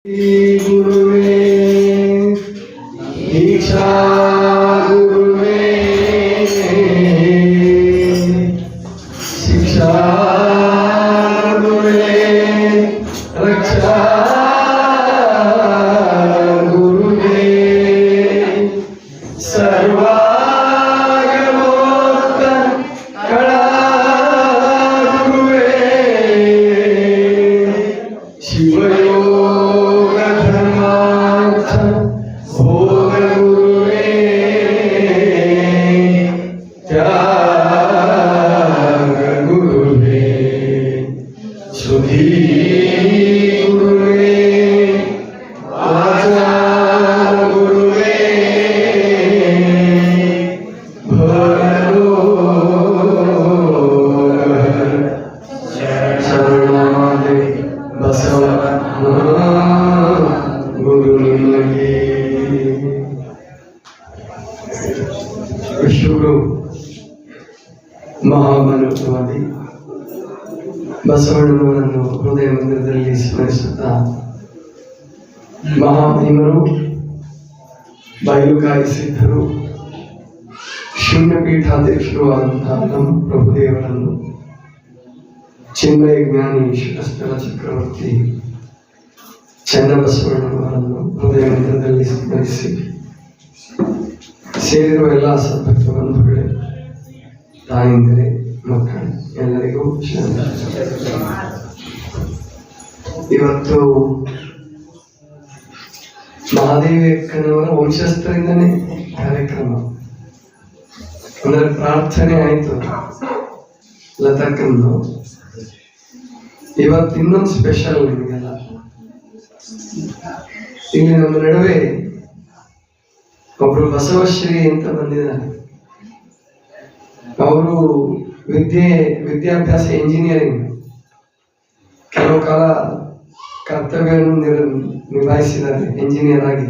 ಗುರುವೇ ದೀಕ್ಷಾ ಗುರುವೇ ಶಿಕ್ಷಾ ಗುರುವೇ ರಕ್ಷಾ ಗುರುವೇ ಸರ್ವಾಗಮೋಕ್ತ ಕಳಾ ಗುರುವೇ ಶಿವಯೋಗ ಧರ್ಮಾರ್ಥ ಭೋಗ ಗುರುವೇ ತ್ಯಾಗ ಗುರುವೇ ಶುದ್ಧಿ ಗುರುವೇ ಆಚಾರ ಗುರುವೇ ಶರಣಾದೆ ಬಸವ ಗುರು ನಿಮಗೆ. ವಿಶ್ವಗುರು ಮಹಾಮನುವಾದಿ ಬಸವಣ್ಣನವರನ್ನು ಹೃದಯ ಮಂದಿರದಲ್ಲಿ ಸ್ಮರಿಸುತ್ತಾ, ಮಹಾಮಹಿಮರು, ಬಯಲುಕಾಯಿ ಸಿದ್ಧರು, ಶೂನ್ಯಪೀಠಾಧ್ಯಕ್ಷರು ಆದಂತಹ ನಮ್ಮ ಪ್ರಭುದೇವರನ್ನು, ಚಿನ್ಮಯ ಜ್ಞಾನಿ ಶಿವಸ್ಥಳ ಚಕ್ರವರ್ತಿ ಚನ್ನಬಸವಣ್ಣನವರನ್ನು ಹೃದಯ ಮಂದಿರದಲ್ಲಿ ಸ್ಮರಿಸಿ, ಸೇರಿರುವ ಎಲ್ಲ ಸದ್ಭಕ್ತ ಬಂಧುಗಳೇ, ತಾಯಿಂದರೆ, ಮಕ್ಕಳೇ, ಎಲ್ಲರಿಗೂ ಇವತ್ತು ಮಹಾದೇವಿ ಅಕ್ಕನವರ ವಂಶಸ್ಥರಿಂದನೇ ಕಾರ್ಯಕ್ರಮ ಅಂದ್ರೆ ಪ್ರಾರ್ಥನೆ ಆಯ್ತು ಲತಕ್ಕಂದು. ಇವತ್ತು ಇನ್ನೊಂದು ಸ್ಪೆಷಲ್ ನಿಮಗೆಲ್ಲ. ಇಲ್ಲಿ ನಮ್ಮ ನಡುವೆ ಒಬ್ರು ಬಸವಶ್ರೀ ಅಂತ ಬಂದಿದ್ದಾರೆ. ಅವರು ವಿದ್ಯಾಭ್ಯಾಸ ಇಂಜಿನಿಯರಿಂಗ್, ಕೆಲವು ಕಾಲ ಕರ್ತವ್ಯವನ್ನು ನಿಭಾಯಿಸಿದ್ದಾರೆ ಇಂಜಿನಿಯರ್ ಆಗಿ.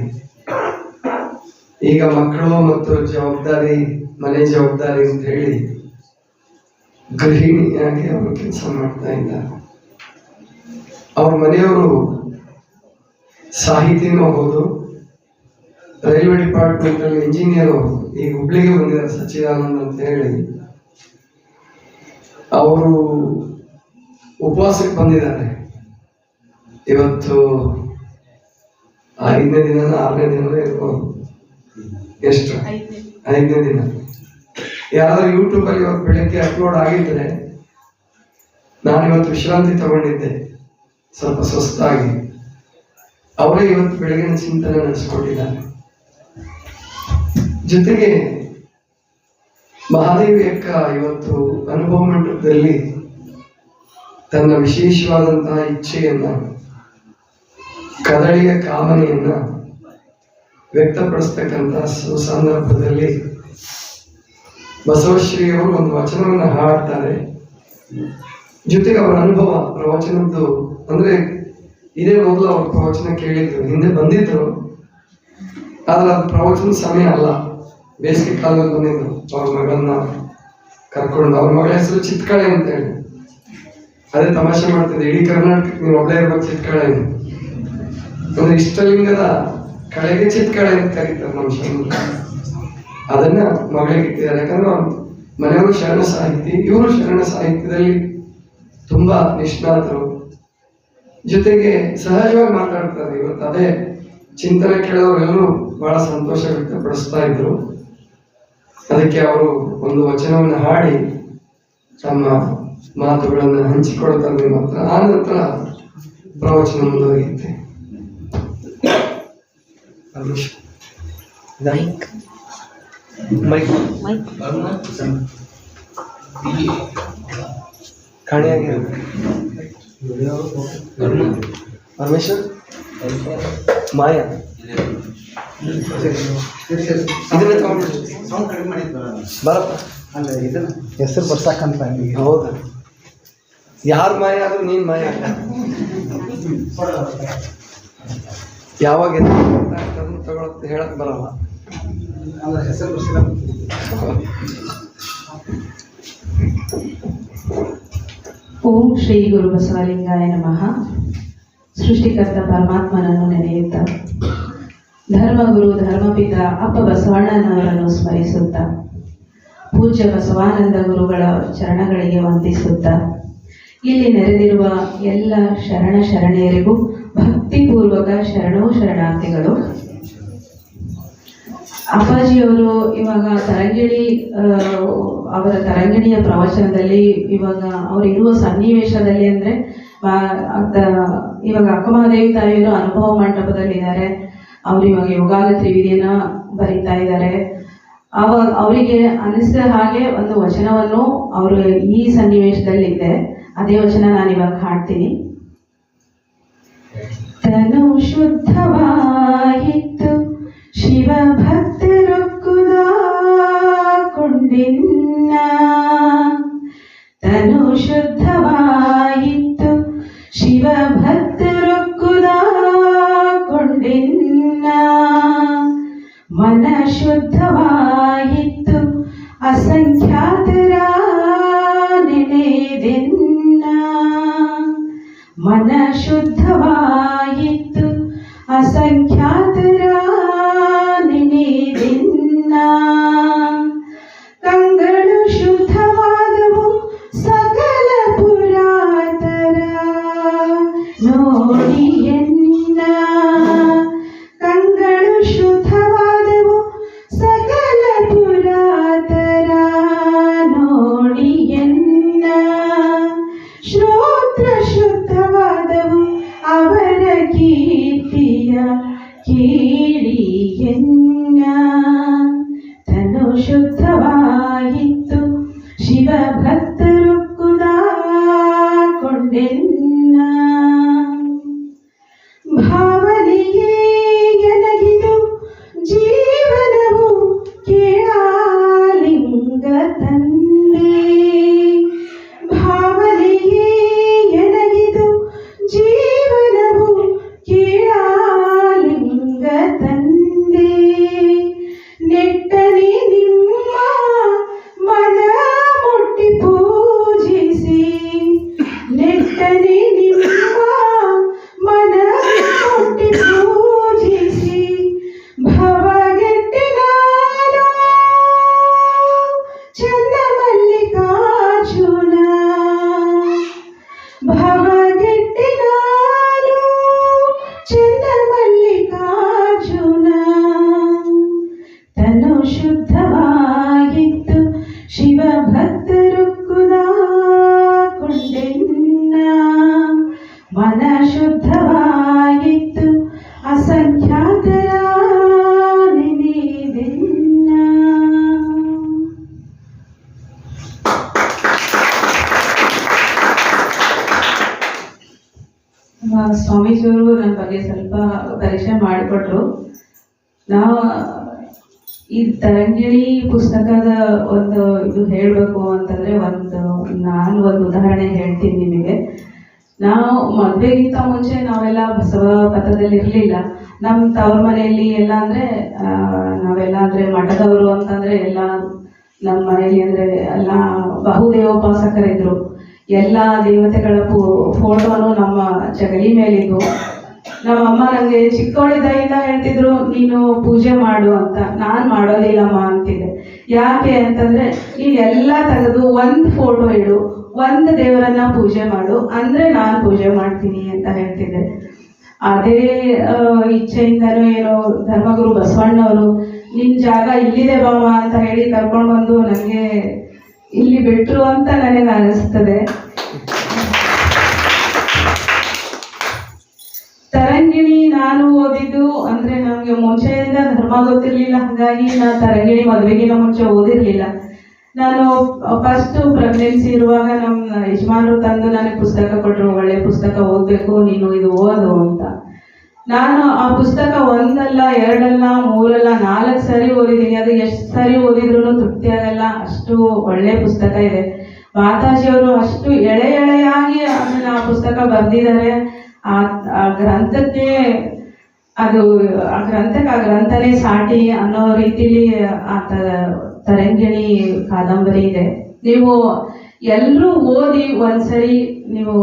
ಈಗ ಮಕ್ಕಳು ಮತ್ತು ಜವಾಬ್ದಾರಿ, ಮನೆ ಜವಾಬ್ದಾರಿ ಅಂತ ಹೇಳಿ ಗೃಹಿಣಿಯಾಗಿ ಅವರು ಕೆಲಸ ಮಾಡ್ತಾ ಇದ್ದಾರೆ. ಅವ್ರ ಮನೆಯವರು ಸಾಹಿತಿನೂ ಹೌದು, ರೈಲ್ವೆ ಡಿಪಾರ್ಟ್ಮೆಂಟ್ ಅಲ್ಲಿ ಇಂಜಿನಿಯರ್ ಅವರು. ಈಗ ಹುಬ್ಳಿಗೆ ಬಂದಿದ್ದಾರೆ ಸಚ್ಚಿದಾನಂದ್ ಅಂತ ಹೇಳಿ. ಅವರು ಉಪವಾಸಕ್ಕೆ ಬಂದಿದ್ದಾರೆ. ಇವತ್ತು 5ನೇ ದಿನ 6ನೇ ದಿನ ಇರ್ಬೋದು, ಎಷ್ಟು 5ನೇ ದಿನ. ಯಾರಾದ್ರೂ ಯೂಟ್ಯೂಬ್ ಅಲ್ಲಿ ಇವತ್ತು ಬೆಳಗ್ಗೆ ಅಪ್ಲೋಡ್ ಆಗಿದ್ರೆ, ನಾನಿವತ್ತು ವಿಶ್ರಾಂತಿ ತಗೊಂಡಿದ್ದೆ ಸ್ವಲ್ಪ ಸುಸ್ತಾಗಿ. ಅವರೇ ಇವತ್ತು ಬೆಳಗಿನ ಚಿಂತನೆ ನಡೆಸ್ಕೊಟ್ಟಿದ್ದಾರೆ. ಜೊತೆಗೆ ಮಹಾದೇವಿ ಅಕ್ಕ ಇವತ್ತು ಅನುಭವ ಮಂಟಪದಲ್ಲಿ ತನ್ನ ವಿಶೇಷವಾದಂತಹ ಇಚ್ಛೆಯನ್ನ, ಕದಳಿಯ ಕಾಮನೆಯನ್ನ ವ್ಯಕ್ತಪಡಿಸ್ತಕ್ಕಂತಹ ಸಂದರ್ಭದಲ್ಲಿ ಬಸವಶ್ರೀಯವರು ಒಂದು ವಚನವನ್ನು ಹಾಡ್ತಾರೆ. ಜೊತೆಗೆ ಅವರ ಅನುಭವ ಪ್ರವಚನದ್ದು, ಅಂದ್ರೆ ಇದೇ ಮೊದಲು ಅವ್ರ ಪ್ರವಚನ ಕೇಳಿದ್ರು, ಹಿಂದೆ ಬಂದಿದ್ರು, ಆದ್ರೆ ಅದು ಪ್ರವಚನ ಸಮಯ ಅಲ್ಲ, ಬೇಸಿಗೆ ಕಾಲದಲ್ಲಿ ಬಂದಿದ್ರು. ಅವ್ರ ಮಗನ್ನ ಕರ್ಕೊಂಡು, ಅವ್ರ ಮಗಳ ಹೆಸರು ಚಿತ್ಕಳೆ ಅಂತ ಹೇಳಿ. ಅದೇ ತಮಾಷೆ ಮಾಡ್ತಿದ್ದೆ, ಇಡೀ ಕರ್ನಾಟಕಕ್ಕೆ ನೀವು ಒಬ್ಬಳೇ ಇರ್ಬೇಕು ಚಿತ್ಕಳೆ ಅಂದ್ರೆ ಇಷ್ಟಲಿಂಗದ ಕಳೆಗೆ ಚಿತ್ಕಳೆ ಅಂತ ಕರೀತಾರೆ ನಮ್ಮ ಶರಣ. ಅದನ್ನ ಮಗಳಿಗೆ ಇಟ್ಟಿದ್ದಾರೆ. ಯಾಕಂದ್ರೆ ಅವ್ರ ಮನೆಯವರು ಶರಣ ಸಾಹಿತಿ, ಇವರು ಶರಣ ಸಾಹಿತ್ಯದಲ್ಲಿ ತುಂಬಾ ನಿಷ್ಣಾತರು. ಜೊತೆಗೆ ಸಹಜವಾಗಿ ಮಾತಾಡ್ತಾರೆ. ಇವತ್ತು ಅದೇ ಚಿಂತನೆ ಕೇಳೋರೆಲ್ಲರೂ ಬಹಳ ಸಂತೋಷ ವ್ಯಕ್ತಪಡಿಸ್ತಾ ಇದ್ರು. ಅದಕ್ಕೆ ಅವರು ಒಂದು ವಚನವನ್ನು ಹಾಡಿ ತಮ್ಮ ಮಾತುಗಳನ್ನು ಹಂಚಿಕೊಳ್ತಾರೆ ನಿಮ್ಮ ಹತ್ರ. ಆ ನಂತರ ಪ್ರವಚನ ಮುಂದುವರಿಯುತ್ತೆ. ಪರಮೇಶ್ವರ್ ಮಾಯಾ ಇದನ್ನ ಬರಪ್ಪ, ಅಲ್ಲ ಇದನ್ನ ಹೆಸರು ಬರ್ಸಾಕಂತ. ಹೌದಾ, ಯಾರು ಮಾಯ ಆದ್ರೂ ನೀನ್ ಮಾಯ. ಯಾವಾಗ ತಗೊಳಕ್ ಹೇಳಕ್ ಬರಲ್ಲ. ಹೆಸರು ಬರ್ಸಿಲ್ಲ. ಓಂ ಶ್ರೀ ಗುರು ಬಸವಲಿಂಗಾಯ ನಮಃ. ಸೃಷ್ಟಿಕರ್ತ ಪರಮಾತ್ಮನನ್ನು ನೆನೆಯುತ್ತಾ, ಧರ್ಮಗುರು ಧರ್ಮಪಿತ ಅಪ್ಪ ಬಸವಣ್ಣನವರನ್ನು ಸ್ಮರಿಸುತ್ತಾ, ಪೂಜ್ಯ ಬಸವಾನಂದ ಗುರುಗಳ ಚರಣಗಳಿಗೆ ವಂದಿಸುತ್ತಾ, ಇಲ್ಲಿ ನೆರೆದಿರುವ ಎಲ್ಲ ಶರಣ ಶರಣೆಯರಿಗೂ ಭಕ್ತಿಪೂರ್ವಕ ಶರಣೋ ಶರಣಾರ್ಥಿಗಳು. ಅಪ್ಪಾಜಿಯವರು ಇವಾಗ ತರಂಗಿಣಿ ಅವರ ತರಂಗಿಣಿಯ ಪ್ರವಚನದಲ್ಲಿ ಇವಾಗ ಅವರು ಇರುವ ಸನ್ನಿವೇಶದಲ್ಲಿ ಅಂದರೆ ಇವಾಗ ಅಕ್ಕಮಹಾದೇವಿ ತಾಯಿಯವರು ಅನುಭವ ಮಂಟಪದಲ್ಲಿದ್ದಾರೆ. ಅವರು ಇವಾಗ ಯೋಗಾಗ ತ್ರಿವಿಧಿಯನ್ನ ಬರೀತಾ ಇದ್ದಾರೆ. ಅವರಿಗೆ ಅನಿಸಿದ ಹಾಗೆ ಒಂದು ವಚನವನ್ನು ಅವರು ಈ ಸನ್ನಿವೇಶದಲ್ಲಿ ಇದೆ, ಅದೇ ವಚನ ನಾನು ಇವಾಗ ಹಾಡ್ತೀನಿ. ತನು ಶುದ್ಧವಾಯಿತು ಶಿವ ಭಕ್ತರೊಕ್ಕುದ ಕೊಂಡಿನ್ನ, ತನು ಶುದ್ಧವಾಯಿತು ಶಿವ ಭಕ್ತರೊಕ್ಕುದ ಕೊಂಡಿನ್ನ, ಮನ ಶುದ್ಧವಾಯಿತು ಅಸಂಖ್ಯಾತರ ನೆನೆದೆನ್ನ, ಮನ ಶುದ್ಧವಾಯಿತು ಅಸಂಖ್ಯಾತರ ನೆನೆದೆನ್ನ, ಕಂಗಳು ಶುದ್ಧವಾದವು ಸಕಲ ಪುರಾತರ ನೋಡಿಯನ್ನ, ಕಂಗಳು ಶುದ್ಧವಾದವು ಸಕಲ ಪುರಾತರ ನೋಡಿಯನ್ನ, ಶ್ರೋತ್ರ ಶುದ್ಧವಾದವು ಅವರ ಕೀರ್ತಿಯ ಕೇಳಿಯನ್ನ, ತನು ಶುದ್ಧವಾಯಿತು ಶಿವ ಭಕ್ತರೊಕ್ಕುದ ಕೊಂಡೆನ್ನ, ಭಾವನೆಯೇ ಎನಗಿದು ಜೀವನವು ಕೇಳಾಲಿಂಗ ತಂದೆ, ಭಾವನೆಯೇ ಎನಗಿದು ಜೀವನವು ಕೇಳಾಲಿಂಗ ತಂದೆ, ನೆಟ್ಟನೆ ನಿಮ್ಮ ಮನ ಮುಟ್ಟಿ ಪೂಜಿಸಿ, ನೆಟ್ಟನೆ ನಿಮ್ಮ ಮನ ಮುಟ್ಟಿ ಪೂಜಿಸಿ, ಭವಗೆಟ್ಟಿ ನಾನು ಚಂದ ಮಲ್ಲಿಕಾರ್ಜುನ, ಭವಗೆಟ್ಟಿ ನಾನು ಚಂದ ಮಲ್ಲಿಕಾರ್ಜುನ, ತನು ಶುದ್ಧವಾಗಿತ್ತು ಶಿವ ಭಕ್ತರೊಕ್ಕುದ ಕೊಂಡೆನ್ನ, ಮನ ಶುದ್ಧವಾಗಿತ್ತು ಅಸಂಖ್ಯಾತರ ನೆನೆದೆನ್ನ. ಸ್ವಾಮೀಜಿಯವರು ನನ್ನ ಬಗ್ಗೆ ಸ್ವಲ್ಪ ಪರಿಚಯ ಮಾಡಿಕೊಟ್ರು. ನಾವು ಈ ತರಂಗಿಣಿ ಪುಸ್ತಕದ ಒಂದು ಇದು ಹೇಳಬೇಕು ಅಂತಂದರೆ ನಾನು ಒಂದು ಉದಾಹರಣೆ ಹೇಳ್ತೀನಿ ನಿಮಗೆ. ನಾವು ಮದುವೆಗಿಂತ ಮುಂಚೆ ನಾವೆಲ್ಲ ಬಸವ ಪಥದಲ್ಲಿ ಇರಲಿಲ್ಲ. ನಮ್ಮ ತವ್ರ ಮನೆಯಲ್ಲಿ ಎಲ್ಲ ಅಂದರೆ ನಾವೆಲ್ಲ ಅಂದರೆ ಮಠದವರು ಅಂತಂದರೆ ಎಲ್ಲ ನಮ್ಮ ಮನೆಯಲ್ಲಿ ಅಂದರೆ ಎಲ್ಲ ಬಹುದೇವೋಪಾಸಕರಿದ್ರು. ಎಲ್ಲ ದೇವತೆಗಳ ಫೋಟೋನು ನಮ್ಮ ಜಗಲಿ ಮೇಲಿದ್ವು. ನಮ್ಮಮ್ಮ ನನಗೆ ಚಿಕ್ಕವಳಿದ್ದಾಗಿಂದ ಹೇಳ್ತಿದ್ರು, ನೀನು ಪೂಜೆ ಮಾಡು ಅಂತ. ನಾನು ಮಾಡೋದಿಲ್ಲಮ್ಮ ಅಂತಿದ್ದೆ. ಯಾಕೆ ಅಂತಂದರೆ, ನೀನೆಲ್ಲ ತೆಗೆದು ಒಂದು ಫೋಟೋ ಇಡು, ಒಂದು ದೇವರನ್ನ ಪೂಜೆ ಮಾಡು, ಅಂದರೆ ನಾನು ಪೂಜೆ ಮಾಡ್ತೀನಿ ಅಂತ ಹೇಳ್ತಿದ್ದೆ. ಅದೇ ಇಚ್ಛೆಯಿಂದನೂ ಏನೋ ಧರ್ಮಗುರು ಬಸವಣ್ಣವರು ನಿನ್ನ ಜಾಗ ಇಲ್ಲಿದೆ ಬಾವ ಅಂತ ಹೇಳಿ ಕರ್ಕೊಂಡು ಬಂದು ನನಗೆ ಇಲ್ಲಿ ಬಿಟ್ಟರು ಅಂತ ನನಗೆ ಅನಿಸ್ತದೆ. ತರಂಗಿಣಿ ನಾನು ಓದಿದ್ದು ಅಂದರೆ ನಮಗೆ ಮುಂಚೆಯಿಂದ ಧರ್ಮ ಗೊತ್ತಿರಲಿಲ್ಲ, ಹಾಗಾಗಿ ನಾನು ತರಂಗಿಣಿ ಮದುವೆಗಿನ ಮುಂಚೆ ಓದಿರಲಿಲ್ಲ. ನಾನು ಫಸ್ಟು ಪ್ರೆಗ್ನೆನ್ಸಿ ಇರುವಾಗ ನಮ್ಮ ಯಜಮಾನರು ತಂದು ನನಗೆ ಪುಸ್ತಕ ಕೊಟ್ಟರು, ಒಳ್ಳೆ ಪುಸ್ತಕ ಓದಬೇಕು ನೀನು, ಇದು ಓದು ಅಂತ. ನಾನು ಆ ಪುಸ್ತಕ ಒಂದಲ್ಲ ಎರಡಲ್ಲ ಮೂರಲ್ಲ 4 ಸರಿ ಓದಿದ್ದೀನಿ. ಅದು ಎಷ್ಟು ಸರಿ ಓದಿದ್ರು ತೃಪ್ತಿ ಆಗಲ್ಲ, ಅಷ್ಟು ಒಳ್ಳೆ ಪುಸ್ತಕ ಇದೆ. ಮಾತಾಜಿಯವರು ಅಷ್ಟು ಎಳೆಯಾಗಿ ಅದನ್ನು ಆ ಪುಸ್ತಕ ಬರೆದಿದ್ದಾರೆ. ಆ ಗ್ರಂಥಕ್ಕೆ ಅದು ಆ ಗ್ರಂಥನೇ ಸಾಟಿ ಅನ್ನೋ ರೀತಿಲಿ ಆ ತರಂಗಿಣಿ ಕಾದಂಬರಿ ಇದೆ. ನೀವು ಎಲ್ಲರೂ ಓದಿ ಒಂದ್ಸರಿ ನೀವು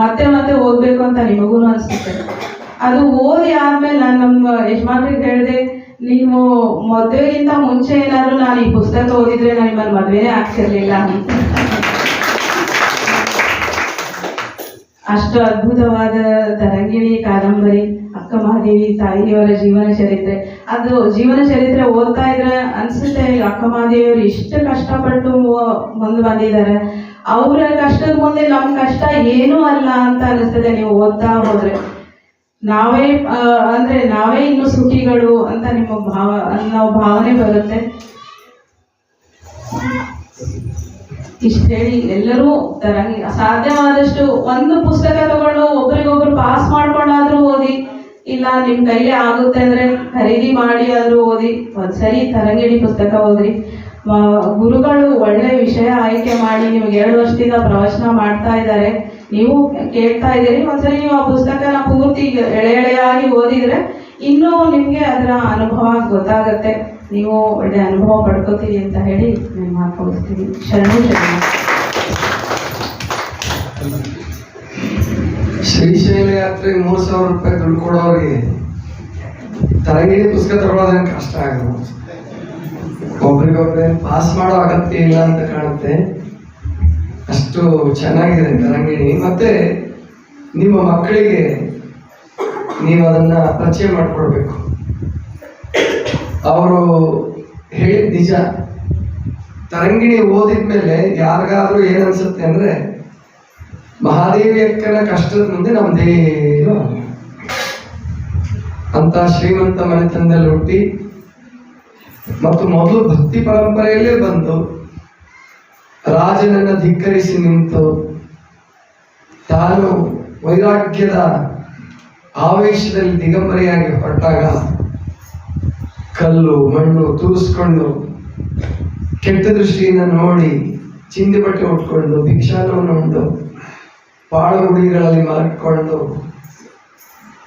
ಮತ್ತೆ ಮತ್ತೆ ಓದ್ಬೇಕು ಅಂತ ನಿಮಗೂ ಅನ್ಸುತ್ತೆ. ಅದು ಓದಿ ಆದ್ಮೇಲೆ ನಾನು ನಮ್ಮ ಯಜಮಾನ್ರಿಗೆ ಹೇಳಿದೆ, ನೀವು ಮದುವೆಗಿಂತ ಮುಂಚೆ ಏನಾದ್ರು ನಾನು ಈ ಪುಸ್ತಕ ಓದಿದ್ರೆ ನಾನು ನಿಮ್ಮಲ್ಲಿ ಮದುವೆನೇ ಆಗ್ತಿರ್ಲಿಲ್ಲ ಅಂತ. ಅಷ್ಟು ಅದ್ಭುತವಾದ ತರಂಗಿಣಿ ಕಾದಂಬರಿ, ಅಕ್ಕ ಮಹಾದೇವಿ ತಾಯಿಯವರ ಜೀವನ ಚರಿತ್ರೆ. ಅದು ಜೀವನ ಚರಿತ್ರೆ ಓದ್ತಾ ಇದ್ರೆ ಅನ್ಸುತ್ತೆ ಅಕ್ಕ ಮಹಾದೇವಿಯವರು ಇಷ್ಟು ಕಷ್ಟಪಟ್ಟು ಮುಂದೆ ಬಂದಿದ್ದಾರೆ, ಅವರ ಕಷ್ಟದ ಮುಂದೆ ನಮ್ಮ ಕಷ್ಟ ಏನೂ ಅಲ್ಲ ಅಂತ ಅನಿಸ್ತದೆ ನೀವು ಓದ್ತಾ ಹೋದ್ರೆ. ನಾವೇ ಅಂದ್ರೆ ನಾವೇ ಇನ್ನು ಸುಖಿಗಳು ಅಂತ ನಾವು ಭಾವನೆ ಬರುತ್ತೆ. ಇಷ್ಟು ಹೇಳಿ ಎಲ್ಲರೂ ತರಂಗಿ ಸಾಧ್ಯವಾದಷ್ಟು ಒಂದು ಪುಸ್ತಕ ತಗೊಂಡು ಒಬ್ರಿಗೊಬ್ರು ಪಾಸ್ ಮಾಡ್ಕೊಂಡಾದ್ರೂ ಓದಿ, ಇಲ್ಲ ನಿಮ್ ಕೈಲಿ ಆಗುತ್ತೆ ಅಂದ್ರೆ ಖರೀದಿ ಮಾಡಿ ಆದ್ರೂ ಓದಿ. ಒಂದ್ಸರಿ ತರಂಗಿಣಿ ಪುಸ್ತಕ ಓದ್ರಿ. ಗುರುಗಳು ಒಳ್ಳೆ ವಿಷಯ ಆಯ್ಕೆ ಮಾಡಿ ನಿಮ್ಗೆ 2 ವರ್ಷದಿಂದ ಪ್ರವಚನ ಮಾಡ್ತಾ ಇದ್ದಾರೆ, ನೀವು ಕೇಳ್ತಾ ಇದ್ದೀರಿ. ಒಂದ್ಸರಿ ನೀವು ಆ ಪುಸ್ತಕನ ಪೂರ್ತಿ ಎಳೆಯಾಗಿ ಓದಿದ್ರೆ ಇನ್ನೂ ನಿಮ್ಗೆ ಅದರ ಅನುಭವ ಗೊತ್ತಾಗತ್ತೆ, ನೀವು ಒಳ್ಳೆ ಅನುಭವ ಪಡ್ಕೋತೀರಿ ಅಂತ ಹೇಳಿ ನಾನು ಮಾತಾಡ್ತೀನಿ. ಶರಣು ಶರಣ. ಶ್ರೀಶೈಲ ಯಾತ್ರೆಗೆ 3,000 ರೂಪಾಯಿ ದುಡ್ಡು ಕೊಡೋರಿಗೆ ತರಂಗಿಣಿ ಪುಸ್ತಕ ತಗೊಳ್ಳೋದೇನು ಕಷ್ಟ ಆಗಲ್ಲ. ಒಬ್ರಿಗೊಬ್ರೆ ಪಾಸ್ ಮಾಡೋ ಅಗತ್ಯ ಇಲ್ಲ ಅಂತ ಕಾಣುತ್ತೆ. ಅಷ್ಟು ಚೆನ್ನಾಗಿದೆ ತರಂಗಿಣಿ. ಮತ್ತೆ ನಿಮ್ಮ ಮಕ್ಕಳಿಗೆ ನೀವು ಅದನ್ನ ಪರಿಚಯ ಮಾಡಿಕೊಡ್ಬೇಕು. ಅವರು ಹೇಳಿದ ನಿಜ. ತರಂಗಿಣಿ ಓದಿದ್ಮೇಲೆ ಯಾರಿಗಾದ್ರೂ ಏನನ್ಸುತ್ತೆ ಅಂದ್ರೆ ಮಹಾದೇವಿ ಅಕ್ಕನ ಕಷ್ಟದ ಮುಂದೆ ನಮ್ದೇನು ಅಂತ ಶ್ರೀಮಂತ ಮನೆತನದಲ್ಲಿ ಹುಟ್ಟಿ ಮತ್ತು ಮೊದಲು ಭಕ್ತಿ ಪರಂಪರೆಯಲ್ಲೇ ಬಂದು ರಾಜನನ್ನ ಧಿಕ್ಕರಿಸಿ ನಿಂತು ತಾನು ವೈರಾಗ್ಯದ ಆವೇಶದಲ್ಲಿ ದಿಗಂಬರಿಯಾಗಿ ಹೊರಟಾಗ ಕಲ್ಲು ಮಣ್ಣು ತೂರಿಸ್ಕೊಂಡು ಕೆಟ್ಟ ದೃಷ್ಟಿಯಿಂದ ನೋಡಿ ಚಿಂದಿ ಬಟ್ಟೆ ಉಟ್ಕೊಂಡು ಭಿಕ್ಷಾನವನ್ನು ಉಂಡು ಪಾಳು ಗುಡಿಗಳಲ್ಲಿ ಮಲಗಿಕೊಂಡು,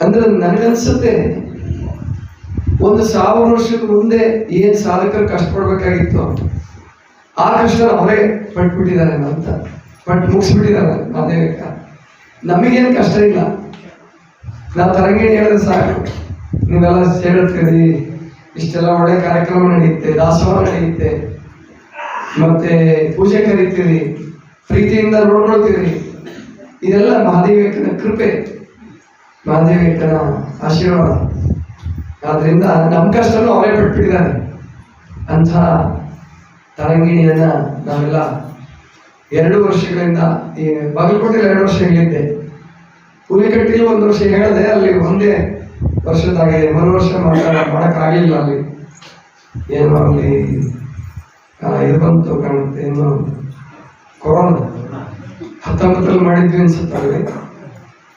ಅಂದ್ರೆ ನನಗನ್ಸುತ್ತೆ 1,000 ವರ್ಷದ ಮುಂದೆ ಏನ್ ಸಾಧಕರು ಕಷ್ಟಪಡ್ಬೇಕಾಗಿತ್ತು ಆ ಕಷ್ಟ ಅವರೇ ಪಟ್ಬಿಟ್ಟಿದ್ದಾರೆ ಅಂತ ಮುಗಿಸ್ಬಿಟ್ಟಿದ್ದಾರೆ ಮಹಾದೇವಿಕ. ನಮಗೇನು ಕಷ್ಟ ಇಲ್ಲ, ನಾವು ತರಂಗಿಣಿ ಹೇಳಿದ್ರೆ ಸಾಕು, ನೀವೆಲ್ಲ ಸೇರ್ತೀರಿ, ಇಷ್ಟೆಲ್ಲ ಒಳ್ಳೆ ಕಾರ್ಯಕ್ರಮ ನಡೆಯುತ್ತೆ, ದಾಸೋಹ ನಡೆಯುತ್ತೆ, ಮತ್ತೆ ಪೂಜೆ ಕರೀತೀರಿ, ಪ್ರೀತಿಯಿಂದ ನೋಡ್ಕೊಳ್ತೀರಿ. ಇದೆಲ್ಲ ಮಹಾದೇವಿಕನ ಕೃಪೆ, ಮಹಾದೇವಿಕನ ಆಶೀರ್ವಾದ. ಆದ್ರಿಂದ ನಮ್ಮ ಕಷ್ಟನೂ ಅವರೇ ಪಟ್ಬಿಟ್ಟಿದ್ದಾರೆ. ಅಂಥ ತರಂಗಿಣಿಯನ್ನ ನಾವೆಲ್ಲ 2 ವರ್ಷಗಳಿಂದ ಈ ಬಾಗಲಕೋಟೆಯಲ್ಲಿ 2 ವರ್ಷ ಹೇಳಿದ್ದೆ, ಹುಲಿಕಟ್ಟಿಲಿ 1 ವರ್ಷ ಹೇಳಿದೆ, ಅಲ್ಲಿ ಒಂದೇ ವರ್ಷದಾಗಿದೆ. 1 ವರ್ಷ ಮಾಡೋಕ್ಕಾಗಲಿಲ್ಲ. ಅಲ್ಲಿ ಏನು ಅಲ್ಲಿ ಇದು ಬಂತು ಕಾಣುತ್ತೆ, ಏನು ಕೊರೋನಾ 19ರಲ್ಲಿ ಮಾಡಿದ್ವಿ ಅನ್ಸುತ್ತಲ್ವಿ,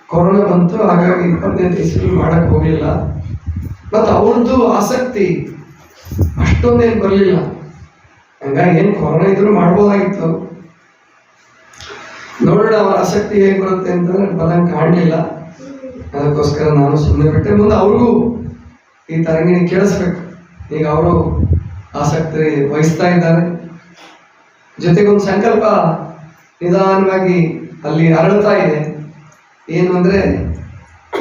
ಕೊರೋನಾ ಬಂತು. ಹಾಗಾಗಿ 25 ಇಸ್ವಿಲಿ ಮಾಡಕ್ ಹೋಗ್ಲಿಲ್ಲ. ಮತ್ತು ಅವ್ರದ್ದು ಆಸಕ್ತಿ ಅಷ್ಟೊಂದೇನು ಬರಲಿಲ್ಲ. ಹಂಗಾಗಿ ಏನು ಕೊರೋನಾ ಇದ್ರೂ ಮಾಡ್ಬೋದಾಗಿತ್ತು. ನೋಡೋಣ ಅವ್ರ ಆಸಕ್ತಿ ಹೇಗೆ ಬರುತ್ತೆ ಅಂತಂದ್ರೆ ಬರಂಗೆ ಕಾಣಲಿಲ್ಲ. ಅದಕ್ಕೋಸ್ಕರ ನಾನು ಸುಮ್ಮನೆ ಬಿಟ್ಟೆ. ಮುಂದೆ ಅವ್ರಿಗೂ ಈ ತರಂಗಿಣಿ ಕೇಳಿಸ್ಬೇಕು. ಈಗ ಅವರು ಆಸಕ್ತಿ ವಹಿಸ್ತಾ ಇದ್ದಾರೆ. ಜೊತೆಗೊಂದು ಸಂಕಲ್ಪ ನಿಧಾನವಾಗಿ ಅಲ್ಲಿ ಅರಳ್ತಾ ಇದೆ. ಏನು ಅಂದ್ರೆ,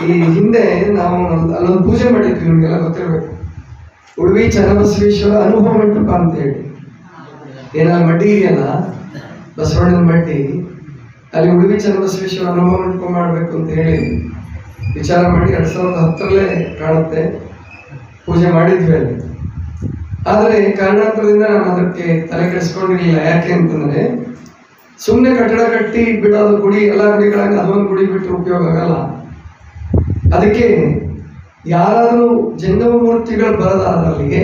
ಈ ಹಿಂದೆ ನಾವು ಅಲ್ಲೊಂದು ಪೂಜೆ ಮಾಡಿದ್ವಿ, ನಿಮಗೆಲ್ಲ ಗೊತ್ತಿರಬೇಕು, ಉಡುಪಿ ಚನ್ನಬಸವೇಶ್ವರ ಅನುಭವ ಮಂಟಪ ಅಂತ ಹೇಳಿ. ಏನಲ್ಲಿ ಮಡ್ಡಿ ಇದೆಯಲ್ಲ, ಬಸವಣ್ಣನ ಮಡ್ಡಿ, ಅಲ್ಲಿ ಉಡುಪಿ ಚನ್ನಬಸವೇಶ್ವರ ಅನುಭವ ಮಂಟಪ ಮಾಡಬೇಕು ಅಂತ ಹೇಳಿ ವಿಚಾರ ಮಾಡಿ 2010ರಲ್ಲೇ ಕಾಣುತ್ತೆ ಪೂಜೆ ಮಾಡಿದ್ವಿ ಅಲ್ಲಿ. ಆದರೆ ಕಾರಣಾಂತರದಿಂದ ನಾನು ಅದಕ್ಕೆ ತಲೆ ಕೆಡಿಸ್ಕೊಂಡಿರಲಿಲ್ಲ. ಯಾಕೆ ಅಂತಂದ್ರೆ, ಸುಮ್ಮನೆ ಕಟ್ಟಡ ಕಟ್ಟಿ ಬಿಡೋದು, ಗುಡಿ ಎಲ್ಲ ಗುಡಿಗಳಾಗ ಅದೊಂದು ಗುಡಿ ಬಿಟ್ಟರೆ ಉಪಯೋಗ ಆಗಲ್ಲ. ಅದಕ್ಕೆ ಯಾರಾದರೂ ಜಂಗಮ ಮೂರ್ತಿಗಳು ಬರೋದಾದ್ರಲ್ಲಿಗೆ,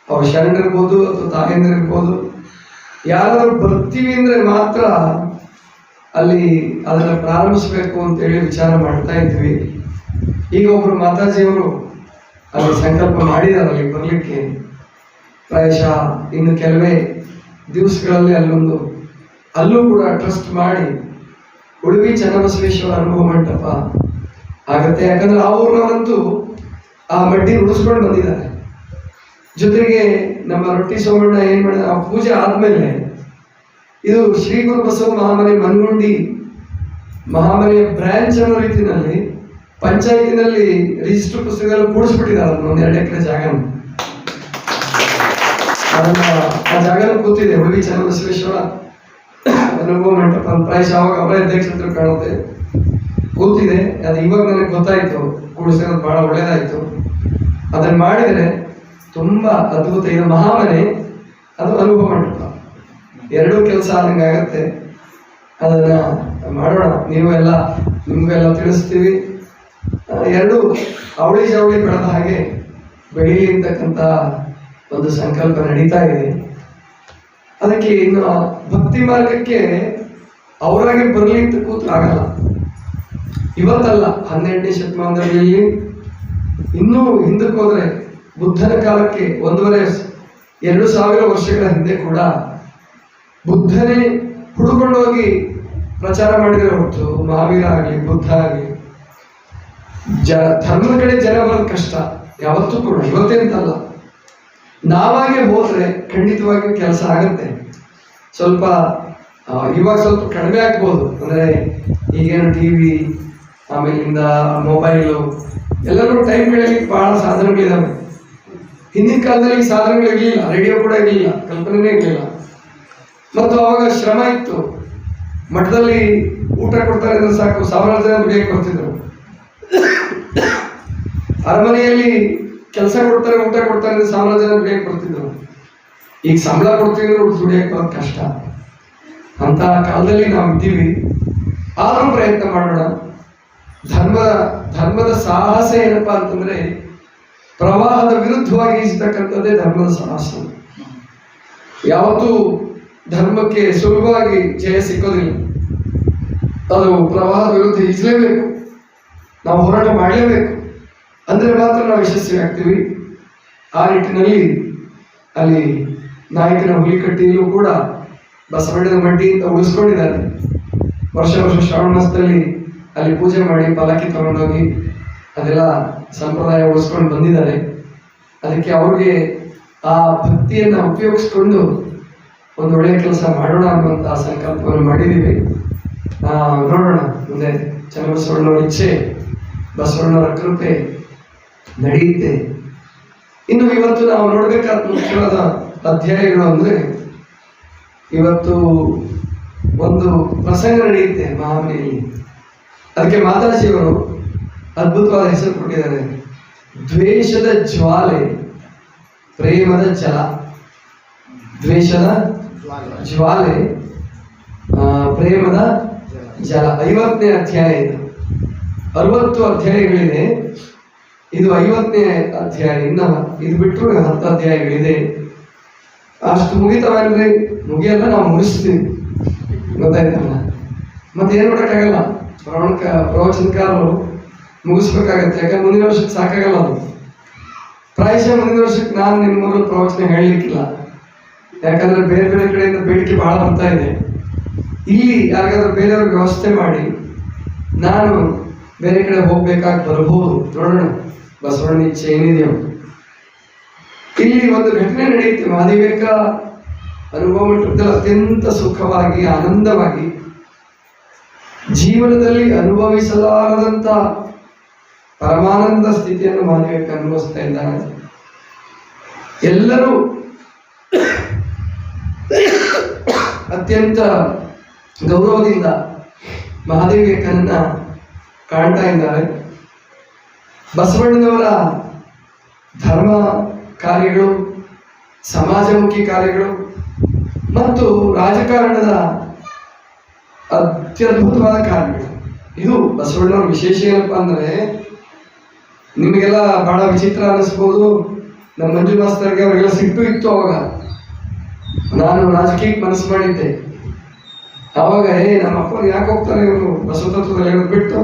ಅವು ಶರಣರಿರ್ಬೋದು ಅಥವಾ ತಾಯಂದಿರಿರ್ಬೋದು, ಯಾರಾದರೂ ಬರ್ತೀವಿ ಅಂದ್ರೆ ಮಾತ್ರ ಅಲ್ಲಿ ಅದನ್ನು ಪ್ರಾರಂಭಿಸ್ಬೇಕು ಅಂತೇಳಿ ವಿಚಾರ ಮಾಡ್ತಾ ಇದ್ವಿ. ಈಗ ಒಬ್ರು ಮಾತಾಜಿಯವರು ಅಲ್ಲಿ ಸಂಕಲ್ಪ ಮಾಡಿದ್ದಾರೆ ಅಲ್ಲಿ ಬರಲಿಕ್ಕೆ. ಪ್ರಾಯಶಃ ಇನ್ನು ಕೆಲವೇ ದಿವಸಗಳಲ್ಲಿ ಅಲ್ಲೂ ಕೂಡ ಟ್ರಸ್ಟ್ ಮಾಡಿ ಉಡುಪಿ ಚನ್ನಬಸವೇಶ್ವರ ಅನುಭವ ಮಂಟಪ ಆಗತ್ತೆ. ಯಾಕಂದ್ರೆ ಆ ಊರಿನವರಂತೂ ಆ ಮಡ್ಡಿ ಉಳಿಸ್ಕೊಂಡು ಬಂದಿದ್ದಾರೆ. ಜೊತೆಗೆ ನಮ್ಮ ರೊಟ್ಟಿ ಸೋಮಣ್ಣ ಏನ್ ಮಾಡಿದ, ಆ ಪೂಜೆ ಆದ್ಮೇಲೆ ಇದು ಶ್ರೀ ಗುರು ಬಸವ ಮಹಾಮನೆ ಮನಗುಂಡಿ ಮಹಾಮನೆಯ ಬ್ರಾಂಚ್ ಅನ್ನೋ ರೀತಿಯಲ್ಲಿ ಪಂಚಾಯತಿನಲ್ಲಿ ರಿಜಿಸ್ಟರ್ ಪುಸ್ತಕಗಳು ಕೂಡಿಸ್ಬಿಟ್ಟಿದ್ದಾರೆ ಒಂದು 2 ಎಕರೆ ಜಾಗನ. ಅದನ್ನ ಆ ಜಾಗನ ಕೂತಿದೆ ಹುಡುಗಿ ಚನ್ನಬಸವೇಶ್ವರ ಅನುಭವ ಮಂಟಪ ಪ್ರಾಯಶಃ ಅವಾಗ ಅವರೇ ಅಧ್ಯಕ್ಷರು ಕಾಣುತ್ತೆ ಕೂತಿದೆ. ಅದು ಇವಾಗ ನನಗೆ ಗೊತ್ತಾಯ್ತು, ಕೂಡಿಸೋದು ಬಹಳ ಒಳ್ಳೇದಾಯ್ತು. ಅದನ್ನ ಮಾಡಿದರೆ ತುಂಬಾ ಅದ್ಭುತ. ಇದು ಮಹಾಮನೆ, ಅದು ಅನುಭವ ಮಂಟಪ, ಎರಡೂ ಕೆಲಸ ಆದಂಗೆ ಆಗತ್ತೆ. ಅದನ್ನ ಮಾಡೋಣ, ನೀವೆಲ್ಲ ನಿಮಗೆಲ್ಲ ತಿಳಿಸ್ತೀವಿ. ಎರಡು ಅವಳಿ ಜವಳಿ ಬೆಳೆದ ಹಾಗೆ ಬೆಳೀಲಿ ಅಂತಕ್ಕಂಥ ಒಂದು ಸಂಕಲ್ಪ ನಡೀತಾ ಇದೆ. ಅದಕ್ಕೆ ಇನ್ನು ಭಕ್ತಿ ಮಾರ್ಗಕ್ಕೆ ಅವರಾಗೆ ಬರಲಿ ಅಂತ ಕೂತ್ರೆ ಆಗಲ್ಲ. ಇವತ್ತಲ್ಲ, 12ನೇ ಶತಮಾನದಲ್ಲಿ, ಇನ್ನೂ ಹಿಂದಕ್ಕೆ ಹೋದ್ರೆ ಬುದ್ಧನ ಕಾಲಕ್ಕೆ 1,500-2,000 ವರ್ಷಗಳ ಹಿಂದೆ ಕೂಡ ಬುದ್ಧನೇ ಹುಡುಕೊಂಡೋಗಿ ಪ್ರಚಾರ ಮಾಡಿದರೆ ಹೊರತು ಮಹಾವೀರ ಆಗಲಿ ಬುದ್ಧ ಆಗಲಿ ಧರ್ಮದ ಕಡೆ ಜನ ಬರೋದು ಕಷ್ಟ ಯಾವತ್ತೂ ಕೂಡ. ಇವತ್ತೇ ಅಂತಲ್ಲ, ನಾವಾಗೆ ಹೋದ್ರೆ ಖಂಡಿತವಾಗಿಯೂ ಕೆಲಸ ಆಗತ್ತೆ. ಸ್ವಲ್ಪ ಇವಾಗ ಸ್ವಲ್ಪ ಕಡಿಮೆ ಆಗ್ಬೋದು, ಅಂದ್ರೆ ಈಗೇನು ಟಿವಿ ಆಮೇಲಿಂದ ಮೊಬೈಲು ಎಲ್ಲರೂ ಟೈಮ್ಗಳಲ್ಲಿ ಬಹಳ ಸಾಧನಗಳಿದಾವೆ. ಹಿಂದಿನ ಕಾಲದಲ್ಲಿ ಈ ಸಾಧನಗಳು ಇರಲಿಲ್ಲ, ರೇಡಿಯೋ ಕೂಡ ಇರಲಿಲ್ಲ, ಕಲ್ಪನೆನೇ ಇರಲಿಲ್ಲ. ಮತ್ತು ಅವಾಗ ಶ್ರಮ ಇತ್ತು. ಮಠದಲ್ಲಿ ಊಟ ಕೊಡ್ತಾರೆ ಅಂದ್ರೆ ಸಾಕು, 1000 ಜನ ದುಡಿಯಕ್ಕೆ ಬರ್ತಿದ್ರು. ಅರಮನೆಯಲ್ಲಿ ಕೆಲಸ ಕೊಡ್ತಾರೆ, ಊಟ ಕೊಡ್ತಾರೆ ಅಂದ್ರೆ 1000 ಜನ ದುಡಿಯಕ್ಕೆ ಬರ್ತಿದ್ರು. ಈಗ ಸಂಬಳ ಕೊಡ್ತೀವಿ ದುಡಿಯಕ್ಕೆ ಬರೋದು ಕಷ್ಟ. ಅಂತ ಕಾಲದಲ್ಲಿ ನಾವು ಇದ್ದೀವಿ. ಆದ್ರೂ ಪ್ರಯತ್ನ ಮಾಡೋಣ. ಧರ್ಮದ ಸಾಹಸ ಏನಪ್ಪಾ ಅಂತಂದ್ರೆ ಪ್ರವಾಹದ ವಿರುದ್ಧವಾಗಿ ಈಜತಕ್ಕಂಥದ್ದೇ ಧರ್ಮದ ಸಾಹಸ. ಯಾವತ್ತೂ ಧರ್ಮಕ್ಕೆ ಸುಲಭವಾಗಿ ಜಯ ಸಿಕ್ಕೋದಿಲ್ಲ. ಅದು ಪ್ರವಾಹದ ವಿರುದ್ಧ ಈಜಲೇಬೇಕು, ನಾವು ಹೋರಾಟ ಮಾಡಲೇಬೇಕು. ಅಂದ್ರೆ ಮಾತ್ರ ನಾವು ಯಶಸ್ವಿ ಆಗ್ತೀವಿ. ಆ ನಿಟ್ಟಿನಲ್ಲಿ ಅಲ್ಲಿ ನಾಯಕನ ಹುಲಿಕಟ್ಟಿಯಲ್ಲೂ ಕೂಡ ಬಸವಣ್ಣನ ಮಡ್ಡಿ ಅಂತ ಉಳಿಸ್ಕೊಂಡಿದ್ದಾರೆ. ವರ್ಷ ಶ್ರಾವಣ ಮಾಸದಲ್ಲಿ ಅಲ್ಲಿ ಪೂಜೆ ಮಾಡಿ ಪಲ್ಲಕ್ಕಿ ತಗೊಂಡೋಗಿ ಅದೆಲ್ಲ ಸಂಪ್ರದಾಯ ಉಳಿಸ್ಕೊಂಡು ಬಂದಿದ್ದಾರೆ. ಅದಕ್ಕೆ ಅವ್ರಿಗೆ ಆ ಭಕ್ತಿಯನ್ನ ಉಪಯೋಗಿಸ್ಕೊಂಡು ಒಂದು ಒಳ್ಳೆಯ ಕೆಲಸ ಮಾಡೋಣ ಅನ್ನುವಂಥ ಸಂಕಲ್ಪವನ್ನು ಮಾಡಿದ್ದೀವಿ. ನೋಡೋಣ ಮುಂದೆ ಚನ್ನಬಸವಣ್ಣವರ ಇಚ್ಛೆ, ಬಸವಣ್ಣವರ ಕೃಪೆ ನಡೆಯುತ್ತೆ. ಇನ್ನು ಇವತ್ತು ನಾವು ನೋಡ್ಬೇಕಾದ ಮುಖ್ಯವಾದ ಅಧ್ಯಾಯಗಳು ಅಂದ್ರೆ, ಇವತ್ತು ಒಂದು ಪ್ರಸಂಗ ನಡೆಯುತ್ತೆ ಮಹಾಮನೆಯಲ್ಲಿ. ಅದಕ್ಕೆ ಮಾತಾಜಿಯವರು ಅದ್ಭುತವಾದ ಹೆಸರು ಕೊಟ್ಟಿದ್ದಾರೆ, ದ್ವೇಷದ ಜ್ವಾಲೆ ಪ್ರೇಮದ ಜಲ. ದ್ವೇಷದ ಜ್ವಾಲೆ ಪ್ರೇಮದ ಜಲ. 50ನೇ ಅಧ್ಯಾಯ ಇದು. 60 ಅಧ್ಯಾಯಗಳಿದೆ, ಇದು 50ನೇ ಅಧ್ಯಾಯ. ಇನ್ನು ಇದು ಬಿಟ್ಟು 10 ಅಧ್ಯಾಯಗಳಿದೆ. ಅಷ್ಟು ಮುಗಿತವನ್ರಿ, ಮುಗಿಯಲ್ಲ, ನಾವು ಮುಗಿಸ್ತೀವಿ, ಗೊತ್ತಾಯ್ತಲ್ಲ. ಮತ್ತೆ ಏನ್ ಮಾಡೋಕ್ಕಾಗಲ್ಲ, ಪ್ರವಚನಕಾರರು ಮುಗಿಸ್ಬೇಕಾಗತ್ತೆ. ಯಾಕಂದ್ರೆ ಮುಂದಿನ ವರ್ಷಕ್ಕೆ ಸಾಕಾಗಲ್ಲ ಅದು. ಪ್ರಾಯಶಃ ಮುಂದಿನ ವರ್ಷಕ್ಕೆ ನಾನು ನಿಮ್ಮ ಮೊದಲು ಪ್ರವಚನ ಹೇಳಲಿಕ್ಕಿಲ್ಲ. ಯಾಕಂದ್ರೆ ಬೇರೆ ಬೇರೆ ಕಡೆಯಿಂದ ಬೇಡಿಕೆ ಬಹಳ ಬರ್ತಾ ಇದೆ. ಇಲ್ಲಿ ಯಾರಿಗಾದ್ರೂ ಬೇರೆಯವ್ರಿಗೆ ವ್ಯವಸ್ಥೆ ಮಾಡಿ ನಾನು ಬೇರೆ ಕಡೆ ಹೋಗ್ಬೇಕಾಗಿ ಬರಬಹುದು. ನೋಡೋಣ ಬಸವಣ್ಣ ಇಚ್ಛೆ ಏನಿದೆಯೋ. ಇಲ್ಲಿ ಒಂದು ಘಟನೆ ನಡೆಯುತ್ತೆ. ಮಹಾದೇವಿಕ ಅನುಭವ ಮಂಟಪದಲ್ಲಿ ಅತ್ಯಂತ ಸುಖವಾಗಿ ಆನಂದವಾಗಿ ಜೀವನದಲ್ಲಿ ಅನುಭವಿಸಲಾರದಂತ ಪರಮಾನಂದ ಸ್ಥಿತಿಯನ್ನು ಮಹಾದೇವಿಕ ಅನುಭವಿಸ್ತಾ ಇದ್ದಾರೆ. ಎಲ್ಲರೂ ಅತ್ಯಂತ ಗೌರವದಿಂದ ಮಹಾದೇವಿಕನನ್ನ ಕಾಣ್ತಾ ಇದ್ದಾರೆ. ಬಸವಣ್ಣನವರ ಧರ್ಮ ಕಾರ್ಯಗಳು, ಸಮಾಜಮುಖಿ ಕಾರ್ಯಗಳು ಮತ್ತು ರಾಜಕಾರಣದ ಅತ್ಯದ್ಭುತವಾದ ಕಾರ್ಯಗಳು. ಇದು ಬಸವಣ್ಣನವರ ವಿಶೇಷ ಏನಪ್ಪಾ ಅಂದ್ರೆ, ನಿಮಗೆಲ್ಲ ಬಹಳ ವಿಚಿತ್ರ ಅನಿಸ್ಬೋದು. ನಮ್ಮ ಮಂಜು ಮಾಸ್ತರ್ಗೆ ಅವರಿಗೆಲ್ಲ ಸಿಟ್ಟು ಇತ್ತು. ಅವಾಗ ನಾನು ರಾಜಕೀಯಕ್ಕೆ ಮನಸ್ಸು ಮಾಡಿದ್ದೆ. ಆವಾಗ ನಮ್ಮ ಅಪ್ಪ ಯಾಕೆ ಹೋಗ್ತಾರೆ ಇವರು ಬಸವ ತತ್ವದಲ್ಲಿ ಹೇಳೋದು ಬಿಟ್ಟು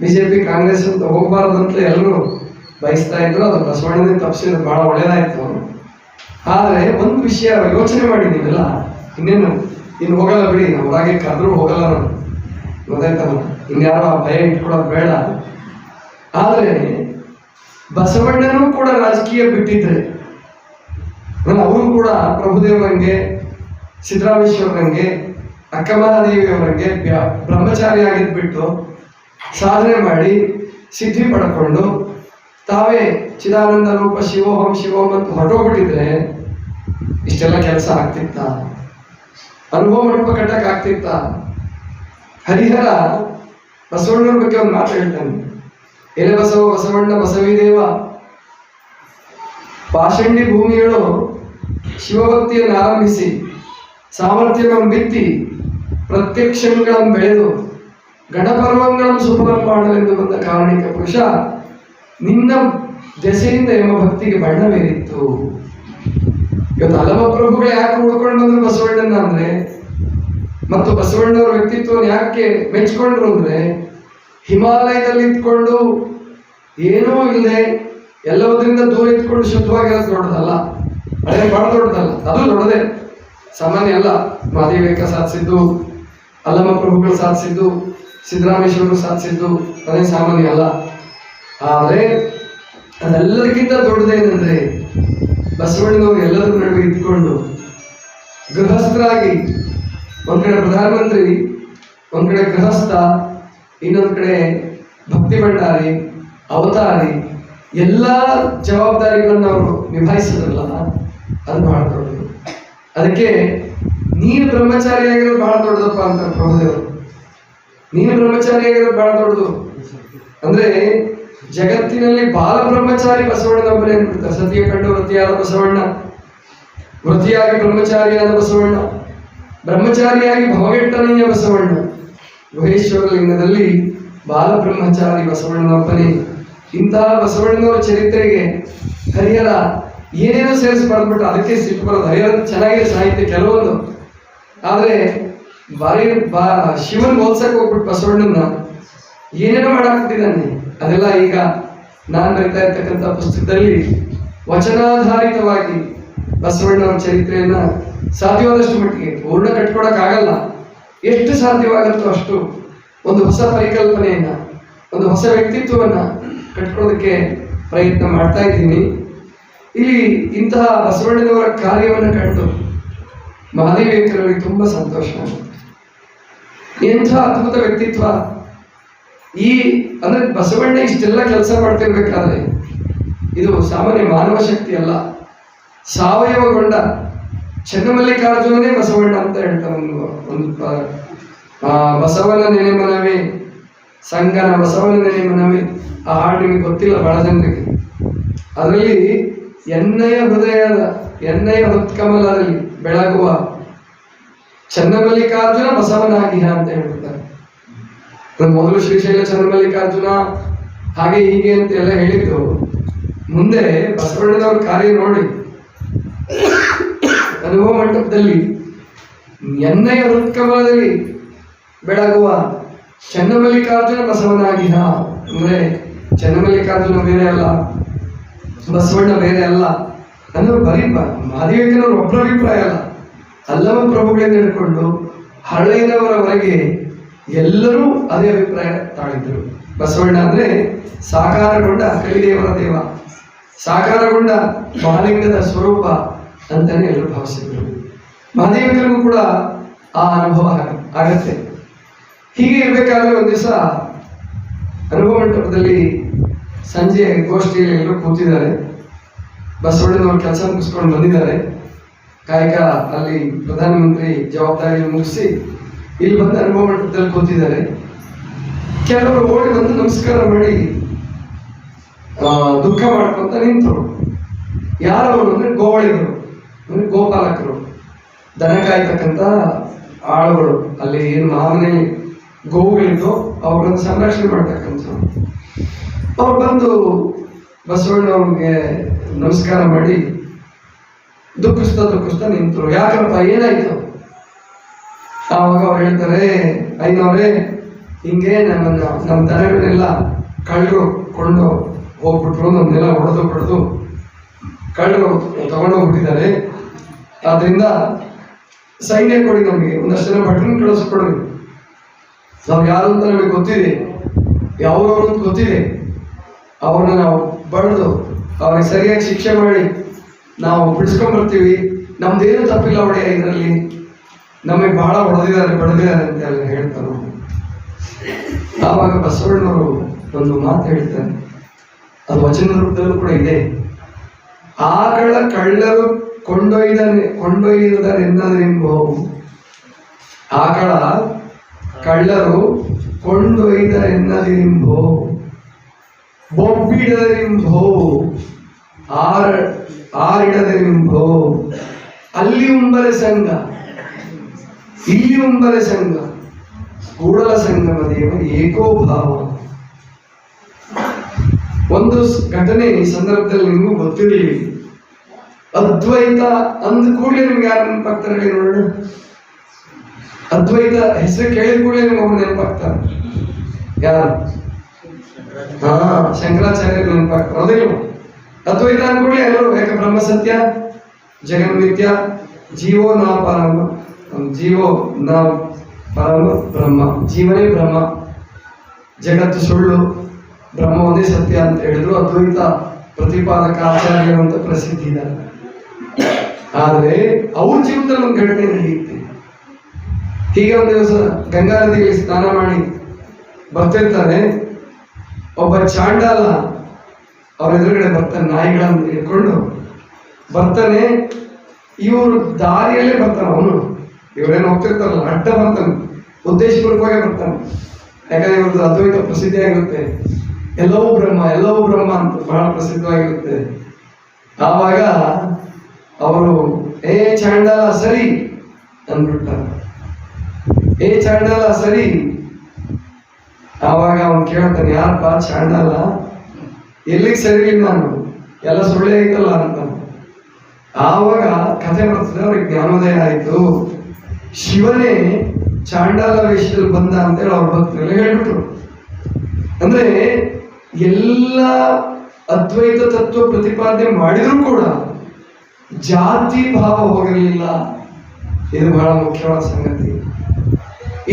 ಬಿಜೆಪಿ ಕಾಂಗ್ರೆಸ್ ಅಂತ ಹೋಗಬಾರ್ದಂತ ಎಲ್ಲರೂ ಬಯಸ್ತಾ ಇದ್ರು. ಅದು ಬಸವಣ್ಣನೇ ತಪ್ಪಿಸಿದ್ರು, ಬಹಳ ಒಳ್ಳೇದಾಯ್ತು. ಆದರೆ ಒಂದು ವಿಷಯ ಯೋಚನೆ ಮಾಡಿದ್ದೀನಲ್ಲ, ಇನ್ನು ಹೋಗಲ್ಲ ಬಿಡಿ, ನಾವು ಹೊರಗೆ ಕರೆದ್ರೂ ಹೋಗಲ್ಲ ನಾನು, ಗೊತ್ತಾಯ್ತಲ್ಲ. ಇನ್ಯಾರೋ ಆ ಭಯ ಇಟ್ಕೊಳ್ಳೋದು ಬೇಡ. ಆದರೆ ಬಸವಣ್ಣನೂ ಕೂಡ ರಾಜಕೀಯ ಬಿಟ್ಟಿದ್ರೆ, ಅವರು ಕೂಡ ಪ್ರಭುದೇವರಂಗೆ ಸಿದ್ದರಾಮೇಶ್ವರಂಗೆ, ಅಕ್ಕಮಹಾದೇವಿಯವರಂಗೆ ಬ್ರಹ್ಮಚಾರಿ ಆಗಿದ್ಬಿಟ್ಟು ಸಾಧನೆ ಮಾಡಿ ಸಿದ್ಧಿ ಪಡ್ಕೊಂಡು ತಾವೇ ಚಿದಾನಂದ ರೂಪ ಶಿವೋಹಂ ಶಿವೋಹಂ ಅಂತ ಹೊರಟೋಗ್ಬಿಟ್ಟಿದ್ರೆ ಇಷ್ಟೆಲ್ಲ ಕೆಲಸ ಆಗ್ತಿತ್ತ? ಅನುಭವ ಮಂಟಪ ಕಟ್ಟಕ್ಕೆ ಆಗ್ತಿತ್ತ? ಹರಿಹರ ಬಸವಣ್ಣವ್ರ ಬಗ್ಗೆ ಒಂದು ಮಾತು ಹೇಳ್ತಾನೆ. ಎಲೆ ಬಸವ ಬಸವಣ್ಣ ಬಸವಿದೇವ ಪಾಷಂಡಿ ಭೂಮಿಯಳು ಶಿವಭಕ್ತಿಯನ್ನು ಆರಂಭಿಸಿ ಸಾಮರ್ಥ್ಯಗಳನ್ನು ಬಿತ್ತಿ ಪ್ರತ್ಯಕ್ಷಗಳನ್ನು ಬೆಳೆದು ಗಣಪರ್ವಗಳನ್ನು ಸುಫಲಂ ಮಾಡಲೆಂದು ಬಂದ ಕಾರಣಿಕ ಪುರುಷ ನಿನ್ನ ದೆಸೆಯಿಂದ ಎಂಬ ಭಕ್ತಿಗೆ ಬಣ್ಣವೇರಿತ್ತು. ಇವತ್ತು ಹಲವ ಪ್ರಭುಗಳು ಯಾಕೆ ಉಳ್ಕೊಂಡು ಬಂದ್ರು ಬಸವಣ್ಣನ ಅಂದ್ರೆ, ಮತ್ತು ಬಸವಣ್ಣವರ ವ್ಯಕ್ತಿತ್ವವನ್ನು ಯಾಕೆ ಮೆಚ್ಕೊಂಡ್ರು ಅಂದ್ರೆ, ಹಿಮಾಲಯದಲ್ಲಿ ಇದ್ಕೊಂಡು ಏನೂ ಇಲ್ಲದೆ ಎಲ್ಲದರಿಂದ ದೂರ ಇದ್ಕೊಂಡು ಶುದ್ಧವಾಗಿರೋದು ದೊಡ್ಡದಲ್ಲ, ಅದೇ ಬಹಳ ದೊಡ್ಡದಲ್ಲ, ಅದು ದೊಡ್ಡದೇ, ಸಾಮಾನ್ಯ ಅಲ್ಲ. ಮಹಾದೇವಿಕ ಸಾಧಿಸಿದ್ದು, ಅಲ್ಲಮ ಪ್ರಭುಗಳು ಸಾಧಿಸಿದ್ದು, ಸಿದ್ದರಾಮೇಶ್ವರರು ಸಾಧಿಸಿದ್ದು ಅದೇ ಸಾಮಾನ್ಯ ಅಲ್ಲ. ಆದರೆ ಅದೆಲ್ಲದಕ್ಕಿಂತ ದೊಡ್ಡದೇನೆಂದ್ರೆ ಬಸವಣ್ಣನವರು ಎಲ್ಲರ ನಡುವೆ ಇದ್ಕೊಂಡು ಗೃಹಸ್ಥರಾಗಿ, ಒಂದ್ ಕಡೆ ಪ್ರಧಾನಮಂತ್ರಿ, ಒಂದ್ ಕಡೆ ಗೃಹಸ್ಥ, ಇನ್ನೊಂದ್ ಕಡೆ ಭಕ್ತಿ ಭಂಡಾರಿ, ಅವತಾರಿ, ಎಲ್ಲ ಜವಾಬ್ದಾರಿಗಳನ್ನು ಅವರು ನಿಭಾಯಿಸಿದ್ರಲ್ಲ, ಅದು ಬಹಳ ದೊಡ್ಡದು. ಅದಕ್ಕೆ ನೀನು ಬ್ರಹ್ಮಚಾರಿಯಾಗಿರೋದು ಬಹಳ ದೊಡ್ಡದಪ್ಪ ಅಂತ ಪ್ರಭುದೇವರು. ನೀನು ಬ್ರಹ್ಮಚಾರಿಯಾಗಿರೋದು ಬಹಳ ದೊಡ್ಡದು ಅಂದ್ರೆ, ಜಗತ್ತಿನಲ್ಲಿ ಬಾಲ ಬ್ರಹ್ಮಚಾರಿ ಬಸವಣ್ಣನೊಬ್ಬನೇ ಅನ್ಬಿಡ್ತಾರೆ. ಸತಿಯ ಕಂಡು ವೃತ್ತಿಯಾದ ಬಸವಣ್ಣ, ವೃತ್ತಿಯಾಗಿ ಬ್ರಹ್ಮಚಾರಿಯಾದ ಬಸವಣ್ಣ, ಬ್ರಹ್ಮಚಾರಿಯಾಗಿ ಭವಗೆಟ್ಟನೆಯ ಬಸವಣ್ಣ, ಗುಹೇಶ್ವರ ಲಿಂಗದಲ್ಲಿ ಬಾಲ ಬ್ರಹ್ಮಚಾರಿ ಬಸವಣ್ಣನೊಬ್ಬನೇ. ಇಂತಹ ಬಸವಣ್ಣನವರ ಚರಿತ್ರೆಗೆ ಹರಿಹರ ಏನೇನೋ ಸೇರಿಸಿ ಬರೆದ್ಬಿಟ್ಟು ಅದಕ್ಕೆ ಸಿಟ್ಟು ಬರೋದು. ಹರಿಹರ ಚೆನ್ನಾಗಿದೆ ಸಾಹಿತ್ಯ ಕೆಲವೊಂದು, ಆದರೆ ಶಿವನ್ ಹೋಲ್ಸಕ್ಕೆ ಹೋಗ್ಬಿಟ್ಟು ಬಸವಣ್ಣನ ಏನೇನೋ ಮಾಡಾಕ್ಬಿಟ್ಟಿದ್ದಾನೆ. ಅದೆಲ್ಲ ಈಗ ನಾನು ಬರಿತಾ ಇರ್ತಕ್ಕಂಥ ಪುಸ್ತಕದಲ್ಲಿ ವಚನಾಧಾರಿತವಾಗಿ ಬಸವಣ್ಣವರ ಚರಿತ್ರೆಯನ್ನ ಸಾಧ್ಯವಾದಷ್ಟು ಮಟ್ಟಿಗೆ, ಪೂರ್ಣ ಕಟ್ಕೊಡಕ್ಕಾಗಲ್ಲ, ಎಷ್ಟು ಸಾಧ್ಯವಾಗುತ್ತೋ ಅಷ್ಟು ಒಂದು ಹೊಸ ಪರಿಕಲ್ಪನೆಯನ್ನ, ಒಂದು ಹೊಸ ವ್ಯಕ್ತಿತ್ವವನ್ನ ಕಟ್ಕೊಳ್ಳೋದಕ್ಕೆ ಪ್ರಯತ್ನ ಮಾಡ್ತಾ ಇದ್ದೀನಿ. ಇಲ್ಲಿ ಇಂತಹ ಬಸವಣ್ಣನವರ ಕಾರ್ಯವನ್ನು ಕಂಡು ಮಹಾದೇವಿಯವರಿಗೆ ತುಂಬ ಸಂತೋಷ. ಎಂಥ ಅದ್ಭುತ ವ್ಯಕ್ತಿತ್ವ! ಈ ಅಂದ್ರೆ ಬಸವಣ್ಣ ಇಷ್ಟೆಲ್ಲ ಕೆಲಸ ಮಾಡ್ತಿರ್ಬೇಕಾದ್ರೆ ಇದು ಸಾಮಾನ್ಯ ಮಾನವ ಶಕ್ತಿ ಅಲ್ಲ, ಸಾವಯವಗೊಂಡ ಚನ್ನಮಲ್ಲಿಕಾರ್ಜುನನೇ ಬಸವಣ್ಣ ಅಂತ ಹೇಳ್ತಾರೆ. ಒಂದು ಬಸವನ ನೆನೆ ಮನವೇ ಸಂಗನ ಬಸವನ ನೆನೆ ಮನವೇ, ಆ ಹಾಡು ನಿಮಗೆ ಗೊತ್ತಿಲ್ಲ ಬಹಳ ಜನರಿಗೆ. ಅದರಲ್ಲಿ ಎಣ್ಣೆಯ ಹೃದಯದ ಎಣ್ಣೆಯ ಹೃತ್ಕಮಲದಲ್ಲಿ ಬೆಳಗುವ ಚನ್ನಮಲ್ಲಿಕಾರ್ಜುನ ಬಸವನಾಗಿಹ ಅಂತ ಹೇಳ್ತಾರೆ. ಮೊದಲು ಶ್ರೀಶೈಲ ಚನ್ನಮಲ್ಲಿಕಾರ್ಜುನ ಹಾಗೆ ಹೀಗೆ ಅಂತ ಎಲ್ಲ ಹೇಳಿದ್ರು. ಮುಂದೆ ಬಸವಣ್ಣನವ್ರ ಕಾರ್ಯ ನೋಡಿ, ಅನುಭವ ಮಂಟಪದಲ್ಲಿ ಎಣ್ಣೆಯ ಹೃತ್ಕಮಲದಲ್ಲಿ ಬೆಳಗುವ ಚನ್ನಮಲ್ಲಿಕಾರ್ಜುನ ಬಸವನಾಗಿಹ ಅಂದ್ರೆ ಚನ್ನಮಲ್ಲಿಕಾರ್ಜುನ ಬೇರೆ ಅಲ್ಲ, ಬಸವಣ್ಣ ಬೇರೆ ಅಲ್ಲ ಅನ್ನೋರು ಬರೀ ಮಹಾದೇವಿಕನವ್ರ ಒಬ್ಬರ ಅಭಿಪ್ರಾಯ ಅಲ್ಲ. ಅಲ್ಲಮ ಪ್ರಭುಗಳಿಂದ ಹಿಡ್ಕೊಂಡು ಹಳ್ಳಿನವರವರೆಗೆ ಎಲ್ಲರೂ ಅದೇ ಅಭಿಪ್ರಾಯ ತಾಳಿದ್ರು. ಬಸವಣ್ಣ ಅಂದ್ರೆ ಸಾಕಾರಗೊಂಡ ಕಲಿದೇವರ ದೇವ, ಸಾಕಾರಗೊಂಡ ಮಹಾಲಿಂಗದ ಸ್ವರೂಪ ಅಂತಾನೆ ಎಲ್ಲರೂ ಭಾವಿಸಿದ್ರು. ಮಹಾದೇವಿಕರಿಗೂ ಕೂಡ ಆ ಅನುಭವ ಆಗತ್ತೆ. ಹೀಗೆ ಇರಬೇಕಾದ್ರೆ ಒಂದು ದಿವಸ ಅನುಭವ ಮಂಟಪದಲ್ಲಿ ಸಂಜೆ ಗೋಷ್ಠಿಯಲ್ಲಿ ಎಲ್ಲರೂ ಕೂತಿದ್ದಾರೆ. ಬಸವಣ್ಣನವ್ರ ಕೆಲಸ ಮುಗಿಸ್ಕೊಂಡು ಬಂದಿದ್ದಾರೆ. ಕಾಯಕ ಅಲ್ಲಿ ಪ್ರಧಾನಮಂತ್ರಿ ಜವಾಬ್ದಾರಿ ಮುಗಿಸಿ ಇಲ್ಲಿ ಬಂದು ಅನುಭವ ಮಂಟಪದಲ್ಲಿ ಕೂತಿದ್ದಾರೆ. ಕೆಲವರು ಓಡಿ ಬಂದು ನಮಸ್ಕಾರ ಮಾಡಿ ದುಃಖ ಮಾಡ್ಕೊಂತ ನಿಂತರು. ಯಾರವರು ಅಂದ್ರೆ ಗೋವಳಿಗರು, ಅಂದ್ರೆ ಗೋಪಾಲಕರು, ದನ ಕಾಯ್ತಕ್ಕಂಥ ಆಳುಗಳು. ಅಲ್ಲಿ ಏನು ಮಾವನೆ ಗೋವುಗಳಿದ್ದು ಅವ್ರನ್ನ ಸಂರಕ್ಷಣೆ ಮಾಡ್ತಕ್ಕಂಥ ಅವ್ರು ಬಂದು ಬಸವಣ್ಣವ್ರಿಗೆ ನಮಸ್ಕಾರ ಮಾಡಿ ದುಃಖಿಸ್ತಾ ನಿಂತರು. ಯಾಕಪ್ಪ ಏನಾಯ್ತು? ಆವಾಗ ಅವ್ರು ಹೇಳ್ತಾರೆ, ಐನವ್ರೆ ಹಿಂಗೆ ನಮ್ಮ ದನಗಳನ್ನೆಲ್ಲ ಕಳ್ಳರು ಕೊಂಡು ಹೋಗ್ಬಿಟ್ರು, ನಮ್ಮನ್ನೆಲ್ಲ ಹೊಡೆದು ಕಳ್ಳರು ತಗೊಂಡೋಗ್ಬಿಟ್ಟಿದ್ದಾರೆ. ಆದ್ರಿಂದ ಸೈನ್ಯ ಕೊಡಿ, ನಮಗೆ ಒಂದಷ್ಟು ಜನ ಭಟ್ರನ್ನ ಕಳಿಸ್ಕೊಡ್ರಿ. ನಾವು ಯಾರು ಅಂತ ನಮಗೆ ಗೊತ್ತಿದೆ, ಯಾವ್ರವ್ರು ಅಂತ ಗೊತ್ತಿದೆ. ಅವ್ರನ್ನ ನಾವು ಬಡ್ದು ಅವ್ರಿಗೆ ಸರಿಯಾಗಿ ಶಿಕ್ಷೆ ಮಾಡಿ ನಾವು ಬಿಡಿಸ್ಕೊಂಡ್ಬರ್ತೀವಿ. ನಮ್ದೇನು ತಪ್ಪಿಲ್ಲ ಒಡೆಯ ಇದರಲ್ಲಿ ನಮಗೆ ಬಹಳ ಬಡದಿದ್ದಾರೆ ಅಂತ ಎಲ್ಲ ಹೇಳ್ತಾರೆ. ಆವಾಗ ಬಸವಣ್ಣವರು ಒಂದು ಮಾತು ಹೇಳ್ತಾರೆ, ಅದು ವಚನ ರೂಪದಲ್ಲೂ ಕೂಡ ಇದೆ. ಆಗಳ ಕಳ್ಳರು ಕೊಂಡೊಯ್ದರೆನ್ನದೆಂಬೋ, ಆಕಳ ಕಳ್ಳರು ಕೊಂಡೊಯ್ದರೆನ್ನದೆಂಬೋ, ಬೊಬ್ಬಿಡದೆಂಬೋ, ಆರಿಡದೆಂಬೋ, ಅಲ್ಲಿ ಉಂಬಲೆ ಸಂಘ ಇಲ್ಲಿ ಉಂಬಲೆ ಸಂಘ, ಕೂಡಲ ಸಂಗಮ ದೇವ ಏಕೋಭಾವ. ಒಂದು ಘಟನೆ ಈ ಸಂದರ್ಭದಲ್ಲಿ ನಿಮಗೂ ಗೊತ್ತಿರಲಿ. ಅದ್ವೈತ ಅಂದ ಕೂಡಲೇ ನಿಮ್ಗೆ ಯಾರು ನೆನಪಾಗ್ತಾರೆ ಹೇಳಿ ನೋಡೋಣ? ಅದ್ವೈತ ಹೆಸರು ಕೇಳಿದ ಕೂಡಲೇ ನಿಮ್ಗೆ ಒಬ್ಬರು ನೆನಪಾಗ್ತಾರೆ. ಯಾರು? ಶಂಕರಾಚಾರ್ಯರು ನೆನಪಾಗ್ತಾರೆ, ಹೌದಿಲ್ಲ? ಅದ್ವೈತ ಅಂದ ಕೂಡಲೇ ಎಲ್ಲರೂ ಏಕ ಬ್ರಹ್ಮ ಸತ್ಯ, ಜಗನ್ಮಿತ್ಯ, ಜೀವೋ ನಾ ಪರಮ, ಜೀವೋ ನಾ ಪರಮ ಬ್ರಹ್ಮ, ಜೀವನೇ ಬ್ರಹ್ಮ, ಜಗತ್ತು ಸುಳ್ಳು, ಬ್ರಹ್ಮ ಒಂದೇ ಸತ್ಯ ಅಂತ ಹೇಳಿದ್ರು ಅದ್ವೈತ ಪ್ರತಿಪಾದಕ ಆಚಾರ್ಯರು ಅಂತ ಪ್ರಸಿದ್ಧಿ ಇದ್ದಾರೆ. ಆದರೆ ಅವ್ರ ಜೀವನದಲ್ಲಿ ಒಂದು ಘಟನೆ ನಡೆಯುತ್ತೆ. ಹೀಗೆ ಒಂದು ದಿವಸ ಗಂಗಾ ನದಿಯಲ್ಲಿ ಸ್ನಾನ ಮಾಡಿ ಬರ್ತಿರ್ತಾರೆ. ಒಬ್ಬ ಚಾಂಡಾಲ ಅವ್ರ ಎದುರುಗಡೆ ಬರ್ತಾನೆ, ನಾಯಿಗಳನ್ನು ಇಟ್ಕೊಂಡು ಬರ್ತಾನೆ. ಇವರು ದಾರಿಯಲ್ಲೇ ಬರ್ತಾನೆ, ಅವನು ಇವರೇನು ಹೋಗ್ತಿರ್ತಾರಲ್ಲ ಅಡ್ಡ ಬರ್ತಾನೆ, ಉದ್ದೇಶಪೂರ್ವಕವಾಗಿ ಬರ್ತಾನೆ. ಯಾಕಂದ್ರೆ ಇವ್ರದ್ದು ಅದ್ವೈತ ಪ್ರಸಿದ್ಧಿಯಾಗಿರುತ್ತೆ, ಎಲ್ಲವೂ ಬ್ರಹ್ಮ ಅಂತ ಬಹಳ ಪ್ರಸಿದ್ಧವಾಗಿರುತ್ತೆ. ಆವಾಗ ಅವರು ಏ ಚಾಂಡಾಲ ಸರಿ ಅಂದ್ಬಿಡ್ತಾರೆ, ಏ ಚಾಂಡಾಲ ಸರಿ. ಆವಾಗ ಅವನು ಕೇಳ್ತಾನೆ, ಯಾರಪ್ಪ ಚಾಂಡಾಲ, ಎಲ್ಲಿಗೆ ಸರಿ ನಾನು, ಎಲ್ಲ ಸುಳ್ಳೆ ಐತಲ್ಲ ಅಂತ. ಆವಾಗ ಕಥೆ ಬರ್ತದೆ, ಅವ್ರಿಗೆ ಜ್ಞಾನೋದಯ ಆಯ್ತು. ಶಿವನೇ ಚಾಂಡಾಲ ವೇಷದಲ್ಲಿ ಬಂದ ಅಂತೇಳಿ ಅವ್ರ ಭಕ್ತರೆಲ್ಲ ಹೇಳ್ಬಿಟ್ರು. ಅಂದ್ರೆ ಎಲ್ಲ ಅದ್ವೈತ ತತ್ವ ಪ್ರತಿಪಾದನೆ ಮಾಡಿದ್ರು ಕೂಡ ಜಾತಿ ಭಾವ ಹೋಗಿರಲಿಲ್ಲ. ಇದು ಬಹಳ ಮುಖ್ಯವಾದ ಸಂಗತಿ.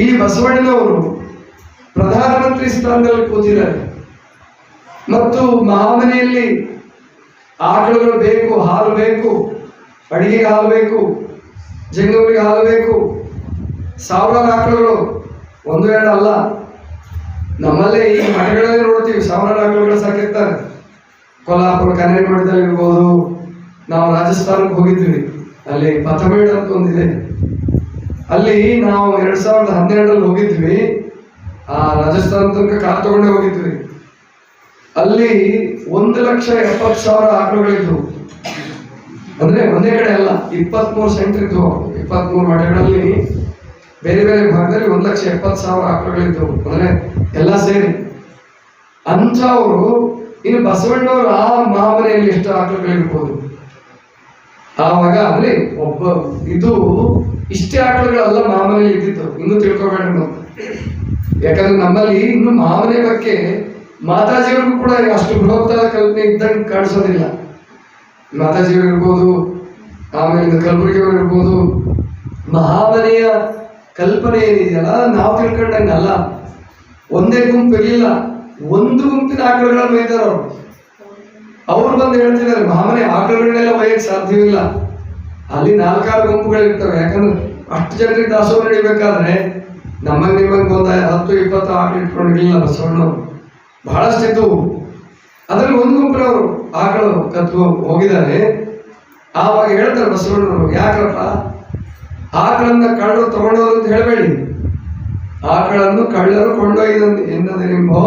ಇಲ್ಲಿ ಬಸವಣ್ಣನವರು ಪ್ರಧಾನಮಂತ್ರಿ ಸ್ಥಾನದಲ್ಲಿ ಕೂತಿದ್ದಾರೆ ಮತ್ತು ಮಹಾಮನೆಯಲ್ಲಿ ಆಕಳುಗಳು ಬೇಕು, ಹಾಲು ಬೇಕು, ಅಡಿಗೆಗೆ ಹಾಲು ಬೇಕು, ಜಂಗಮರಿಗೆ ಹಾಲು ಬೇಕು, ಸಾವಿರಾರು ಆಕಳುಗಳು, ಒಂದು ಎರಡು ಅಲ್ಲ. ನಮ್ಮಲ್ಲೇ ಈ ಮನೆಗಳಲ್ಲೇ ನೋಡ್ತೀವಿ, ಸಾವಿರಾರು ಆಕಳುಗಳು ಸಾಕಿರ್ತಾರೆ. ಕೊಲ್ಹಾಪುರ ಕನೇರಿ ಮಠದಲ್ಲಿ ಇರ್ಬೋದು, ನಾವು ರಾಜಸ್ಥಾನಕ್ಕೆ ಹೋಗಿದ್ವಿ, ಅಲ್ಲಿ ಪಥಮೇಡ್ ಅಂತ ಒಂದಿದೆ, ಅಲ್ಲಿ ನಾವು 2012ರಲ್ಲಿ ಹೋಗಿದ್ವಿ. ಆ ರಾಜಸ್ಥಾನ ತನಕ ಕಾರ್ ತಗೊಂಡೇ ಹೋಗಿದ್ವಿ. ಅಲ್ಲಿ 1,70,000 ಆಕಳುಗಳಿದ್ವು. ಅಂದ್ರೆ ಒಂದೇ ಕಡೆ ಅಲ್ಲ, 23 ಸೆಂಟರ್ ಇದ್ವು. 23 ಮಠಗಳಲ್ಲಿ ಬೇರೆ ಬೇರೆ ಭಾಗದಲ್ಲಿ 1,70,000 ಆಕಳುಗಳಿದ್ವು, ಅಂದ್ರೆ ಎಲ್ಲ ಸೇರಿ. ಅಂಥವ್ರು ಇನ್ನು ಬಸವಣ್ಣವರು ಆ ಮಹಾಮನೆಯಲ್ಲಿ ಎಷ್ಟು ಆಕಳುಗಳಿರ್ಬೋದು. ಆವಾಗ ಅಂದ್ರೆ ಒಬ್ಬ ಇದು ಇಷ್ಟೇ ಆಕಳುಗಳಲ್ಲ ಮಹಾಮನೆಯಲ್ಲಿ ಇದ್ದಿತ್ತು, ಇನ್ನೂ ತಿಳ್ಕೊಬೇಡ ನಾವು. ಯಾಕಂದ್ರೆ ನಮ್ಮಲ್ಲಿ ಇನ್ನು ಮಹಾಮನೆ ಬಗ್ಗೆ ಮಾತಾಜಿಯವ್ರಿಗೂ ಕೂಡ ಅಷ್ಟು ಬೃಹತ್ತಾದ ಕಲ್ಪನೆ ಇದ್ದಂಗೆ ಕಾಣಿಸೋದಿಲ್ಲ. ಮಾತಾಜಿಯವರು ಇರ್ಬೋದು, ಆಮೇಲೆ ಕಲಬುರಗಿಯವರು ಇರ್ಬೋದು, ಮಹಾಮನೆಯ ಕಲ್ಪನೆ ಏನಿದೆಯಲ್ಲ ನಾವು ತಿಳ್ಕೊಂಡಂಗಲ್ಲ. ಒಂದೇ ಗುಂಪು ಇರಲಿಲ್ಲ, ಒಂದು ಗುಂಪಿನ ಆಕಳುಗಳನ್ನ ಮೇಯ್ದಾರ ಅವ್ರು ಬಂದು ಹೇಳ್ತಿದ್ದಾರೆ, ಮಹಾಮನೆ ಆಕಳುಗಳನ್ನೆಲ್ಲ ಒಯ್ಯಕ್ಕೆ ಸಾಧ್ಯವಿಲ್ಲ, ಅಲ್ಲಿ 4-6 ಗುಂಪುಗಳಿರ್ತವೆ. ಯಾಕಂದ್ರೆ ಅಷ್ಟು ಜನರಿಗೆ ದಾಸೋಹ ನಡಿಬೇಕಾದ್ರೆ ನಮ್ಮಂಗೆ ನಿಮ್ಮಂಗೆ ಒಂದು 10-20 ಆಕಳು ಇಟ್ಕೊಂಡಿರ್ಲಿಲ್ಲ ಬಸವಣ್ಣವ್ರು, ಬಹಳಷ್ಟಿದ್ದು. ಅದ್ರಲ್ಲಿ ಒಂದು ಗುಂಪಿನವರು ಆಕಳು ಕತ್ತು ಹೋಗಿದ್ದಾರೆ. ಆವಾಗ ಹೇಳ್ತಾರೆ ಬಸವಣ್ಣವರು, ಯಾಕಪ್ಪ ಆಕಳನ್ನ ಕಳ್ಳರು ತಗೊಂಡೋರು ಅಂತ ಹೇಳಬೇಡಿ, ಆಕಳನ್ನು ಕಳ್ಳರು ಕೊಂಡೊಯ್ದೆನ್ನದೆಂಬೋ,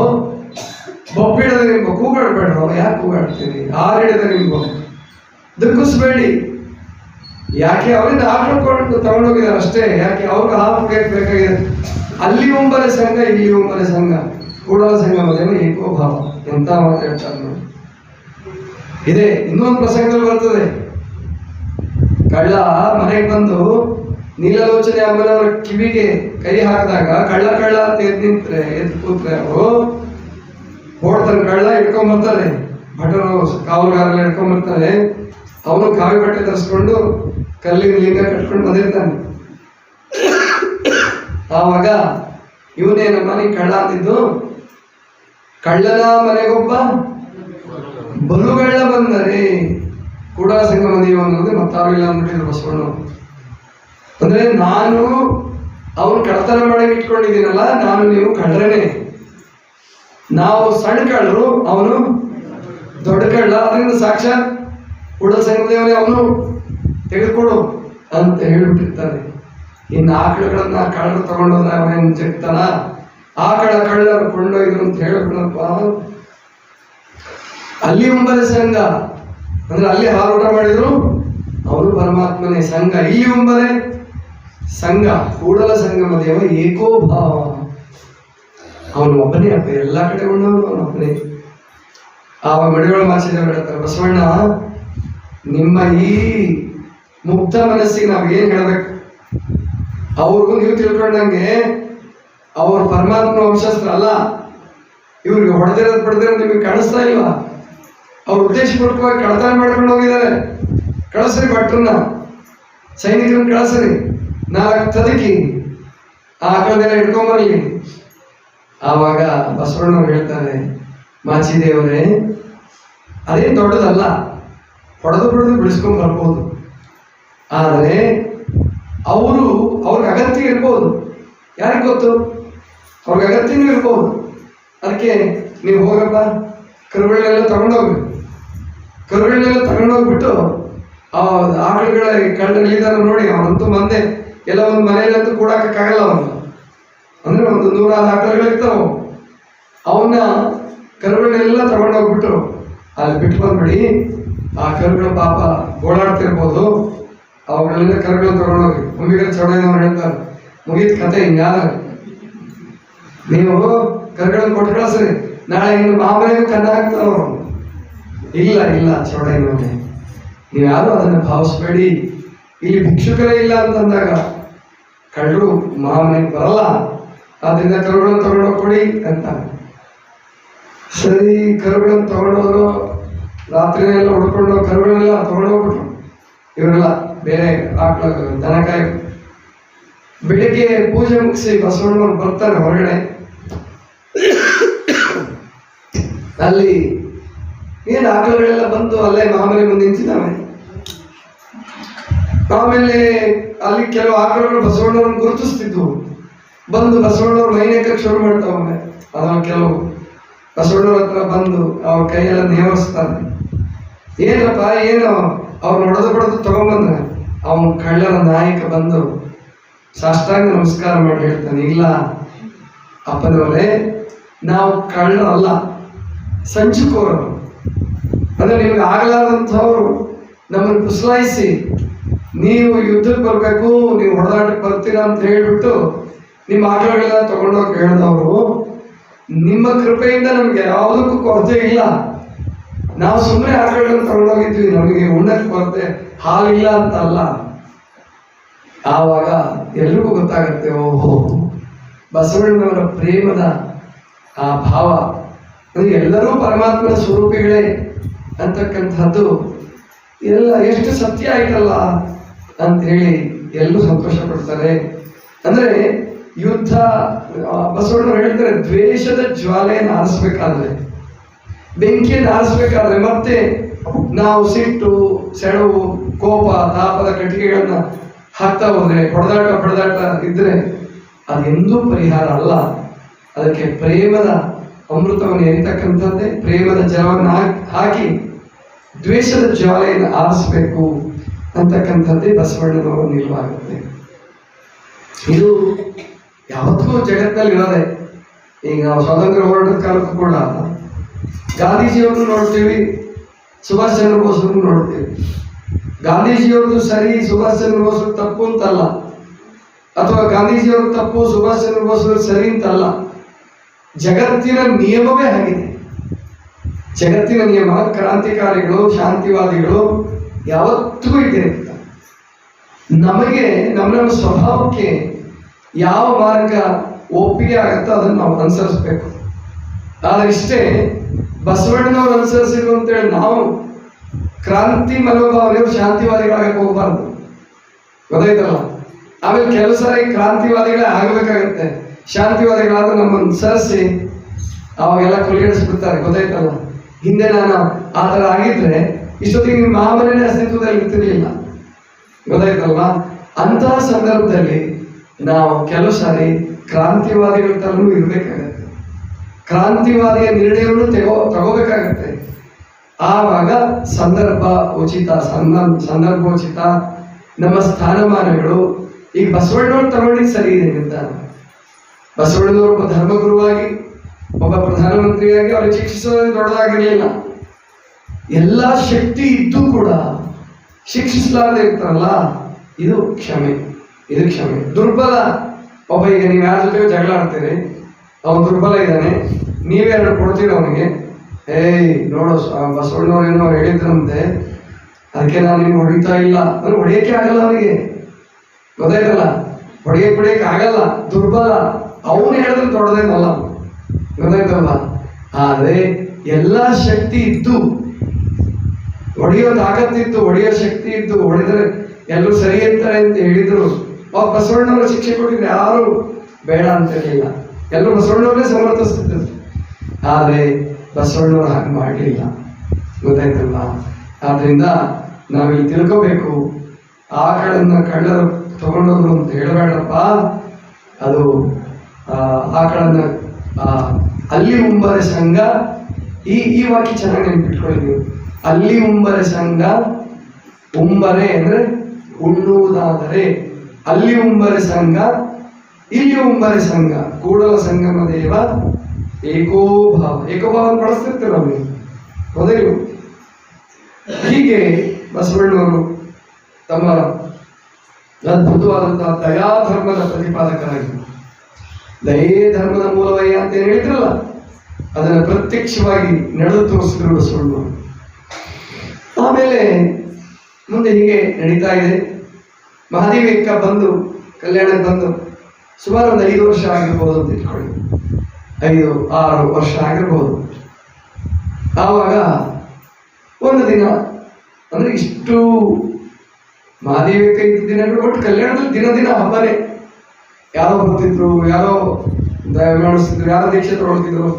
ಬೊಬ್ಬಿಡದೆಂಬೋ, ಕೂಗಾಡ್ಬೇಡ್ರು. ಯಾಕೆ ಕೂಗಾಡ್ತೀರಿ? ಆರಿಡದೆಂಬೋ, ದುಃಖಿಸ್ಬೇಡಿ. ಯಾಕೆ ಅವರಿಂದ ಆಕಳು ತಗೊಂಡೋಗಿದ್ದಾರೆ ಅಷ್ಟೇ, ಯಾಕೆ ಅವ್ರಿಗೆ ಹಾಲು ಬೇಕಾಗಿದೆ. ಅಲ್ಲಿ ಒಂಬಲೆ ಸಂಘ, ಇಲ್ಲಿ ಒಂಬಲೆ ಸಂಘ, ಕೂಡಲ ಸಂಗಮದೇವ ಏಕೋಭಾವ. ಎಂತ ಮಾತು ಹೇಳ್ತಾರೆ ನೋಡಿ. ಇದೆ ಇನ್ನೊಂದು ಪ್ರಸಂಗದಲ್ಲಿ ಬರ್ತದೆ. ಕಳ್ಳ ಮನೆಗೆ ಬಂದು ನೀಲಲೋಚನೆ ಅಮ್ಮನವರ ಕಿವಿಗೆ ಕೈ ಹಾಕಿದಾಗ ಕಳ್ಳ ಅಂತ ಎದ್ದು ಕೂತ್ರೆ ಅವರು ಓಡ್ತಾನೆ. ಕಳ್ಳ ಇಟ್ಕೊಂಡ್ಬರ್ತಾರೆ, ಭಟರು ಕಾವಲುಗಾರೆಲ್ಲ ಇಟ್ಕೊಂಡ್ಬರ್ತಾರೆ. ಅವನು ಕಾವಿ ಬಟ್ಟೆ ತರಿಸ್ಕೊಂಡು ಕಲ್ಲಿನ ಲಿಂಗ ಕಟ್ಕೊಂಡು ಬಂದಿರ್ತಾನೆ. ಆವಾಗ ಇವನೇನಮ್ಮ ನೀ ಕಳ್ಳ ಅಂತಿದ್ದು, ಕಳ್ಳನ ಮನೆಗೊಬ್ಬ ಬಲುಗಳ್ಳ ಬಂದರೆ ಕೂಡಲ ಸಂಗಮ ದೇವ ಅನ್ನೋದು ಮತ್ತಾರಿಲ್ಲ ಅಂದ್ಬಿಟ್ಟಿದ್ರು ಬಸವಣ್ಣ. ಅಂದ್ರೆ ನಾನು ಅವನು ಕಳ್ತನ ಮಾಡಿ ಇಟ್ಕೊಂಡಿದ್ದೀನಲ್ಲ, ನಾನು ನೀವು ಕಳ್ಳರೇನೆ. ನಾವು ಸಣ್ಣ ಕಳ್ಳರು, ಅವನು ದೊಡ್ಡ ಕಳ್ಳ. ಅದರಿಂದ ಸಾಕ್ಷಾತ್ ಕೂಡಲ ಸಂಗಮದೇವನೇ ಅವನು ತೆಗೆದುಕೊಡು ಅಂತ ಹೇಳ್ಬಿಟ್ಟಿರ್ತಾರೆ. ಇನ್ನು ಆಕಳುಗಳನ್ನ ಕಳ್ಳರು ತಗೊಂಡೋದ್ರೆ ಅವನೇನು ಜಗ್ತಾನ? ಕಳ್ಳರು ಕೊಂಡೊಯ್ದ್ರು ಅಂತ ಹೇಳ್ಬಿಡಪ್ಪ. ಅಲ್ಲಿ ಉಂಬಲೆ ಸಂಘ ಅಂದ್ರೆ ಅಲ್ಲಿ ಹಾರೂಟ ಮಾಡಿದ್ರು ಅವರು ಪರಮಾತ್ಮನೇ ಸಂಘ. ಇಲ್ಲಿ ಉಂಬಲೆ ಸಂಘ, ಕೂಡಲ ಸಂಗಮ ದೇವ ಏಕೋಭಾವ. ಅವನು ಒಬ್ಬನೇ ಅಪ್ಪ, ಎಲ್ಲ ಕಡೆ ಉಣ್ಣವನು ಅವನು ಒಬ್ಬನೇ. ಆವಾಗ ಮಡಿವಾಳ ಮಾಚಿದೇವರು ಹೇಳ್ತಾರೆ, ಬಸವಣ್ಣ ನಿಮ್ಮ ಈ ಮುಕ್ತ ಮನಸ್ಸಿಗೆ ನಾವು ಏನ್ ಹೇಳ್ಬೇಕು? ಅವ್ರಿಗೂ ನೀವು ತಿಳ್ಕೊಂಡಂಗೆ ಅವ್ರ ಪರಮಾತ್ಮ ವಂಶಸ್ತ್ರ ಅಲ್ಲ. ಇವ್ರಿಗೆ ಹೊಡೆದಿರೋದು ಪಡೆದಿರೋದು ನಿಮಗೆ ಕಾಣಿಸ್ತಾ ಇಲ್ವಾ? ಅವ್ರ ಉದ್ದೇಶಪೂರ್ವಕವಾಗಿ ಕಳತನ ಮಾಡ್ಕೊಂಡು ಹೋಗಿದ್ದಾರೆ. ಕಳಿಸ್ರಿ ಭಟ್ರನ್ನ, ಸೈನಿಕರನ್ನ ಕಳಿಸ್ರಿ, 4 ತದಕಿ ಆಕಳನ್ನೆಲ್ಲ ಹಿಡ್ಕೊಂಬರಲಿ. ಆವಾಗ ಬಸವಣ್ಣವ್ರು ಹೇಳ್ತಾರೆ, ಮಾಚಿದೇವರೇ ಅದೇನು ದೊಡ್ಡದಲ್ಲ, ಹೊಡೆದು ಬಿಡಿಸ್ಕೊಂಡ್ ಬರ್ಬೋದು. ಆದರೆ ಅವ್ರಿಗೆ ಅಗತ್ಯ ಇರ್ಬೋದು, ಯಾರಿಗೆ ಗೊತ್ತು? ಅವ್ರಿಗೆ ಅಗತ್ಯನೂ ಇರ್ಬೋದು. ಅದಕ್ಕೆ ನೀವು ಹೋಗಪ್ಪ, ಕರುಗಳನ್ನೆಲ್ಲ ತಗೊಂಡೋಗ್ಬಿಟ್ಟು ಆಕಳುಗಳ ಕಳ್ಳರಿದ್ದಾರೆ ನೋಡಿ, ಅವನಂತೂ ಮಂದೆ ಎಲ್ಲ ಒಂದು ಮನೆಯಲ್ಲಂತೂ ಕೂಡಕ್ಕಾಗಲ್ಲ. ಅವನು ಅಂದ್ರೆ ಒಂದು 100 ಆಕಳುಗಳಿರ್ತಾವ. ಅವನ್ನ ಕರುಗಳನ್ನೆಲ್ಲ ತಗೊಂಡೋಗ್ಬಿಟ್ಟು ಅಲ್ಲಿ ಬಿಟ್ಟು ಬಂದ್ಬಿಡಿ. ಆ ಕರುಗಳ ಪಾಪ ಗೋಳಾಡ್ತಿರ್ಬೋದು, ಅವುಗಳೆಲ್ಲ ಕರುಗಳನ್ನ ತಗೊಂಡೋಗಿ ಮುಗಿದ್ರೆ ಚೌಡಯ್ಯನವ್ರು ಹೇಳ್ತಾರೆ, ಮುಗಿದ ಕತೆ ಹಿಂಗಾದ್ರೆ ನೀವು ಕರುಗಳನ್ನ ಕೊಟ್ಟು ಕಳಿಸ್ರಿ, ನಾಳೆ ಇನ್ನು ಮಾಮನೆಗೂ ಕನ್ನ ಹಾಕ್ತಾರವ್ರು. ಇಲ್ಲ ಚೌಡಯ್ಯನವ್ರೆ, ನೀವು ಯಾರು ಅದನ್ನು ಭಾವಿಸ್ಬೇಡಿ. ಇಲ್ಲಿ ಭಿಕ್ಷುಕರೇ ಇಲ್ಲ ಅಂತಂದಾಗ ಕಳ್ಳರು ಮಾಮನೆಗೆ ಬರಲ್ಲ, ಆದ್ರಿಂದ ಕರುಗಳನ್ನು ತಗೊಂಡೋಗಿ ಕೊಡಿ ಅಂತ. ಸರಿ, ಕರುಗಳನ್ನು ತಗೊಂಡೋದ್ರು. ರಾತ್ರಿನೆಲ್ಲ ಹುಡ್ಕೊಂಡು ಕರುಗಳನ್ನೆಲ್ಲ ತಗೊಂಡೋಗ್ಬಿಟ್ರು. ಇವರೆಲ್ಲ ಬೇರೆ ಆಕಳ ದನಕಾಯಿ. ಬೆಳಿಗ್ಗೆ ಪೂಜೆ ಮುಗಿಸಿ ಬಸವಣ್ಣವ್ರು ಬರ್ತಾರೆ ಹೊರಗಡೆ. ಅಲ್ಲಿ ಏನು ಆಕಳುಗಳೆಲ್ಲ ಬಂದು ಅಲ್ಲೇ ಮಾಮನೆ ಮುಂದೆ ನಿಂತಿದ್ದಾವೆ. ಆಮೇಲೆ ಅಲ್ಲಿ ಕೆಲವು ಆಕಳುಗಳು ಬಸವಣ್ಣವ್ರನ್ನ ಗುರುತಿಸ್ತಿದ್ವು. ಬಂದು ಬಸವಣ್ಣವ್ರ ಮೈನೇಕಕ್ಕೆ ಶುರು ಮಾಡ್ತಾವೆ. ಅದ್ರಲ್ಲಿ ಕೆಲವು ಬಸವಣ್ಣವ್ರ ಹತ್ರ ಬಂದು ಅವ್ರ ಕೈಯೆಲ್ಲ ನೇವರಿಸ್ತಾರೆ. ಏನಪ್ಪ ಏನು ಅವ್ರು ಹೊಡೆದು ತಗೊಂಡ್ಬಂದ್ರೆ ಅವನು ಕಳ್ಳರ ನಾಯಕ ಬಂದು ಸಾಷ್ಟಾಂಗ ನಮಸ್ಕಾರ ಮಾಡಿ ಹೇಳ್ತಾನೆ, ಇಲ್ಲ ಅಪ್ಪನವರೇ, ನಾವು ಕಳ್ಳರಲ್ಲ, ಸಂಚುಕೋರರು. ಅಂದ್ರೆ ನಿಮ್ಗೆ ಆಗಲಾರಂಥವ್ರು ನಮ್ಮನ್ನು ಪುಸಲಾಯಿಸಿ ನೀವು ಯುದ್ಧಕ್ಕೆ ಬರಬೇಕು, ನೀವು ಹೊಡೆದಾಟಕ್ಕೆ ಬರ್ತೀರಾ ಅಂತ ಹೇಳ್ಬಿಟ್ಟು ನಿಮ್ಮ ಆಕಳುಗಳೆಲ್ಲ ತಗೊಂಡೋಗಿ ಹೇಳಿದವರು. ನಿಮ್ಮ ಕೃಪೆಯಿಂದ ನಮ್ಗೆ ಯಾವುದಕ್ಕೂ ಕೊರತೆ ಇಲ್ಲ. ನಾವು ಸುಮ್ಮನೆ ಆಕಳುಗಳನ್ನು ತಗೊಂಡೋಗಿದ್ವಿ, ನಮಗೆ ಉಣ್ಣಕ್ಕೆ ಕೊರತೆ ಹಾಲಿಲ್ಲ ಅಂತ ಅಲ್ಲ. ಆವಾಗ ಎಲ್ರಿಗೂ ಗೊತ್ತಾಗುತ್ತೆ, ಓಹೋ ಬಸವಣ್ಣನವರ ಪ್ರೇಮದ ಆ ಭಾವ, ಎಲ್ಲರೂ ಪರಮಾತ್ಮನ ಸ್ವರೂಪಿಗಳೇ ಅಂತಕ್ಕಂಥದ್ದು ಎಲ್ಲ ಎಷ್ಟು ಸತ್ಯ ಆಯ್ತಲ್ಲ ಅಂತೇಳಿ ಎಲ್ಲರೂ ಸಂತೋಷ ಪಡ್ತಾರೆ. ಅಂದ್ರೆ ಯುದ್ಧ, ಬಸವಣ್ಣವ್ರು ಹೇಳ್ತಾರೆ, ದ್ವೇಷದ ಜ್ವಾಲೆಯನ್ನು ಆರಿಸ್ಬೇಕಾದ್ರೆ, ಬೆಂಕಿಯನ್ನು ಆರಿಸ್ಬೇಕಾದ್ರೆ ಮತ್ತೆ ನಾವು ಸಿಟ್ಟು, ಸೆಳವು, ಕೋಪ, ತಾಪದ ಕಟ್ಟಿಗೆಗಳನ್ನ ಹಾಕ್ತಾ ಹೋದ್ರೆ, ಹೊಡೆದಾಟ ಇದ್ರೆ ಅದೆಂದೂ ಪರಿಹಾರ ಅಲ್ಲ. ಅದಕ್ಕೆ ಪ್ರೇಮದ ಅಮೃತವನ್ನು ಎರಿತಕ್ಕಂಥದ್ದೇ, ಪ್ರೇಮದ ಜಲವನ್ನು ಹಾಕಿ ದ್ವೇಷದ ಜ್ವಾಲೆಯನ್ನು ಆರಿಸಬೇಕು ಅಂತಕ್ಕಂಥದ್ದೇ ಬಸವಣ್ಣನವರ ನಿಲುವಾಗುತ್ತೆ. ಇದು ಯಾವತ್ತೂ ಜಗತ್ತಿನಲ್ಲಿ ಇರೋದೆ. ಈಗ ನಾವು ಸ್ವಾತಂತ್ರ್ಯ ಹೋರಾಟದ ಕಾಲಕ್ಕೂ ಕೂಡ ಗಾಂಧೀಜಿಯವ್ರನ್ನು ನೋಡ್ತೀವಿ, ಸುಭಾಷ್ ಚಂದ್ರ ಬೋಸ್ರನ್ನು ನೋಡ್ತೀವಿ. ಗಾಂಧೀಜಿಯವ್ರದ್ದು ಸರಿ, ಸುಭಾಷ್ ಚಂದ್ರ ಬೋಸ್ ತಪ್ಪು ಅಂತಲ್ಲ, ಅಥವಾ ಗಾಂಧೀಜಿಯವ್ರ ತಪ್ಪು, ಸುಭಾಷ್ ಚಂದ್ರ ಬೋಸ್ ಸರಿ ಅಂತಲ್ಲ. ಜಗತ್ತಿನ ನಿಯಮವೇ ಆಗಿದೆ. ಜಗತ್ತಿನ ನಿಯಮ, ಕ್ರಾಂತಿಕಾರಿಗಳು, ಶಾಂತಿವಾದಿಗಳು ಯಾವತ್ತಿಗೂ ಇದ್ದೇ ಇರ್ತಾರೆ. ನಮಗೆ ನಮ್ಮ ಸ್ವಭಾವಕ್ಕೆ ಯಾವ ಮಾರ್ಗ ಒಪ್ಪಿಗೆ ಆಗುತ್ತೋ ಅದನ್ನು ನಾವು ಅನುಸರಿಸ್ಬೇಕು. ಆದರೆ ಇಷ್ಟೇ, ಬಸವಣ್ಣನವ್ರು ಅನುಸರಿಸಿದ್ರು ಅಂತೇಳಿ ನಾವು ಕ್ರಾಂತಿ ಮನೋಭಾವನೆಯವರು ಶಾಂತಿವಾದಿಗಳಾಗಕ್ಕೆ ಹೋಗ್ಬಾರ್ದು, ಗೊತ್ತಾಯ್ತಲ್ಲ. ಆಮೇಲೆ ಕೆಲವು ಸಾರಿ ಕ್ರಾಂತಿವಾದಿಗಳೇ ಆಗಬೇಕಾಗತ್ತೆ. ಶಾಂತಿವಾದಿಗಳಾದ್ರೆ ನಮ್ಮನ್ನು ಸರಿಸಿ ಅವಾಗೆಲ್ಲ ಕೊಲ್ಗೆಡಿಸ್ಬಿಡ್ತಾರೆ, ಗೊತ್ತಾಯ್ತಲ್ಲ. ಹಿಂದೆ ನಾನು ಆ ಥರ ಆಗಿದ್ರೆ ಇಷ್ಟೊತ್ತಿಗೆ ನಿಮ್ಮ ಮಾಮನೇ ಅಸ್ತಿತ್ವದಲ್ಲಿ ಇರ್ತಿರ್ಲಿಲ್ಲ, ಗೊತ್ತಾಯ್ತಲ್ವಾ. ಅಂತಹ ಸಂದರ್ಭದಲ್ಲಿ ನಾವು ಕೆಲವು ಸಾರಿ ಕ್ರಾಂತಿವಾದಿಗಳ ತರನೂ ಇರಬೇಕಾಗತ್ತೆ, ಕ್ರಾಂತಿವಾದಿಯ ನಿರ್ಣಯವನ್ನು ತಗೋಬೇಕಾಗತ್ತೆ. ಆವಾಗ ಸಂದರ್ಭೋಚಿತ ನಮ್ಮ ಸ್ಥಾನಮಾನಗಳು. ಈಗ ಬಸವಣ್ಣವ್ರು ತಗೊಂಡಿದ್ದು ಸರಿ ಇದೆ ನಿರ್ಧಾರ. ಬಸವಣ್ಣನವರು ಒಬ್ಬ ಧರ್ಮಗುರುವಾಗಿ, ಒಬ್ಬ ಪ್ರಧಾನಮಂತ್ರಿಯಾಗಿ ಅವರು ಶಿಕ್ಷಿಸೋದು ದೊಡ್ಡದಾಗಿರಲಿಲ್ಲ. ಎಲ್ಲ ಶಕ್ತಿ ಇದ್ದು ಕೂಡ ಶಿಕ್ಷಿಸಲಾರದೆ ಇರ್ತಾರಲ್ಲ, ಇದು ಕ್ಷಮೆ. ದುರ್ಬಲ ಒಬ್ಬ, ಈಗ ನೀವು ಯಾರ ಜೊತೆಗೆ ಜಗಳ ಆಡ್ತೀರಿ, ಅವನು ದುರ್ಬಲ ಇದ್ದಾನೆ, ನೀವೇನು ಕೊಡ್ತೀರಿ ಅವನಿಗೆ, ಏಯ್ ನೋಡು ಬಸವಣ್ಣವ್ರೇನೋ ಹೇಳಿದ್ರಂತೆ ಅದಕ್ಕೆ ನಾನು ನಿಮ್ಗೆ ಹೊಡಿತಾ ಇಲ್ಲ ಅಂದ್ರೆ ಹೊಡೆಯಕ್ಕೆ ಆಗಲ್ಲ, ಅವನಿಗೆ ಗೊತ್ತಾಯ್ತಲ್ಲ, ಹೊಡೆಯಕ್ಕೆ ಆಗಲ್ಲ, ದುರ್ಬಲ. ಅವನು ಹೇಳಿದ್ರೆ ದೊಡ್ಡದೇನಲ್ಲ, ಗೊತ್ತಾಯ್ತಲ್ಲ. ಆದ್ರೆ ಎಲ್ಲ ಶಕ್ತಿ ಇದ್ದು, ಹೊಡೆಯೋ ತಾಕತ್ತಿತ್ತು, ಹೊಡೆಯೋ ಶಕ್ತಿ ಇದ್ದು, ಹೊಡೆದರೆ ಎಲ್ಲರೂ ಸರಿ ಇರ್ತಾರೆ ಅಂತ ಹೇಳಿದ್ರು. ಬಸವಣ್ಣವರು ಶಿಕ್ಷೆ ಕೊಟ್ಟಿದ್ರೆ ಯಾರು ಬೇಡ ಅಂತ ಹೇಳಿಲ್ಲ, ಎಲ್ಲರೂ ಬಸವಣ್ಣವರೇ ಸಮರ್ಥಿಸ್ತಿದ್ರು. ಆದ್ರೆ ಬಸವಣ್ಣವರು ಹಾಗೆ ಮಾಡಲಿಲ್ಲ, ಗೊತ್ತಾಯ್ತಲ್ವಾ. ಆದ್ರಿಂದ ನಾವಿಲ್ಲಿ ತಿಳ್ಕೋಬೇಕು, ಆಕಳನ್ನ ಕಳ್ಳರು ತಗೊಂಡೋದ್ರು ಅಂತ ಹೇಳಬೇಡಪ್ಪ. ಅದು ಆಕಳನ್ನ ಅಲ್ಲಿ ಉಂಬರೆ ಸಂಘ, ಈ ವಾಕ್ಯ ಚೆನ್ನಾಗಿ ನೆನ್ಪಿಟ್ಕೊಳ್ಳಿ ನೀವು. ಅಲ್ಲಿ ಉಂಬರೆ ಸಂಘ, ಉಂಬರೆ ಅಂದ್ರೆ ಉಣ್ಣುವುದಾದರೆ, ಅಲ್ಲಿ ಉಂಬರೆ ಸಂಘ, ಇಲ್ಲಿ ಉಂಬರೆ ಸಂಘ, ಕೂಡಲ ಸಂಗಮ ದೇವ ಏಕೋಭಾವ ಬಳಸ್ತಿರ್ತೀರ ನಾವು, ಹೌದಿಲ್ಲ? ಹೀಗೆ ಬಸವಣ್ಣವರು ತಮ್ಮ ಅದ್ಭುತವಾದಂತಹ ದಯಾಧರ್ಮದ ಪ್ರತಿಪಾದಕರಾಗಿ, ದಯೇ ಧರ್ಮದ ಮೂಲವಯ್ಯ ಅಂತ ಏನು ಹೇಳಿದ್ರಲ್ಲ, ಅದನ್ನು ಪ್ರತ್ಯಕ್ಷವಾಗಿ ನಡೆದು ತೋರಿಸಿದ್ರು ಬಸವಣ್ಣವರು. ಆಮೇಲೆ ಮುಂದೆ ಹೀಗೆ ನಡೀತಾ ಇದೆ. ಮಹಾದೇವಿಯಕ್ಕ ಬಂದು ಕಲ್ಯಾಣಕ್ಕೆ ಬಂದು ಸುಮಾರು ಒಂದು 5 ವರ್ಷ ಆಗಿರ್ಬೋದು ಅಂತ ಇಟ್ಕೊಳ್ಳಿ, 5-6 ವರ್ಷ ಆಗಿರ್ಬೋದು. ಆವಾಗ ಒಂದು ದಿನ, ಅಂದ್ರೆ ಇಷ್ಟು ಮಹಾದೇವಿಯಕ್ಕ ಇದ್ದ ದಿನಗಳು, ಒಟ್ಟು ಕಲ್ಯಾಣದಲ್ಲಿ ದಿನ ಹಬ್ಬನೇ. ಯಾರೋ ಬರ್ತಿದ್ರು, ಯಾರೋ ಮಾಡಿಸ್ತಿದ್ರು, ಯಾರೋ ದೀಕ್ಷೆ ತಗೊಳ್ತಿದ್ರು.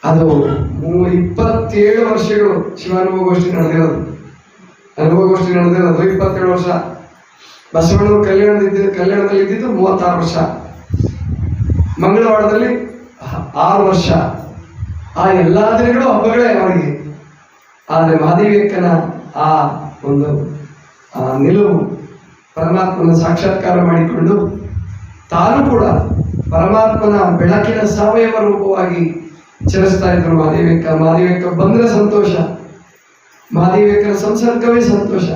ಅದು 27 ವರ್ಷಗಳು ಶಿವಾನುಭವಗೋಷ್ಠಿ ನಡೆದಿರೋದು, 27 ವರ್ಷ. ಬಸವಣ್ಣವರು ಕಲ್ಯಾಣದಲ್ಲಿ ಇದ್ದಿದ್ದು 36 ವರ್ಷ, ಮಂಗಳವಾರದಲ್ಲಿ 6 ವರ್ಷ. ಆ ಎಲ್ಲಾ ದಿನಗಳು ಹಬ್ಬಗಳೇ ಅವರಿಗೆ. ಆದರೆ ಮಹಾದೇವಿಯಕ್ಕನ ಆ ಒಂದು ನಿಲುವು, ಪರಮಾತ್ಮನ ಸಾಕ್ಷಾತ್ಕಾರ ಮಾಡಿಕೊಂಡು ತಾನು ಕೂಡ ಪರಮಾತ್ಮನ ಬೆಳಕಿನ ಸಾವಯವ ರೂಪವಾಗಿ ಚಲಿಸ್ತಾ ಇದ್ರು ಮಹಾದೇವಿಯಕ್ಕ ಬಂದ್ರೆ ಸಂತೋಷ, ಮಹಾದೇವಿಯಕ್ಕನ ಸಂಸರ್ಗವೇ ಸಂತೋಷ.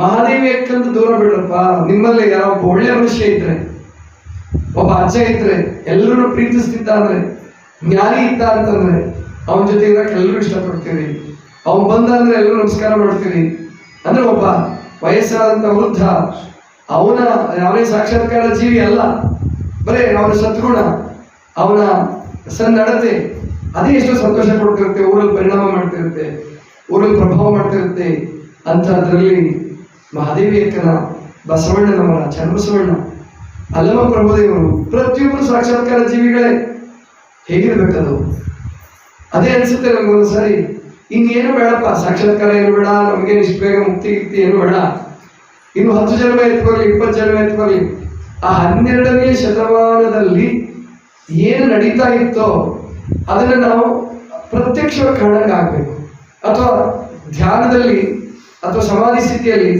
ಮಹಾದೇವಿಯಕ್ಕಂತ ದೂರ ಬಿಡ್ರಪ್ಪ, ನಿಮ್ಮಲ್ಲಿ ಯಾವ ಒಬ್ಬ ಒಳ್ಳೆ ಮನುಷ್ಯ ಇದ್ರೆ, ಒಬ್ಬ ಅಜ್ಜ ಇದ್ರೆ, ಎಲ್ಲರೂ ಪ್ರೀತಿಸ್ತಿದ್ದ ಅಂದ್ರೆ, ಜ್ಞಾನಿ ಇದ್ದ ಅಂತಂದ್ರೆ ಅವನ ಜೊತೆ ಇರಕ್ಕೆ ಎಲ್ಲರೂ ಇಷ್ಟಪಡ್ತೀವಿ. ಅವನು ಬಂದ ಅಂದ್ರೆ ಎಲ್ಲರೂ ನಮಸ್ಕಾರ ಮಾಡ್ತೀವಿ. ಅಂದ್ರೆ ಒಬ್ಬ ವಯಸ್ಸಾದಂತ ವೃದ್ಧ, ಅವನೇ ಸಾಕ್ಷಾತ್ಕಾರ ಜೀವಿ ಅಲ್ಲ, ಬರೇ ಅವನ ಸದ್ಗುಣ, ಅವನ ಸನ್ನಡತೆ ಅದೇ ಎಷ್ಟು ಸಂತೋಷ ಕೊಡ್ತಿರುತ್ತೆ, ಊರಲ್ಲಿ ಪರಿಣಾಮ ಮಾಡ್ತಿರುತ್ತೆ, ಊರಲ್ಲಿ ಪ್ರಭಾವ ಮಾಡ್ತಿರುತ್ತೆ. ಅಂಥದ್ರಲ್ಲಿ ಮಹಾದೇವಿಯಕ್ಕನ, ಬಸವಣ್ಣನವರ, ಚನ್ನಬಸವಣ್ಣ, ಅಲ್ಲಮ ಪ್ರಭುದೇವರು, ಪ್ರತಿಯೊಬ್ಬರು ಸಾಕ್ಷಾತ್ಕಾರ ಜೀವಿಗಳೇ. ಹೇಗಿರ್ಬೇಕದು? ಅದೇ ಅನ್ಸುತ್ತೆ ನಮ್ಗೊಂದ್ಸರಿ, ಇನ್ನೇನು ಬೇಡಪ್ಪ, ಸಾಕ್ಷಾತ್ಕಾರ ಏನು ಬೇಡ, ನಮಗೆ ಇಷ್ಟು ಬೇಗ ಮುಕ್ತಿ ಏನು ಬೇಡ, ಇನ್ನು 10 ಜನ್ಮ ಎತ್ತು ಬರಲಿ, 20 ಜನ್ಮ ಎತ್ತು ಬರಲಿ. ಆ 12ನೇ ಶತಮಾನದಲ್ಲಿ ಏನು ನಡೀತಾ ಇತ್ತೋ ಅದನ್ನು ನಾವು ಪ್ರತ್ಯಕ್ಷವಾಗಿ ಕಾಣಕ್ಕಾಗಬೇಕು, ಅಥವಾ ಧ್ಯಾನದಲ್ಲಿ ಅಥವಾ ಸಮಾಧಿ ಸ್ಥಿತಿಯಲ್ಲಿ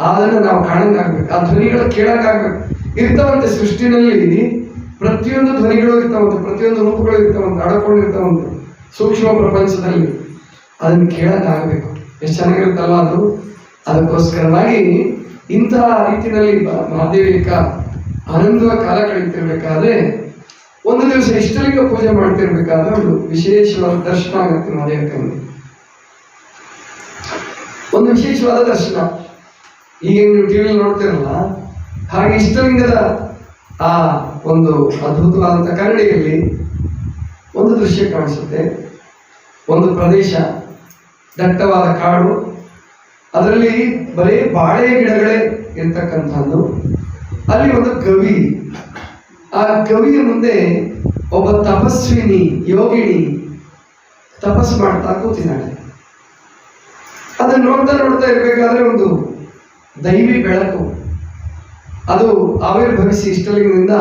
ಅದನ್ನು ನಾವು ಕಾಣಕ್ಕಾಗ್ಬೇಕು, ಆ ಧ್ವನಿಗಳು ಕೇಳಕ್ಕಾಗ್ಬೇಕು. ಇರ್ತಾವಂತೆ ಸೃಷ್ಟಿನಲ್ಲಿ ಪ್ರತಿಯೊಂದು ಧ್ವನಿಗಳು ಇರ್ತಾವಂತೆ, ಪ್ರತಿಯೊಂದು ರೂಪಗಳು ಇರ್ತಾವಂತೆ, ಅಡಕೊಂಡಿರ್ತಾವಂತೆ ಸೂಕ್ಷ್ಮ ಪ್ರಪಂಚದಲ್ಲಿ. ಅದನ್ನು ಕೇಳಕ್ಕಾಗಬೇಕು. ಎಷ್ಟು ಚೆನ್ನಾಗಿರುತ್ತಲ್ಲ ಅದು. ಅದಕ್ಕೋಸ್ಕರವಾಗಿ ಇಂತಹ ರೀತಿಯಲ್ಲಿ ಮಹಾದೇವಿಯಕ್ಕ ಆನಂದವ ಕಾಲ ಕಳೀತಿರ್ಬೇಕಾದ್ರೆ, ಒಂದು ದಿವಸ ಇಷ್ಟಲಿಂಗ ಪೂಜೆ ಮಾಡ್ತಿರ್ಬೇಕಾದ್ರೆ ಒಂದು ವಿಶೇಷವಾದ ದರ್ಶನ ಆಗುತ್ತೆ ಮಹಾದೇವಿಯಕ್ಕನಿಗೆ. ಒಂದು ವಿಶೇಷವಾದ ದರ್ಶನ. ಈಗ ನೀವು ಟಿವಿಲಿ ನೋಡ್ತಿರಲ್ಲ, ಹಾಗೆ ಇಷ್ಟಲಿಂಗದ ಆ ಒಂದು ಅದ್ಭುತವಾದಂಥ ಕನ್ನಡಿಯಲ್ಲಿ ಒಂದು ದೃಶ್ಯ ಕಾಣಿಸುತ್ತೆ. ಒಂದು ಪ್ರದೇಶ, ದಟ್ಟವಾದ ಕಾಡು, ಅದರಲ್ಲಿ ಬರೀ ಬಾಳೆ ಗಿಡಗಳೇ ಇರ್ತಕ್ಕಂಥದ್ದು. ಅಲ್ಲಿ ಒಂದು ಗವಿ, ಆ ಗವಿಯ ಮುಂದೆ ಒಬ್ಬ ತಪಸ್ವಿನಿ, ಯೋಗಿನಿ ತಪಸ್ಸು ಮಾಡ್ತಾ ಕೂತಿದ್ದಾಳೆ. ಅದನ್ನು ನೋಡ್ತಾ ಇರ್ಬೇಕಾದ್ರೆ ಒಂದು ದೈವಿ ಬೆಳಕು, ಅದು ಆವಿರ್ಭವಿಸಿ ಇಷ್ಟಲಿಂಗದಿಂದ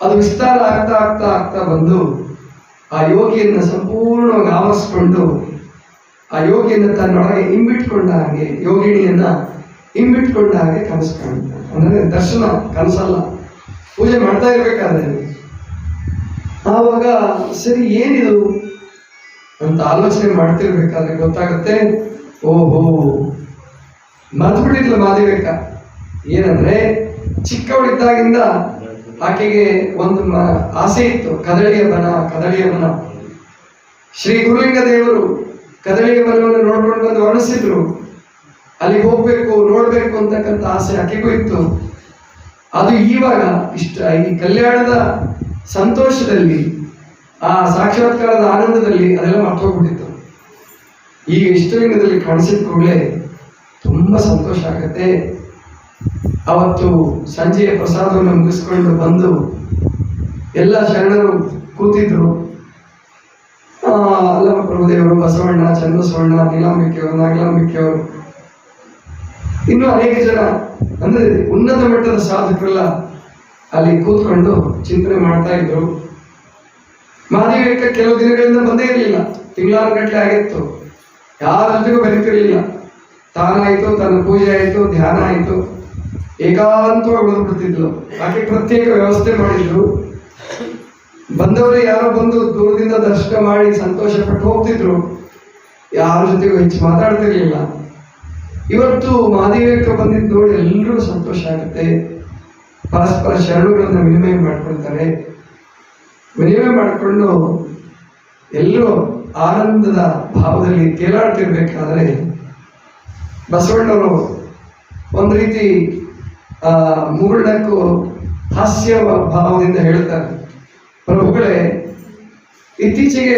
ಅದು ವಿಸ್ತಾರ ಆಗ್ತಾ ಆಗ್ತಾ ಆಗ್ತಾ ಬಂದು ಆ ಯೋಗಿಯನ್ನು ಸಂಪೂರ್ಣವಾಗಿ ಆವರಿಸ್ಕೊಂಡು ಆ ಯೋಗಿಯನ್ನು ತನ್ನೊಳಗೆ ಇಂಬಿಟ್ಕೊಂಡ ಹಾಗೆ, ಯೋಗಿಣಿಯನ್ನ ಇಂಬಿಟ್ಕೊಂಡ ಹಾಗೆ ಕನಸು ಕಾಣುತ್ತೆ. ಅಂದರೆ ದರ್ಶನ ಕನಸಲ್ಲ, ಪೂಜೆ ಮಾಡ್ತಾ ಇರ್ಬೇಕಾದ್ರೆ. ಆವಾಗ ಸರಿ ಏನಿದು ಅಂತ ಆಲೋಚನೆ ಮಾಡ್ತಿರ್ಬೇಕಾದ್ರೆ ಗೊತ್ತಾಗುತ್ತೆ, ಓಹೋ ಮರ್ತ್ಬಿಟ್ಟಿದ್ಲು ಮಾದೇವಿಕ. ಏನಂದ್ರೆ ಚಿಕ್ಕವಳಿದ್ದಾಗಿಂದ ಆಕೆಗೆ ಒಂದು ಆಸೆ ಇತ್ತು, ಕದಳಿಯ ವನ. ಶ್ರೀ ಗುರುಲಿಂಗ ದೇವರು ಕದಳಿಯ ವನವನ್ನು ನೋಡ್ಕೊಂಡು ಬಂದು ವರ್ಣಿಸಿದ್ರು. ಅಲ್ಲಿಗೆ ಹೋಗ್ಬೇಕು, ನೋಡ್ಬೇಕು ಅಂತಕ್ಕಂಥ ಆಸೆ ಆಕೆಗೂ ಇತ್ತು. ಅದು ಇವಾಗ ಈ ಕಲ್ಯಾಣದ ಸಂತೋಷದಲ್ಲಿ, ಆ ಸಾಕ್ಷಾತ್ಕಾರದ ಆನಂದದಲ್ಲಿ ಅದೆಲ್ಲ ಮರ್ತೋಗ್ಬಿಟ್ಟಿತ್ತು. ಈಗ ಇಷ್ಟಲಿಂಗದಲ್ಲಿ ಕಾಣಿಸಿದ ಕೂಡಲೇ ತುಂಬಾ ಸಂತೋಷ ಆಗತ್ತೆ. ಅವತ್ತು ಸಂಜೆಯ ಪ್ರಸಾದವನ್ನು ಮುಗಿಸ್ಕೊಂಡು ಬಂದು ಎಲ್ಲ ಶರಣರು ಕೂತಿದ್ರು. ಅಲ್ಲಮ ಪ್ರಭುದೇವರು, ಬಸವಣ್ಣ, ಚನ್ನಬಸವಣ್ಣ, ನೀಲಾಂಬಿಕೆಯವರು, ನಾಗಲಾಂಬಿಕೆಯವರು, ಇನ್ನೂ ಅನೇಕ ಜನ, ಅಂದ್ರೆ ಉನ್ನತ ಮಟ್ಟದ ಸಾಧಕರೆಲ್ಲ ಅಲ್ಲಿ ಕೂತ್ಕೊಂಡು ಚಿಂತನೆ ಮಾಡ್ತಾ ಇದ್ರು. ಮಾದೇವಿಕ ಕೆಲವು ದಿನಗಳಿಂದ ಬಂದೇ ಇರಲಿಲ್ಲ, ತಿಂಗಳಾನುಗಟ್ಟಲೆ ಆಗಿತ್ತು, ಯಾರ ಜೊತೆಗೂ ಬೆರೀತಿರ್ಲಿಲ್ಲ. ತಾನಾಯ್ತು, ತನ್ನ ಪೂಜೆ ಆಯಿತು, ಧ್ಯಾನ ಆಯಿತು, ಏಕಾಂತವಾಗಿ ಉಳಿದ್ಬಿಡ್ತಿದ್ಲು. ಆಕೆ ಪ್ರತ್ಯೇಕ ವ್ಯವಸ್ಥೆ ಮಾಡಿದ್ರು. ಬಂದವರು ಯಾರೋ ಬಂದು ದೂರದಿಂದ ದರ್ಶನ ಮಾಡಿ ಸಂತೋಷ ಪಟ್ಟು ಹೋಗ್ತಿದ್ರು, ಯಾರ ಜೊತೆಗೂ ಹೆಚ್ಚು ಮಾತಾಡ್ತಿರ್ಲಿಲ್ಲ. ಇವತ್ತು ಮಹಾದೇವಿಕ ಬಂದಿದ್ದು ನೋಡಿ ಎಲ್ಲರೂ ಸಂತೋಷ ಆಗುತ್ತೆ. ಪರಸ್ಪರ ಶರಣುಗಳನ್ನ ವಿನಿಮಯ ಮಾಡ್ಕೊಳ್ತಾರೆ. ವಿನಿಮಯ ಮಾಡಿಕೊಂಡು ಎಲ್ಲರೂ ಆನಂದದ ಭಾವದಲ್ಲಿ ತೇಲಾಡ್ತಿರ್ಬೇಕಾದ್ರೆ ಬಸವಣ್ಣವರು ಒಂದು ರೀತಿ ಮುಗುಳ್ನಕ್ಕು ಹಾಸ್ಯ ಭಾವದಿಂದ ಹೇಳ್ತಾರೆ, ಪ್ರಭುಗಳೇ, ಇತ್ತೀಚೆಗೆ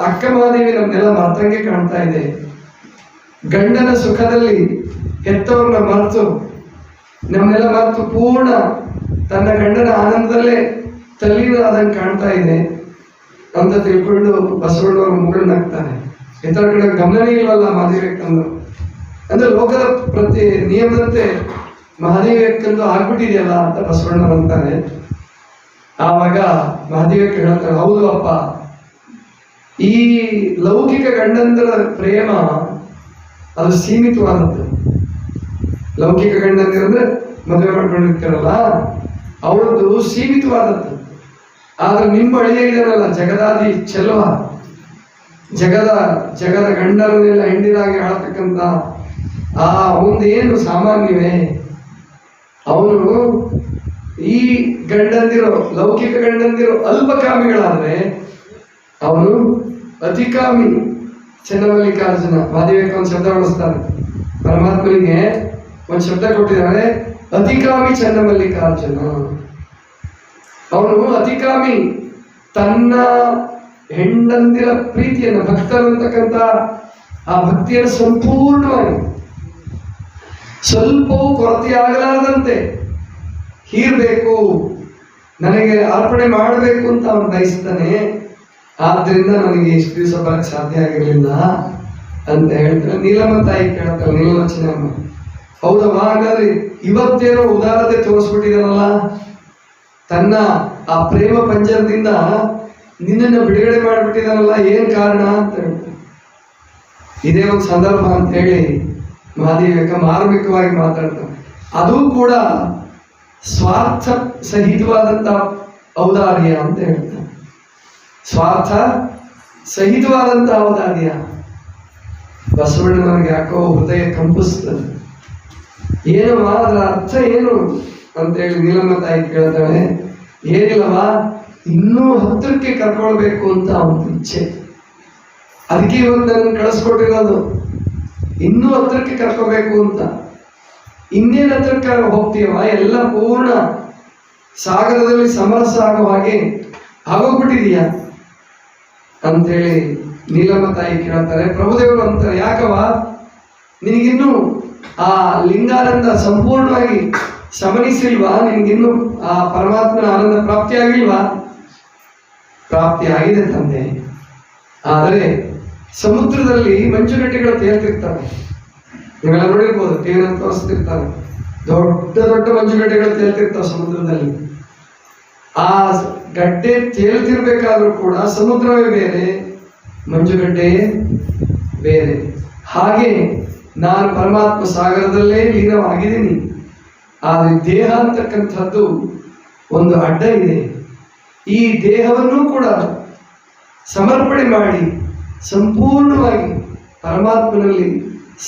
ಅಕ್ಕ ಮಹಾದೇವಿ ನಮ್ನೆಲ್ಲ ಮರ್ತಂಗೆ ಕಾಣ್ತಾ ಇದೆ. ಗಂಡನ ಸುಖದಲ್ಲಿ ಹೆತ್ತವ್ರನ್ನ ಮರೆತು, ನಮ್ನೆಲ್ಲ ಮರೆತು ಪೂರ್ಣ ತನ್ನ ಗಂಡನ ಆನಂದದಲ್ಲೇ ತಲ್ಲೀನಾದಂಗೆ ಕಾಣ್ತಾ ಇದೆ ಅಂತ ತಿಳ್ಕೊಂಡು ಬಸವಣ್ಣವರು ಮುಗುಳ್ನಾಗ್ತಾರೆ. ಇತರ ಕಡೆ ಗಮನನೇ ಇಲ್ವಲ್ಲ ಮಹಾದೇವಿಯಕ್ಕಂದು. ಅಂದ್ರೆ ಲೋಕದ ಪ್ರತಿ ನಿಯಮದಂತೆ ಮಹಾದೇವಿಯಕ್ಕಂದು ಆಗ್ಬಿಟ್ಟಿದೆಯಲ್ಲ ಅಂತ ಬಸವಣ್ಣವರು ಅಂತಾರೆ. ಆವಾಗ ಮಹಾದೇವಿಯಕ್ಕ ಹೇಳ್ತಾರೆ, ಹೌದು ಅಪ್ಪ, ಈ ಲೌಕಿಕ ಗಂಡಂದರ ಪ್ರೇಮ ಅದು ಸೀಮಿತವಾದದ್ದು. ಲೌಕಿಕ ಗಂಡಂದಿರಂದ್ರೆ ಮದುವೆ ಮಾಡ್ಕೊಂಡಿರ್ತಾರಲ್ಲ, ಅವ್ರದ್ದು ಸೀಮಿತವಾದದ್ದು. ಆದ್ರೆ ನಿಮ್ಮ ಅಳಿಯ ಇದನ್ನಲ್ಲ, ಜಗದಾದಿ ಚೆಲುವ, ಜಗದ ಗಂಡರನ್ನೆಲ್ಲ ಹೆಂಡಿರಾಗಿ ಆಳ್ತಕ್ಕಂಥ ಅವನದೇನು ಸಾಮಾನ್ಯವೇ. ಅವನು ಈ ಗಂಡಂದಿರೋ, ಲೌಕಿಕ ಗಂಡಂದಿರೋ ಅಲ್ಪಕಾಮಿಗಳಾದ್ರೆ ಅವನು ಅತಿಕಾಮಿ. ಚನ್ನಮಲ್ಲಿಕಾರ್ಜುನ ಮಹಾದೇವಿಕ ಒಂದು ಶಬ್ದ ಬಳಸ್ತಾರೆ, ಪರಮಾತ್ಮನಿಗೆ ಒಂದು ಶಬ್ದ ಕೊಟ್ಟಿದ್ದಾರೆ, ಅತಿಕಾಮಿ ಚನ್ನಮಲ್ಲಿಕಾರ್ಜುನ. ಅವನು ಅತಿಕಾಮಿ, ತನ್ನ ಹೆಂಡಂದಿರ ಪ್ರೀತಿಯನ್ನು, ಭಕ್ತರು ಅಂತಕ್ಕಂಥ ಆ ಭಕ್ತಿಯನ್ನು ಸಂಪೂರ್ಣವಾಗಿ ಸ್ವಲ್ಪವೂ ಕೊರತೆ ಆಗಲಾರದಂತೆ ಹೀರ್ಬೇಕು, ನನಗೆ ಅರ್ಪಣೆ ಮಾಡಬೇಕು ಅಂತ ಅವನು ಬಯಸ್ತಾನೆ. ಆದ್ರಿಂದ ನನಗೆ ಇಷ್ಟು ದಿವಸ ಬರಕ್ಕೆ ಸಾಧ್ಯ ಆಗಿರಲಿಲ್ಲ ಅಂತ ಹೇಳ್ತಾರೆ. ನೀಲಮ್ಮ ತಾಯಿ ಕೇಳ್ತಾರೆ, ನೀಲಲೋಚನೆ ಅಮ್ಮ, ಹೌದಮ್ಮ, ಹಾಗಾದ್ರೆ ಇವತ್ತೇನೋ ಉದಾರತೆ ತೋರಿಸ್ಬಿಟ್ಟಿದಾನಲ್ಲ, ತನ್ನ ಆ ಪ್ರೇಮ ಪಂಜರದಿಂದ ನಿನ್ನನ್ನು ಬಿಡುಗಡೆ ಮಾಡಿಬಿಟ್ಟಿದಾನಲ್ಲ, ಏನ್ ಕಾರಣ ಅಂತ ಹೇಳ್ತಾರೆ. ಇದೇ ಒಂದು ಸಂದರ್ಭ ಅಂತ ಹೇಳಿ ಮಹಾದೇವಿಯಕ್ಕ ಮಾರ್ಮಿಕವಾಗಿ ಮಾತಾಡ್ತಾರೆ. ಅದು ಕೂಡ ಸ್ವಾರ್ಥ ಸಹಿತವಾದಂತ ಔದಾರ್ಯ ಅಂತ ಹೇಳ್ತಾರೆ. ಸ್ವಾರ್ಥ ಸಹಿತವಾದಂತ ಔದಾರ್ಯ. ಬಸವಣ್ಣನವರಿಗೆ ಯಾಕೋ ಹೃದಯ ಕಂಪಿಸ್ತದೆ. ಏನಮ್ಮ ಅದರ ಅರ್ಥ ಏನು ಅಂತೇಳಿ ನೀಲಮ್ಮ ತಾಯಿ ಕೇಳ್ತಾಳೆ. ಏನಿಲ್ಲವ, ಇನ್ನೂ ಹತ್ತಿರಕ್ಕೆ ಕರ್ಕೊಳ್ಬೇಕು ಅಂತ ಅವನ ಇಚ್ಛೆ. ಅದಕ್ಕೆ ಇವತ್ತು ನನ್ನ ಕಳಿಸ್ಕೊಟ್ಟಿರೋದು, ಇನ್ನೂ ಹತ್ತಿರಕ್ಕೆ ಕರ್ಕೋಬೇಕು ಅಂತ. ಇನ್ನೇನು ಹತ್ತಿರಕ್ಕೆ ಹೋಗ್ತೀಯವ, ಎಲ್ಲ ಪೂರ್ಣ ಸಾಗರದಲ್ಲಿ ಸಮರಸ ಆಗೋ ಹಾಗೆ ಆಗೋಗ್ಬಿಟ್ಟಿದೀಯ ಅಂಥೇಳಿ ನೀಲಮ್ಮ ತಾಯಿ ಕೇಳ್ತಾರೆ. ಪ್ರಭುದೇವರು ಅಂತಾರೆ, ಯಾಕವ, ನಿನಗಿನ್ನೂ ಆ ಲಿಂಗಾನಂದ ಸಂಪೂರ್ಣವಾಗಿ ಸಮನಿಸಿಲ್ವಾ? ನಿನಗಿನ್ನೂ ಆ ಪರಮಾತ್ಮನ ಆನಂದ ಪ್ರಾಪ್ತಿ ಆಗಿಲ್ವಾ? ಪ್ರಾಪ್ತಿ ಆಗಿದೆ ತಂದೆ. ಆದರೆ ಸಮುದ್ರದಲ್ಲಿ ಮಂಜುಗಡ್ಡೆಗಳು ತೇಲ್ತಿರ್ತವೆ, ನೀವೆಲ್ಲ ನೋಡಿರ್ಬೋದು, ಟಿವಿನಲ್ಲಿ ತೋರಿಸ್ತಿರ್ತಾರೆ. ದೊಡ್ಡ ದೊಡ್ಡ ಮಂಜುಗಡ್ಡೆಗಳು ತೇಲ್ತಿರ್ತಾವೆ ಸಮುದ್ರದಲ್ಲಿ. ಆ ಗಡ್ಡೆ ತೇಲ್ತಿರ್ಬೇಕಾದ್ರೂ ಕೂಡ ಸಮುದ್ರವೇ ಬೇರೆ, ಮಂಜುಗಡ್ಡೆಯೇ ಬೇರೆ. ಹಾಗೆ ನಾನು ಪರಮಾತ್ಮ ಸಾಗರದಲ್ಲೇ ಲೀನವಾಗಿದ್ದೀನಿ. ಆದರೆ ದೇಹ ಅಂತಕ್ಕಂಥದ್ದು ಒಂದು ಅಡ್ಡ ಇದೆ. ಈ ದೇಹವನ್ನೂ ಕೂಡ ಸಮರ್ಪಣೆ ಮಾಡಿ ಸಂಪೂರ್ಣವಾಗಿ ಪರಮಾತ್ಮನಲ್ಲಿ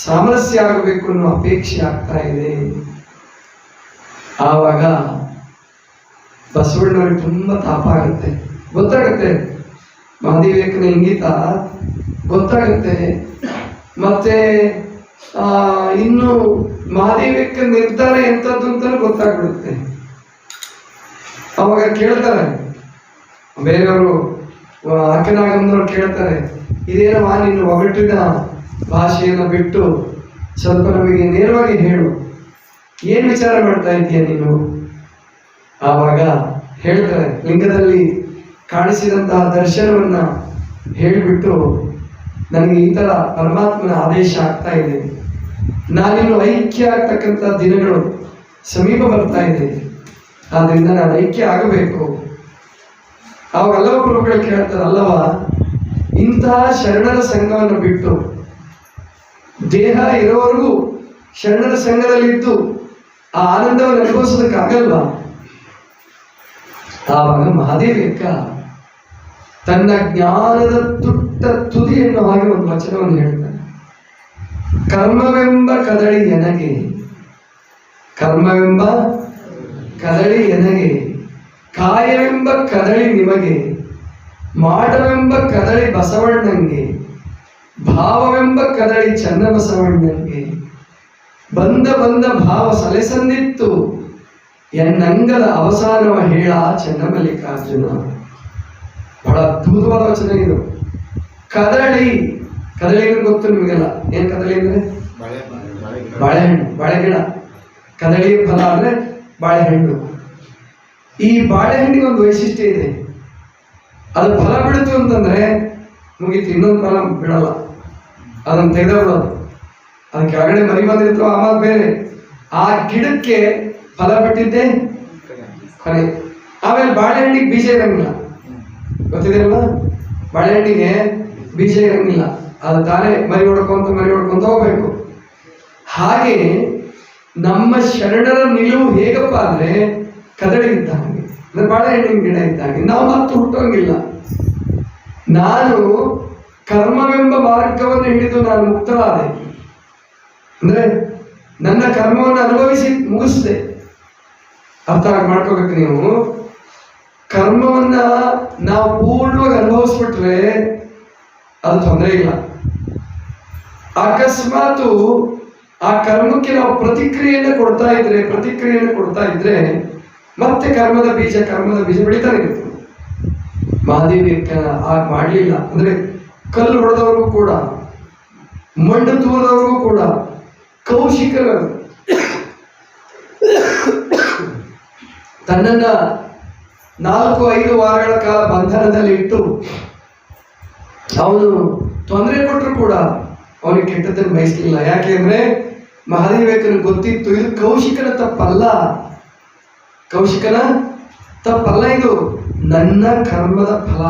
ಸಾಮರಸ್ಯ ಆಗಬೇಕು ಅನ್ನೋ ಅಪೇಕ್ಷೆ ಆಗ್ತಾ ಇದೆ. ಆವಾಗ ಬಸವಣ್ಣವ್ರಿಗೆ ತುಂಬ ತಾಪ ಆಗುತ್ತೆ, ಗೊತ್ತಾಗುತ್ತೆ. ಮಹಾದೇವಿಕನ ಇಂಗಿತ ಗೊತ್ತಾಗುತ್ತೆ. ಮತ್ತೆ ಇನ್ನು ಮಹಾದೇವಿಕ ನಿರ್ಧಾರ ಎಂಥದ್ದು ಅಂತಲೂ ಗೊತ್ತಾಗ್ಬಿಡುತ್ತೆ. ಅವಾಗ ಕೇಳ್ತಾರೆ ಬೇರೆಯವರು, ಅಕ್ಕನಾಗಮ್ಮನವ್ರು ಕೇಳ್ತಾರೆ, ಇದೇನಮ್ಮ ನೀನು ಒಗಟಿನ ಭಾಷೆಯನ್ನು ಬಿಟ್ಟು ಸ್ವಲ್ಪ ನಮಗೆ ನೇರವಾಗಿ ಹೇಳು, ಏನು ವಿಚಾರ ಮಾಡ್ತಾ ಇದೀಯ ನೀನು? ಆವಾಗ ಹೇಳ್ತಾರೆ, ಲಿಂಗದಲ್ಲಿ ಕಾಣಿಸಿದಂತಹ ದರ್ಶನವನ್ನ ಹೇಳಿಬಿಟ್ಟು ನನಗೆ ಈ ಥರ ಪರಮಾತ್ಮನ ಆದೇಶ ಆಗ್ತಾ ಇದೆ, ನಾನಿನ್ನು ಐಕ್ಯ ಆಗ್ತಕ್ಕಂಥ ದಿನಗಳು ಸಮೀಪ ಬರ್ತಾ ಇದೆ, ಆದ್ದರಿಂದ ನಾನು ಐಕ್ಯ ಆಗಬೇಕು. ಅವಾಗ ಅಲ್ಲವ ಪ್ರಭುಗಳು ಕೇಳ್ತಾರೆ, ಅಲ್ಲವ ಇಂತಹ ಶರಣರ ಸಂಘವನ್ನು ಬಿಟ್ಟು ದೇಹ ಇರೋವರೆಗೂ ಶರಣರ ಸಂಘದಲ್ಲಿದ್ದು ಆ ಆನಂದವನ್ನು ಅನುಭವಿಸೋದಕ್ಕಾಗಲ್ವಾ? ಆವಾಗ ಮಹಾದೇವಿಕ ತನ್ನ ಜ್ಞಾನದ ತುಟ್ಟ ತುದಿ ಎನ್ನುವ ಹಾಗೆ ಒಂದು ವಚನವನ್ನು ಹೇಳ್ತಾನೆ. ಕರ್ಮವೆಂಬ ಕದಳಿ ಎನಗೆ, ಕರ್ಮವೆಂಬ ಕದಳಿ ಎನಗೆ, ಕಾಯವೆಂಬ ಕದಳಿ ನಿಮಗೆ, ಮಾಡವೆಂಬ ಕದಳಿ ಬಸವಣ್ಣಂಗೆ, ಭಾವವೆಂಬ ಕದಳಿ ಚನ್ನಬಸವಣ್ಣಂಗೆ, ಬಂದ ಬಂದ ಭಾವ ಸಲೆಸಂದಿತ್ತು ಎನ್ನಂಗದ ಅವಸಾನವ ಹೇಳ ಚನ್ನಮಲ್ಲಿಕಾರ್ಜುನ. ಬಹಳ ಅದ್ಭುತವಾದ ವಚನ ಇದು. ಕದಳಿ, ಕದಳಿ ಅಂದ್ರೆ ಗೊತ್ತು ನಿಮಗೆಲ್ಲ. ಏನ್ ಕದಳಿ ಅಂದ್ರೆ? ಬಾಳೆಹಣ್ಣು, ಬಾಳೆಗಿಡ. ಕದಳಿ ಫಲ ಅಂದ್ರೆ ಬಾಳೆಹಣ್ಣು. ಈ ಬಾಳೆಹಣ್ಣಿಗೆ ಒಂದು ವೈಶಿಷ್ಟ್ಯ ಇದೆ, ಅದು ಫಲ ಬಿಡ್ತು ಅಂತಂದ್ರೆ ಮುಗೀತು, ಇನ್ನೊಂದು ಫಲ ಬಿಡಲ್ಲ, ಅದನ್ನು ತೆಗೆದುಬಿಡೋದು. ಅದಕ್ಕೆ ಕೆಳಗಡೆ ಮರಿ ಬಂದಿರ್ತೋ ಆವಾಗ ಬೇರೆ, ಆ ಗಿಡಕ್ಕೆ ಫಲ ಬಿಟ್ಟಿದ್ದೆ ಕೊನೆ. ಆಮೇಲೆ ಬಾಳೆಹಣ್ಣಿಗೆ ಬೀಜ ಇರಂಗಿಲ್ಲ, ಗೊತ್ತಿದೆಯಲ್ಲ? ಬಾಳೆಹಣ್ಣಿಗೆ ಬೀಜ ಇರಂಗಿಲ್ಲ, ಅದು ತಾನೇ ಮರಿ ಹೊಡ್ಕೊಂತ ಹೋಗ್ಬೇಕು. ಹಾಗೆ ನಮ್ಮ ಶರಣರ ನಿಲುವು ಹೇಗಪ್ಪ ಅಂದ್ರೆ ಕದಳಿ ಇದ್ದ ಹಾಗೆ, ಅಂದ್ರೆ ಬಾಳೆಹಣ್ಣಿನ ಗಿಡ ಇದ್ದ ಹಾಗೆ. ನಾವು ಮತ್ತೆ ಹುಟ್ಟೋಂಗಿಲ್ಲ. ನಾನು ಕರ್ಮವೆಂಬ ಮಾರ್ಗವನ್ನು ಹಿಡಿದು ನಾನು ಮುಕ್ತರಾದೆ, ಅಂದ್ರೆ ನನ್ನ ಕರ್ಮವನ್ನು ಅನುಭವಿಸಿ ಮುಗಿಸಿದೆ. ಅರ್ಥ ಮಾಡ್ಕೋಬೇಕು ನೀವು. ಕರ್ಮವನ್ನ ನಾವು ಪೂರ್ಣವಾಗಿ ಅನುಭವಿಸ್ಬಿಟ್ರೆ ಅದು ತೊಂದರೆ ಇಲ್ಲ. ಅಕಸ್ಮಾತ್ ಆ ಕರ್ಮಕ್ಕೆ ನಾವು ಪ್ರತಿಕ್ರಿಯೆಯನ್ನು ಕೊಡ್ತಾ ಇದ್ರೆ ಮತ್ತೆ ಕರ್ಮದ ಬೀಜ ಬೆಳೀತಾನೆ ಇರುತ್ತೆ. ಮಹಾದೇವಿ ಆಗ ಮಾಡಲಿಲ್ಲ. ಅಂದ್ರೆ ಕಲ್ಲು ಹೊಡೆದವ್ರಿಗೂ ಕೂಡ, ಮಣ್ಣು ತೂರದವ್ರಿಗೂ ಕೂಡ, ಕೌಶಿಕರ ತನ್ನನ್ನ 4-5 ವಾರಗಳ ಕಾಲ ಬಂಧನದಲ್ಲಿ ಇಟ್ಟು ಅವನು ತೊಂದರೆ ಕೊಟ್ಟರು ಕೂಡ ಅವನಿಗೆ ಕೆಟ್ಟದ್ದನ್ನು ಬಯಸಲಿಲ್ಲ. ಯಾಕೆಂದ್ರೆ ಮಹಾದೇವಿಕನ ಗೊತ್ತಿತ್ತು, ಇದು ಕೌಶಿಕನ ತಪ್ಪಲ್ಲ, ಇದು ನನ್ನ ಕರ್ಮದ ಫಲ.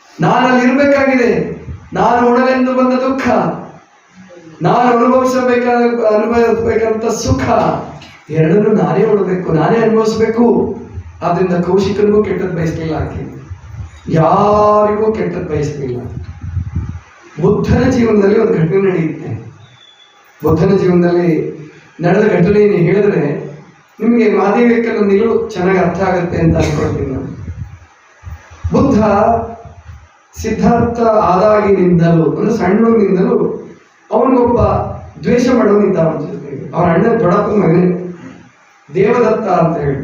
ನಾನು ಅಲ್ಲಿರ್ಬೇಕಾಗಿದೆ, ನಾನು ಉಣಲೆಂದು ಬಂದ ದುಃಖ, ನಾನು ಅನುಭವಿಸಬೇಕಂತ ಸುಖ, ಎರಡನ್ನು ನಾನೇ ಉಣಬೇಕು, ನಾನೇ ಅನುಭವಿಸ್ಬೇಕು. ಆದ್ರಿಂದ ಕೌಶಿಕನಿಗೂ ಕೆಟ್ಟದ್ದು ಬಯಸಲಿಲ್ಲ, ಆಕೆ ಯಾರಿಗೂ ಕೆಟ್ಟದ್ದು ಬಯಸಲಿಲ್ಲ. ಬುದ್ಧನ ಜೀವನದಲ್ಲಿ ಒಂದು ಘಟನೆ ನಡೆಯುತ್ತೆ. ಬುದ್ಧನ ಜೀವನದಲ್ಲಿ ನಡೆದ ಘಟನೆಯನ್ನು ಹೇಳಿದ್ರೆ ನಿಮಗೆ ಮಹಾದೇವಿಕನ ನಿಲುವು ಚೆನ್ನಾಗಿ ಅರ್ಥ ಆಗುತ್ತೆ ಅಂತ ಅನ್ಕೊಳ್ತೀನಿ ನಾನು. ಬುದ್ಧ ಸಿದ್ಧಾರ್ಥ ಆದಾಗಿನಿಂದಲೂ, ಅಂದ್ರೆ ಸಣ್ಣನಿಂದಲೂ ಅವನಿಗೊಬ್ಬ ದ್ವೇಷ ಮಾಡೋನಿದ್ದ. ಅವನ ಜೊತೆಗೆ ಅವನ ಅಣ್ಣ ದೊಡ್ಡಪ್ಪನ ಮಗನೇ ದೇವದತ್ತ ಅಂತ ಹೇಳಿ.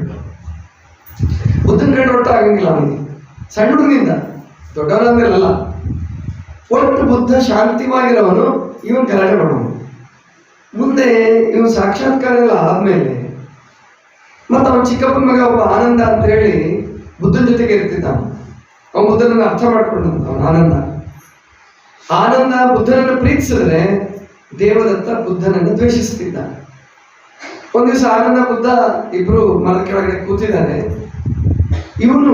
ಬುದ್ಧನ ಕಡೆ ಒಟ್ಟ ಆಗಂಗಿಲ್ಲ ಅವನಿಗೆ, ಸಣ್ಣ ಹುಡುಗನಿಂದ, ದೊಡ್ಡವನಂದ್ರಲ್ಲ. ಒಟ್ಟು ಬುದ್ಧ ಶಾಂತಿವಾಗಿರೋವನು, ಇವನ್ ಗಲಾಟೆ ಮಾಡೋನು. ಮುಂದೆ ಇವನು ಸಾಕ್ಷಾತ್ಕಾರ ಎಲ್ಲ ಆದ್ಮೇಲೆ ಮತ್ತೆ ಅವನ ಚಿಕ್ಕಪ್ಪನ ಮಗ ಒಬ್ಬ ಆನಂದ ಅಂತ ಹೇಳಿ ಬುದ್ಧನ ಜೊತೆಗೆ ಇರ್ತಿದ್ದ. ಅವನ ಬುದ್ಧನನ್ನು ಅರ್ಥ ಮಾಡ್ಕೊಂಡಂತ ಅವನ ಆನಂದ ಬುದ್ಧನನ್ನು ಪ್ರೀತಿಸಿದ್ರೆ ದೇವದತ್ತ ಬುದ್ಧನನ್ನು ದ್ವೇಷಿಸ್ತಿದ್ದ. ಒಂದ್ ದಿವಸ ಆನಂದ ಬುದ್ಧ ಇಬ್ರು ಮರದ ಕೆಳಗಡೆ ಕೂತಿದ್ದಾರೆ. ಇವನು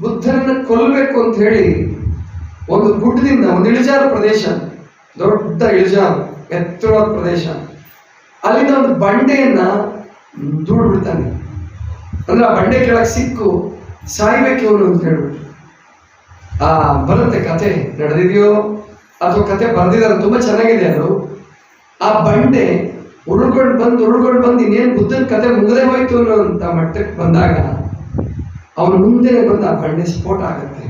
ಬುದ್ಧನನ್ನ ಕೊಲ್ಲಬೇಕು ಅಂತ ಹೇಳಿ ಒಂದು ಗುಡ್ಡದಿಂದ, ಒಂದು ಇಳಿಜಾರು ಪ್ರದೇಶ, ದೊಡ್ಡ ಇಳಿಜಾರು ಎತ್ತರವಾದ ಪ್ರದೇಶ, ಅಲ್ಲಿಂದ ಒಂದು ಬಂಡೆಯನ್ನ ದೂಡ್ ಬಿಡ್ತಾನೆ. ಅಂದ್ರೆ ಆ ಬಂಡೆ ಕೆಳಗೆ ಸಿಕ್ಕು ಸಾಯ್ಬೇಕು ಇವನು ಅಂತ ಹೇಳ್ಬಿಟ್ಟು. ಆ ಬರುತ್ತೆ ಕತೆ, ನಡೆದಿದೆಯೋ ಅಥವಾ ಕತೆ ಬರೆದಿದ್ದಾರೆ, ತುಂಬಾ ಚೆನ್ನಾಗಿದೆ ಅದು. ಆ ಬಂಡೆ ಉಳ್ಕೊಂಡು ಬಂದು ಇನ್ನೇನು ಬುದ್ಧನ ಕತೆ ಮುಗದೆ ಹೋಯ್ತು ಅನ್ನೋಂಥ ಮಟ್ಟಕ್ಕೆ ಬಂದಾಗ ಅವನ ಮುಂದೆ ಬಂದು ಆ ಬಂಡೆ ಸ್ಫೋಟ ಆಗುತ್ತೆ,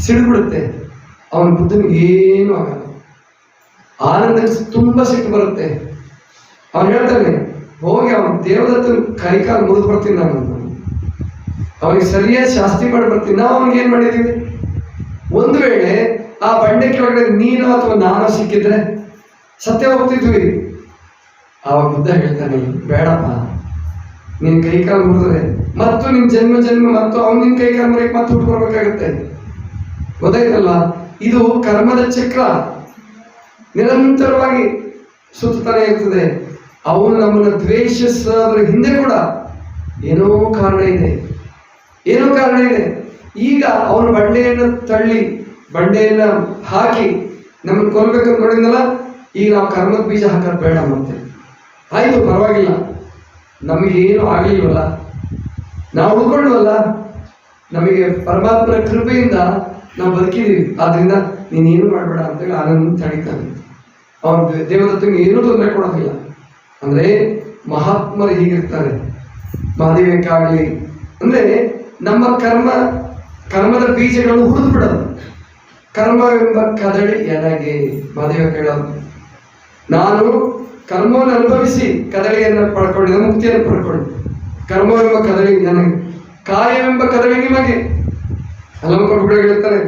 ಸಿಡಿದ್ಬಿಡುತ್ತೆ. ಅವನ ಬುದ್ಧನಿಗೆ ಏನೂ ಆಗಲ್ಲ. ಆನಂದಕ್ಕೆ ತುಂಬಾ ಸಿಟ್ಟು ಬರುತ್ತೆ. ಅವನು ಹೇಳ್ತಾನೆ, ಹೋಗಿ ಅವನ ದೇವದತ್ತನ ಕೈಕಾಲು ಮುರಿದು ಬರ್ತೀನಿ ನಾನು, ಅವನಿಗೆ ಸರಿಯಾದ ಶಾಸ್ತಿ ಮಾಡಿ ಬರ್ತೀನಿ. ನಾವು ಅವನಿಗೆ ಏನ್ ಮಾಡಿದೀವಿ? ಒಂದು ವೇಳೆ ಆ ಬಂಡೆ ಕೆಳಗಡೆ ನೀನು ಅಥವಾ ನಾನು ಸಿಕ್ಕಿದ್ರೆ ಸತ್ಯ ಹೋಗ್ತಿದ್ವಿ. ಆವಾಗ ಬುದ್ಧ ಹೇಳ್ತಾನೆ, ಬೇಡಪ್ಪ, ನಿನ್ ಕೈಕಾಲು ಮುರಿದ್ರೆ ಮತ್ತು ನಿನ್ ಜನ್ಮ ಮತ್ತು ಅವ್ನು ನಿನ್ ಕೈಕಾಲು ಮುರಿಯಕ್ಕೆ ಮತ್ತೆ ಹುಟ್ಕೊಳ್ಬೇಕಾಗತ್ತೆ. ಗೊತ್ತಾಯ್ತಲ್ಲ? ಇದು ಕರ್ಮದ ಚಕ್ರ, ನಿರಂತರವಾಗಿ ಸುತ್ತಾನೆ ಇರ್ತದೆ. ಅವನು ನಮ್ಮನ್ನು ದ್ವೇಷಿಸೋದ್ರ ಹಿಂದೆ ಕೂಡ ಏನೋ ಕಾರಣ ಇದೆ. ಈಗ ಅವನು ಬಂಡೆಯನ್ನು ತಳ್ಳಿ, ಬಂಡೆಯನ್ನ ಹಾಕಿ ನಮ್ಮನ್ನು ಕೊಲ್ಬೇಕಂತ ನೋಡಿದ್ನಲ್ಲ, ಈಗ ನಾವು ಕರ್ಮದ ಬೀಜ ಹಾಕೋದು ಬೇಡ. ಮತ್ತೆ ಆಯ್ತು, ಪರವಾಗಿಲ್ಲ, ನಮಗೇನು ಆಗ್ಲಿಲ್ವಲ್ಲ, ನಾವು ಉಳ್ಕೊಂಡ್ವಲ್ಲ, ನಮಗೆ ಪರಮಾತ್ಮನ ಕೃಪೆಯಿಂದ ನಾವು ಬದುಕಿದೀವಿ, ಆದ್ರಿಂದ ನೀನೇನು ಮಾಡಬೇಡ ಅಂತೇಳಿ ಆನಂದ ತಡಿತಾನೆ. ಅವನು ದೇವದತ್ತನಿಗೆ ಏನೂ ತೊಂದರೆ ಕೊಡೋದಿಲ್ಲ. ಅಂದ್ರೆ ಮಹಾತ್ಮರು ಹೀಗಿರ್ತಾರೆ. ಮಹಾದೇವಕ್ಕಾಗಲಿ ಅಂದ್ರೆ ನಮ್ಮ ಕರ್ಮದ ಬೀಜಗಳನ್ನು ಹುರಿದು ಬಿಡೋದು. ಕರ್ಮವೆಂಬ ಕದಳಿ ಎನಗೆ, ಮಹಾದೇವ ಕೇಳೋದು, ನಾನು ಕರ್ಮವನ್ನು ಅನುಭವಿಸಿ ಕದಳಿಯನ್ನು ಪಡ್ಕೊಂಡಿದ್ದೆ, ಮುಕ್ತಿಯನ್ನು ಪಡ್ಕೊಂಡು. ಕರ್ಮವೆಂಬ ಕದಳಿ ನನಗೆ, ಕಾಯವೆಂಬ ಕದಳಿ ನಿಮಗೆ. ಹಲವು ಪ್ರಭುಗಳು ಹೇಳ್ತಾರೆ,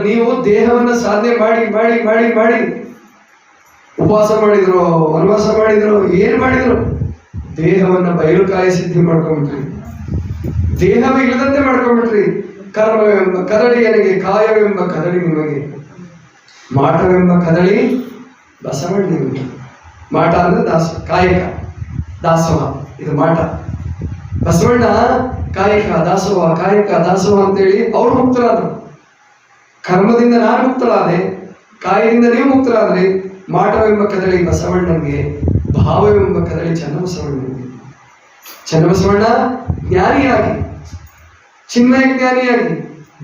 ನೀವು ದೇಹವನ್ನ ಸಾಧನೆ ಮಾಡಿ ಮಾಡಿ ಮಾಡಿ ಮಾಡಿ ಉಪವಾಸ ಮಾಡಿದ್ರು, ವನವಾಸ ಮಾಡಿದ್ರು, ಏನ್ ಮಾಡಿದ್ರು, ದೇಹವನ್ನ ಬಯಲುಕಾಯಿ ಸಿದ್ಧಿ ಮಾಡ್ಕೊಂಡ್ಬಿಟ್ರಿ, ದೇಹವೇ ಇಲ್ಲದಂತೆ ಮಾಡ್ಕೊಂಡ್ಬಿಟ್ರಿ. ಕರ್ಮವೆಂಬ ಕದಳಿ ನನಗೆ, ಕಾಯವೆಂಬ ಕದಳಿ ನಿಮಗೆ, ಮಾಟವೆಂಬ ಕದಳಿ ಬಸವಣ್ಣ ನಿಮಗೆ. ಮಾಟ ಅಂದ್ರೆ ಕಾಯಕ, ದಾಸೋಹ, ಇದು ಮಾಟ. ಬಸವಣ್ಣ ಕಾಯಕ ದಾಸೋಹ ಅಂತೇಳಿ ಅವ್ರು ಮುಕ್ತರಾದ್ರು. ಕರ್ಮದಿಂದ ನಾನು ಮುಕ್ತರಾದೆ, ಕಾಯದಿಂದ ನೀವು ಮುಕ್ತರಾದ್ರಿ. ಮಾಟವೆಂಬ ಕದಳಿ ಬಸವಣ್ಣನಿಗೆ, ಭಾವವೆಂಬ ಕದಳಿ ಚನ್ನಬಸವಣ್ಣನಿಗೆ. ಚನ್ನಬಸವಣ್ಣ ಜ್ಞಾನಿಯಾಗಿ, ಚಿನ್ಮಯ ಜ್ಞಾನಿಯಾಗಿ,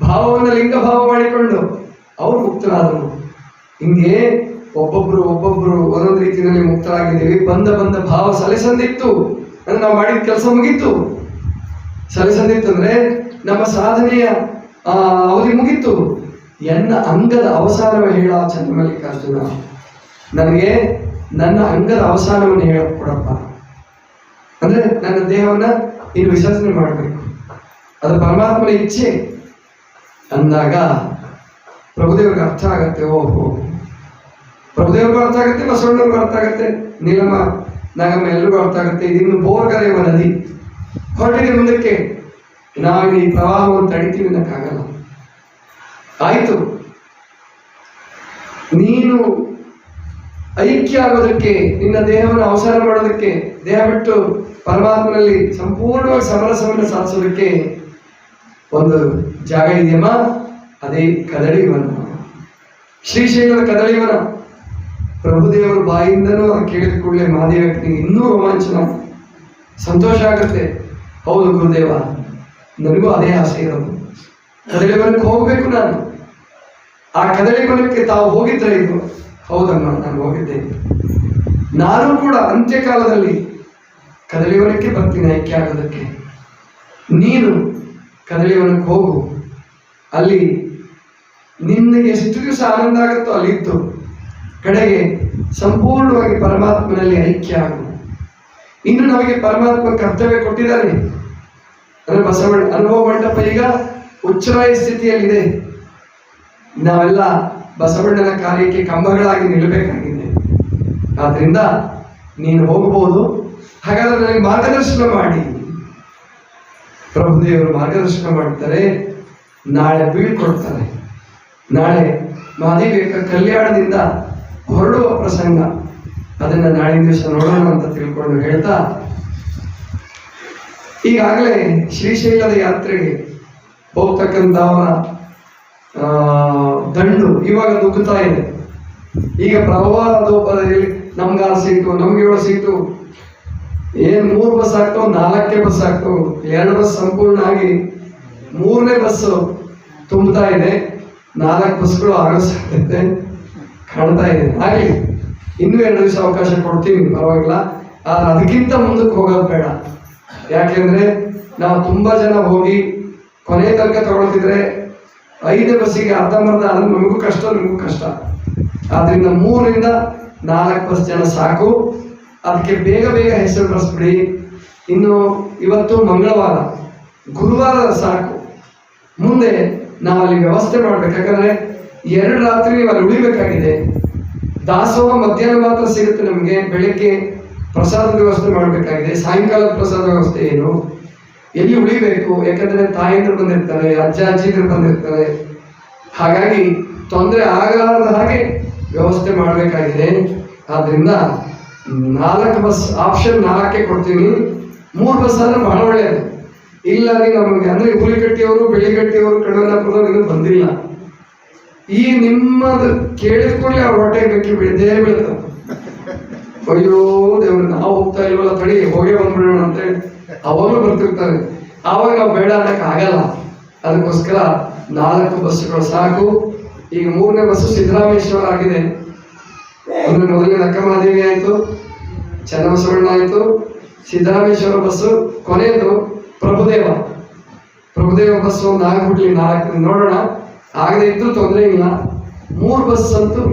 ಭಾವವನ್ನು ಲಿಂಗ ಭಾವ ಮಾಡಿಕೊಂಡು ಅವ್ರು ಮುಕ್ತರಾದರು. ಹಿಂಗೆ ಒಬ್ಬೊಬ್ರು ಒಂದೊಂದು ರೀತಿಯಲ್ಲಿ ಮುಕ್ತರಾಗಿದ್ದೀವಿ. ಬಂದ ಭಾವ ಸಲಿಸಂದಿತ್ತು ಅಂದ್ರೆ ನಾವು ಮಾಡಿದ ಕೆಲಸ ಮುಗೀತು. ಸಲಿಸಂದಿತ್ತು ಅಂದ್ರೆ ನಮ್ಮ ಸಾಧನೆಯ ಅವಧಿ ಮುಗೀತು. ಎನ್ನ ಅಂಗದ ಅವಸಾನವ ಹೇಳ ಚನ್ನಮಲ್ಲಿಕಾರ್ಜುನ, ನನಗೆ ನನ್ನ ಅಂಗದ ಅವಸಾನವನ್ನು ಹೇಳಕ್ ಕೊಡಪ್ಪ. ಅಂದ್ರೆ ನನ್ನ ದೇಹವನ್ನ ಇನ್ನು ವಿಸರ್ಜನೆ ಮಾಡಬೇಕು, ಅದು ಪರಮಾತ್ಮನ ಇಚ್ಛೆ ಅಂದಾಗ ಪ್ರಭುದೇವ್ರಿಗೆ ಅರ್ಥ ಆಗತ್ತೆ. ಓಹೋ, ಪ್ರಭುದೇವ್ರಿಗೂ ಅರ್ಥ ಆಗುತ್ತೆ, ಬಸವಣ್ಣವ್ರಿಗೂ ಅರ್ಥ ಆಗುತ್ತೆ, ನೀಲಮ್ಮ ನಾಗಮ್ಮ ಎಲ್ರಿಗೂ ಅರ್ಥ ಆಗುತ್ತೆ. ಇದಿನ್ನು ಬೋರ್ಗರೆಯುವ ನದಿ ಹೊರಟಿಗೆ ಮುಂದಕ್ಕೆ. ನಾವು ಈ ಪ್ರವಾಹವನ್ನು ತಡಿತೀವಿ ಅನ್ನಕ್ಕಾಗಲ್ಲ. ಆಯ್ತು, ನೀನು ಐಕ್ಯ ಆಗೋದಕ್ಕೆ, ನಿನ್ನ ದೇಹವನ್ನು ಅವಸಾನ ಮಾಡೋದಕ್ಕೆ, ದೇಹ ಬಿಟ್ಟು ಪರಮಾತ್ಮನಲ್ಲಿ ಸಂಪೂರ್ಣವಾಗಿ ಸಮರಸವನ್ನು ಸಾಧಿಸೋದಕ್ಕೆ ಒಂದು ಜಾಗ ಇದೆಯಮ್ಮ, ಅದೇ ಕದಳಿವನ, ಶ್ರೀಶೈಲದ ಕದಳಿವನ. ಪ್ರಭುದೇವರ ಬಾಯಿಂದನೂ ಅದು ಕೇಳಿದ ಕೂಡಲೇ ಮಹಾದೇವನಿಗೆ ಇನ್ನೂ ರೋಮಾಂಚನ, ಸಂತೋಷ ಆಗುತ್ತೆ. ಹೌದು ಗುರುದೇವ, ನನಗೂ ಅದೇ ಆಸೆ ಇರೋದು, ಕದಳಿವನಕ್ಕೆ ಹೋಗ್ಬೇಕು ನಾನು. ಆ ಕದಳಿವನಕ್ಕೆ ತಾವು ಹೋಗಿದ್ರೆ ಇದು? ಹೌದಮ್ಮ, ನಾನು ಹೋಗಿದ್ದೆ. ನಾನು ಕೂಡ ಅಂತ್ಯಕಾಲದಲ್ಲಿ ಕದಳಿವನಕ್ಕೆ ಬರ್ತೀನಿ ಐಕ್ಯ ಆಗೋದಕ್ಕೆ. ನೀನು ಕದಳಿವನಕ್ಕೆ ಹೋಗು, ಅಲ್ಲಿ ನಿನಗೆ ಎಷ್ಟು ದಿವಸ ಆನಂದ ಆಗುತ್ತೋ ಅಲ್ಲಿತ್ತು, ಕಡೆಗೆ ಸಂಪೂರ್ಣವಾಗಿ ಪರಮಾತ್ಮನಲ್ಲಿ ಐಕ್ಯ ಆಗು. ಇನ್ನು ನಮಗೆ ಪರಮಾತ್ಮ ಕರ್ತವ್ಯ ಕೊಟ್ಟಿದ್ದಾನೆ. ಅಂದ್ರೆ ಬಸವಣ್ಣ ಅನುಭವ ಮಂಟಪ ಈಗ ಉಚ್ಚರಾಯ ಸ್ಥಿತಿಯಲ್ಲಿದೆ. ನಾವೆಲ್ಲ ಬಸವಣ್ಣನ ಕಾರ್ಯಕ್ಕೆ ಕಂಬಗಳಾಗಿ ನಿಲ್ಲಬೇಕಾಗಿದೆ. ಆದ್ರಿಂದ ನೀನು ಹೋಗಬಹುದು. ಹಾಗಾದ್ರೆ ನನಗೆ ಮಾರ್ಗದರ್ಶನ ಮಾಡಿ. ಪ್ರಭುದೇವರು ಮಾರ್ಗದರ್ಶನ ಮಾಡ್ತಾರೆ, ನಾಳೆ ಬೀಳ್ಕೊಡ್ತಾರೆ. ನಾಳೆ ಮಹಾದೇವಿಯ ಕಲ್ಯಾಣದಿಂದ ಹೊರಡುವ ಪ್ರಸಂಗ. ಅದನ್ನ ನಾಳಿನ ದಿವಸ ನೋಡೋಣ ಅಂತ ತಿಳ್ಕೊಂಡು ಹೇಳ್ತಾ, ಈಗಾಗಲೇ ಶ್ರೀಶೈಲದ ಯಾತ್ರೆಗೆ ಹೋಗ್ತಕ್ಕಂಥವರ ದಂಡು ಇವಾಗ ನುಗ್ಗುತ್ತಾ ಇದೆ. ಈಗ ಪ್ರವಾಹದೋಪದಲ್ಲಿ ನಮ್ಗೆ 6 ಸೀಟು, ನಮ್ಗೆ 7 ಸೀಟು, ಏನ್ 3 ಬಸ್ ಆಗ್ತಾವ, 4 ಬಸ್ ಆಗ್ತಾವ, 2 ಬಸ್ ಸಂಪೂರ್ಣ ಆಗಿ 3ನೇ ಬಸ್ ತುಂಬುತ್ತಾ ಇದೆ, 4 ಬಸ್ಗಳು ಆಗೋ ಸಾಧ್ಯತೆ ಕಾಣ್ತಾ ಇದೆ. ಹಾಗೆ ಇನ್ನೂ 2 ದಿವಸ ಅವಕಾಶ ಕೊಡ್ತೀವಿ, ಪರವಾಗಿಲ್ಲ. ಆದ್ರೆ ಅದಕ್ಕಿಂತ ಮುಂದಕ್ಕೆ ಹೋಗೋದು ಬೇಡ. ಯಾಕೆಂದ್ರೆ ನಾವು ತುಂಬಾ ಜನ ಹೋಗಿ ಕೊನೆ ತನಕ ತಗೊಳ್ತಿದ್ರೆ 5ನೇ ಬಸ್ಸಿಗೆ ಅರ್ಧಂಬರ್ಧ ಆದ್ರೆ ನಮಗೂ ಕಷ್ಟ, ನಿಮಗೂ ಕಷ್ಟ. ಆದ್ರಿಂದ 3 ರಿಂದ 4 ಬಸ್ ಜನ ಸಾಕು. ಅದಕ್ಕೆ ಬೇಗ ಬೇಗ ಹೆಸರು ಬರೆಸ್ಬಿಡಿ. ಇನ್ನು ಇವತ್ತು ಮಂಗಳವಾರ, ಗುರುವಾರ ಸಾಕು. ಮುಂದೆ ನಾವು ಅಲ್ಲಿ ವ್ಯವಸ್ಥೆ ಮಾಡ್ಬೇಕು. ಯಾಕಂದ್ರೆ 2 ರಾತ್ರಿ ನೀವು ಅಲ್ಲಿ ಉಳಿಬೇಕಾಗಿದೆ. ದಾಸೋಹ ಮಧ್ಯಾಹ್ನ ಮಾತ್ರ ಸಿಗುತ್ತೆ ನಮಗೆ. ಬೆಳಿಗ್ಗೆ ಪ್ರಸಾದದ ವ್ಯವಸ್ಥೆ ಮಾಡಬೇಕಾಗಿದೆ. ಸಾಯಂಕಾಲದ ಪ್ರಸಾದ ವ್ಯವಸ್ಥೆ ಏನು, ಎಲ್ಲಿ ಉಳಿಬೇಕು? ಯಾಕಂದ್ರೆ ತಾಯಂದ್ರು ಬಂದಿರ್ತಾರೆ, ಅಜ್ಜ ಅಜ್ಜಿದ್ರು ಬಂದಿರ್ತಾರೆ. ಹಾಗಾಗಿ ತೊಂದರೆ ಆಗಲಾರದ ಹಾಗೆ ವ್ಯವಸ್ಥೆ ಮಾಡಬೇಕಾಗಿದೆ. ಆದ್ರಿಂದ 4 ಬಸ್ ಆಪ್ಷನ್ 4 ಕೊಡ್ತೀನಿ. 3 ಬಸ್ ಆದ್ರೆ ಬಹಳ ಒಳ್ಳೆಯದು. ಇಲ್ಲ ರೀ ನಮಗೆ ಅಂದ್ರೆ ಹುಲಿಕಟ್ಟಿಯವರು, ಬೆಳ್ಳಿಗಟ್ಟಿಯವರು, ಕಡವನಪುರದವರು ಇನ್ನೂ ಬಂದಿಲ್ಲ. ಈ ನಿಮ್ಮದು ಕೇಳಿದ ಕೂಡಲೇ ಅವ್ರ ಹೊಟ್ಟೆ ಬೇಕಿ ಬಿಡದೇ ಬೀಳ್ತಾರೆ. ಅಯ್ಯೋ ದೇವ್ರು, ನಾವು ಹೋಗ್ತಾ ಇಲ್ವಲ್ಲ, ತಡಿ ಹೋಗೇ ಬಂದ್ಬಿಡೋಣ ಅಂತೇಳಿ ಅವಾಗಲೂ ಬರ್ತಿರ್ತಾರೆ. ಆವಾಗ ನಾವು ಬೇಡ ಅನ್ನಕ್ಕೆ ಆಗಲ್ಲ. ಅದಕ್ಕೋಸ್ಕರ 4 ಬಸ್ಸುಗಳು ಸಾಕು. ಈಗ 3ನೇ ಬಸ್ಸು ಸಿದ್ದರಾಮೇಶ್ವರ ಆಗಿದೆ. ಅಂದ್ರೆ ಮೊದಲನೇ ಅಕ್ಕಮಹಾದೇವಿ ಆಯ್ತು, ಚನ್ನಬಸವಣ್ಣ ಆಯ್ತು, ಸಿದ್ದರಾಮೇಶ್ವರ ಬಸ್ಸು ಕೊನೆಯದು ಪ್ರಭುದೇವ ಬಸ್ಸು ಒಂದು ಆಗ್ಬಿಡ್ಲಿ. 4 ನೋಡೋಣ, ಆಗದೆ ಇದ್ರೂ ತೊಂದರೆ ಇಲ್ಲ. 3 ಬಸ್ ಅಂತೂ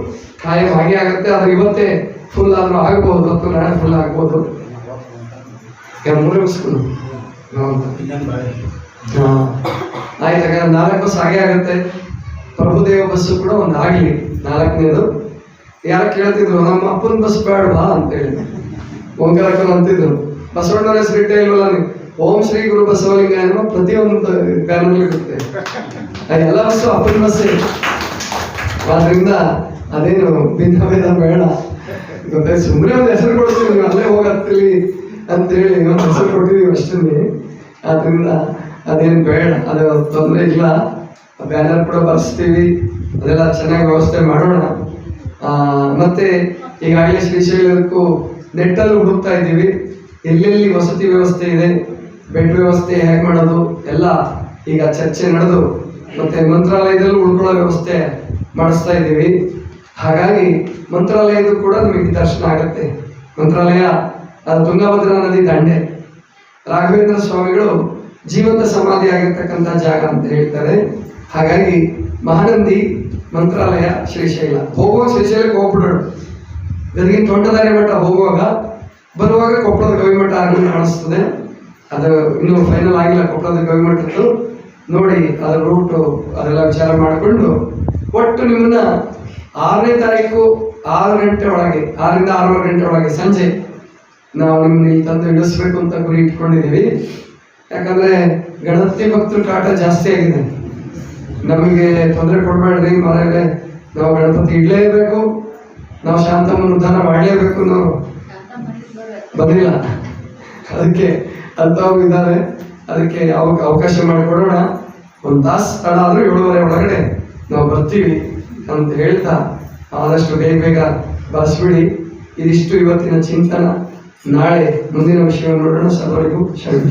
ಕಾಯಂ ಹಾಗೆ ಆಗುತ್ತೆ. ಅದು ಇವತ್ತೇ ಫುಲ್ ಆದ್ರೂ ಆಗ್ಬೋದು, ಅಥವಾ ನಾಳೆ ಫುಲ್ ಆಗ್ಬೋದು. 3 ಬಸ್ಗಳು ಆಯ್ತು. ಹಾಗಾದ್ರೆ 4 ಬಸ್ ಹಾಗೆ ಆಗುತ್ತೆ. ಪ್ರಭುದೇವ ಬಸ್ಸು ಕೂಡ ಒಂದು ಆಗ್ಲಿ 4ನೇದು. ಯಾರು ಕೇಳ್ತಿದ್ರು, ನಮ್ಮ ಅಪ್ಪನ ಬಸ್ ಬೇಡವಾ ಅಂತೇಳಿ ಓಂಕಾರಕ್ಕನ ಅಂತಿದ್ರು. ಬಸವಣ್ಣನ ಹೆಸರು ಇಟ್ಟೇ ಇಲ್ವಲ್ಲ ನೀವು? ಓಂ ಶ್ರೀ ಗುರು ಬಸವಲಿಂಗ ಅನ್ನೋ ಪ್ರತಿಯೊಂದು ಬ್ಯಾನರ್ ಇರುತ್ತೆ. ಎಲ್ಲ ಬಸ್ಸು ಅಪ್ಪನ ಬಸ್ಸೇ. ಆದ್ರಿಂದ ಅದೇನು ಭಿನ್ನ ಭೇದ ಬೇಡ. ಗೊತ್ತೇ, ಸುಮ್ಮನೆ ಒಂದು ಹೆಸರು ಕೊಡ್ತೀವಿ, ನೀವು ಅಲ್ಲೇ ಹೋಗತ್ತಿಲಿ ಅಂತೇಳಿ ಒಂದು ಹೆಸರು ಕೊಟ್ಟಿದ್ದೀವಿ ಅಷ್ಟೇ. ಆದ್ರಿಂದ ಅದೇನು ಬೇಡ, ಅದು ತೊಂದರೆ ಇಲ್ಲ. ಬ್ಯಾನರ್ ಕೂಡ ಬರ್ಸ್ತೀವಿ, ಅದೆಲ್ಲ ಚೆನ್ನಾಗಿ ವ್ಯವಸ್ಥೆ ಮಾಡೋಣ. ಮತ್ತೆ ಈಗಾಗಲೇ ಶ್ರೀಶೈಲಕ್ಕೂ ನೆಟ್ಟಲ್ಲಿ ಹುಡುಕ್ತಾ ಇದ್ದೀವಿ. ಎಲ್ಲೆಲ್ಲಿ ವಸತಿ ವ್ಯವಸ್ಥೆ ಇದೆ, ಬೆಡ್ ವ್ಯವಸ್ಥೆ ಹೇಗೆ ಮಾಡೋದು ಎಲ್ಲ ಈಗ ಚರ್ಚೆ ನಡೆದು, ಮತ್ತೆ ಮಂತ್ರಾಲಯದಲ್ಲೂ ಉಳ್ಕೊಳ್ಳೋ ವ್ಯವಸ್ಥೆ ಮಾಡಿಸ್ತಾ ಇದ್ದೀವಿ. ಹಾಗಾಗಿ ಮಂತ್ರಾಲಯದ ಕೂಡ ನಿಮಗೆ ದರ್ಶನ ಆಗುತ್ತೆ. ಮಂತ್ರಾಲಯ ಅದು ತುಂಗಭದ್ರಾ ನದಿ ದಂಡೆ. ರಾಘವೇಂದ್ರ ಸ್ವಾಮಿಗಳು ಜೀವಂತ ಸಮಾಧಿ ಆಗಿರ್ತಕ್ಕಂಥ ಜಾಗ ಅಂತ ಹೇಳ್ತಾರೆ. ಹಾಗಾಗಿ ಮಹಾನಂದಿ, ಮಂತ್ರಾಲಯ, ಶ್ರೀಶೈಲ. ಹೋಗುವಾಗ ಶ್ರೀಶೈಲಕ್ಕೆ ಹೋಗ್ಬಿಡೋಣ. ಗದಗಿನ ತೋಂಟದಾರ್ಯ ಮಠ ಹೋಗುವಾಗ, ಬರುವಾಗ ಕೊಪ್ಪಳದ ಗವಿಮಠ ಆಗಿ ಕಾಣಿಸ್ತದೆ. ಅದು ಇನ್ನೂ ಫೈನಲ್ ಆಗಿಲ್ಲ ಕೊಪ್ಪಳದ ಗವಿಮಠದ್ದು. ನೋಡಿ ಅದರ ರೂಟು ಅದೆಲ್ಲ ವಿಚಾರ ಮಾಡಿಕೊಂಡು ಒಟ್ಟು ನಿಮ್ಮನ್ನ 6ನೇ ತಾರೀಕು 6 ಗಂಟೆ ಒಳಗೆ, 6 ರಿಂದ 6:30 ಗಂಟೆ ಒಳಗೆ ಸಂಜೆ ನಾವು ನಿಮ್ಮನ್ನ ಇಲ್ಲಿ ತಂದು ಇಳಿಸ್ಬೇಕು ಅಂತ ಗುರಿ ಇಟ್ಕೊಂಡಿದ್ದೀವಿ. ಯಾಕಂದ್ರೆ ಗಣಪತಿ ಭಕ್ತರು ಕಾಟ ಜಾಸ್ತಿ ಆಗಿದೆ. ನಮಗೆ ತೊಂದರೆ ಕೊಡ್ಬೇಡ್ರಿ ಮನೆಯಲ್ಲೇ, ನಾವು ಗಣಪತಿ ಇಡ್ಲೇಬೇಕು, ನಾವು ಶಾಂತಮ್ಮನ ಉದ್ಧಾರ ಮಾಡಲೇಬೇಕು. ನಾವು ಬಂದಿಲ್ಲ, ಅದಕ್ಕೆ ಅಂಥವ್ರು ಇದ್ದಾರೆ. ಅದಕ್ಕೆ ಅವಕಾಶ ಮಾಡಿಕೊಡೋಣ. 1 ತಾಸು ತಡ ಆದ್ರೂ 7:30 ಒಳಗಡೆ ನಾವು ಬರ್ತೀವಿ ಅಂತ ಹೇಳ್ತಾ, ಆದಷ್ಟು ಬೇಗ ಬರೆಸ್ಬಿಡಿ. ಇದಿಷ್ಟು ಇವತ್ತಿನ ಚಿಂತನ. ನಾಳೆ ಮುಂದಿನ ವಿಷಯವನ್ನು ನೋಡೋಣ. ಸರ್ವರಿಗೂ ಶರಣ.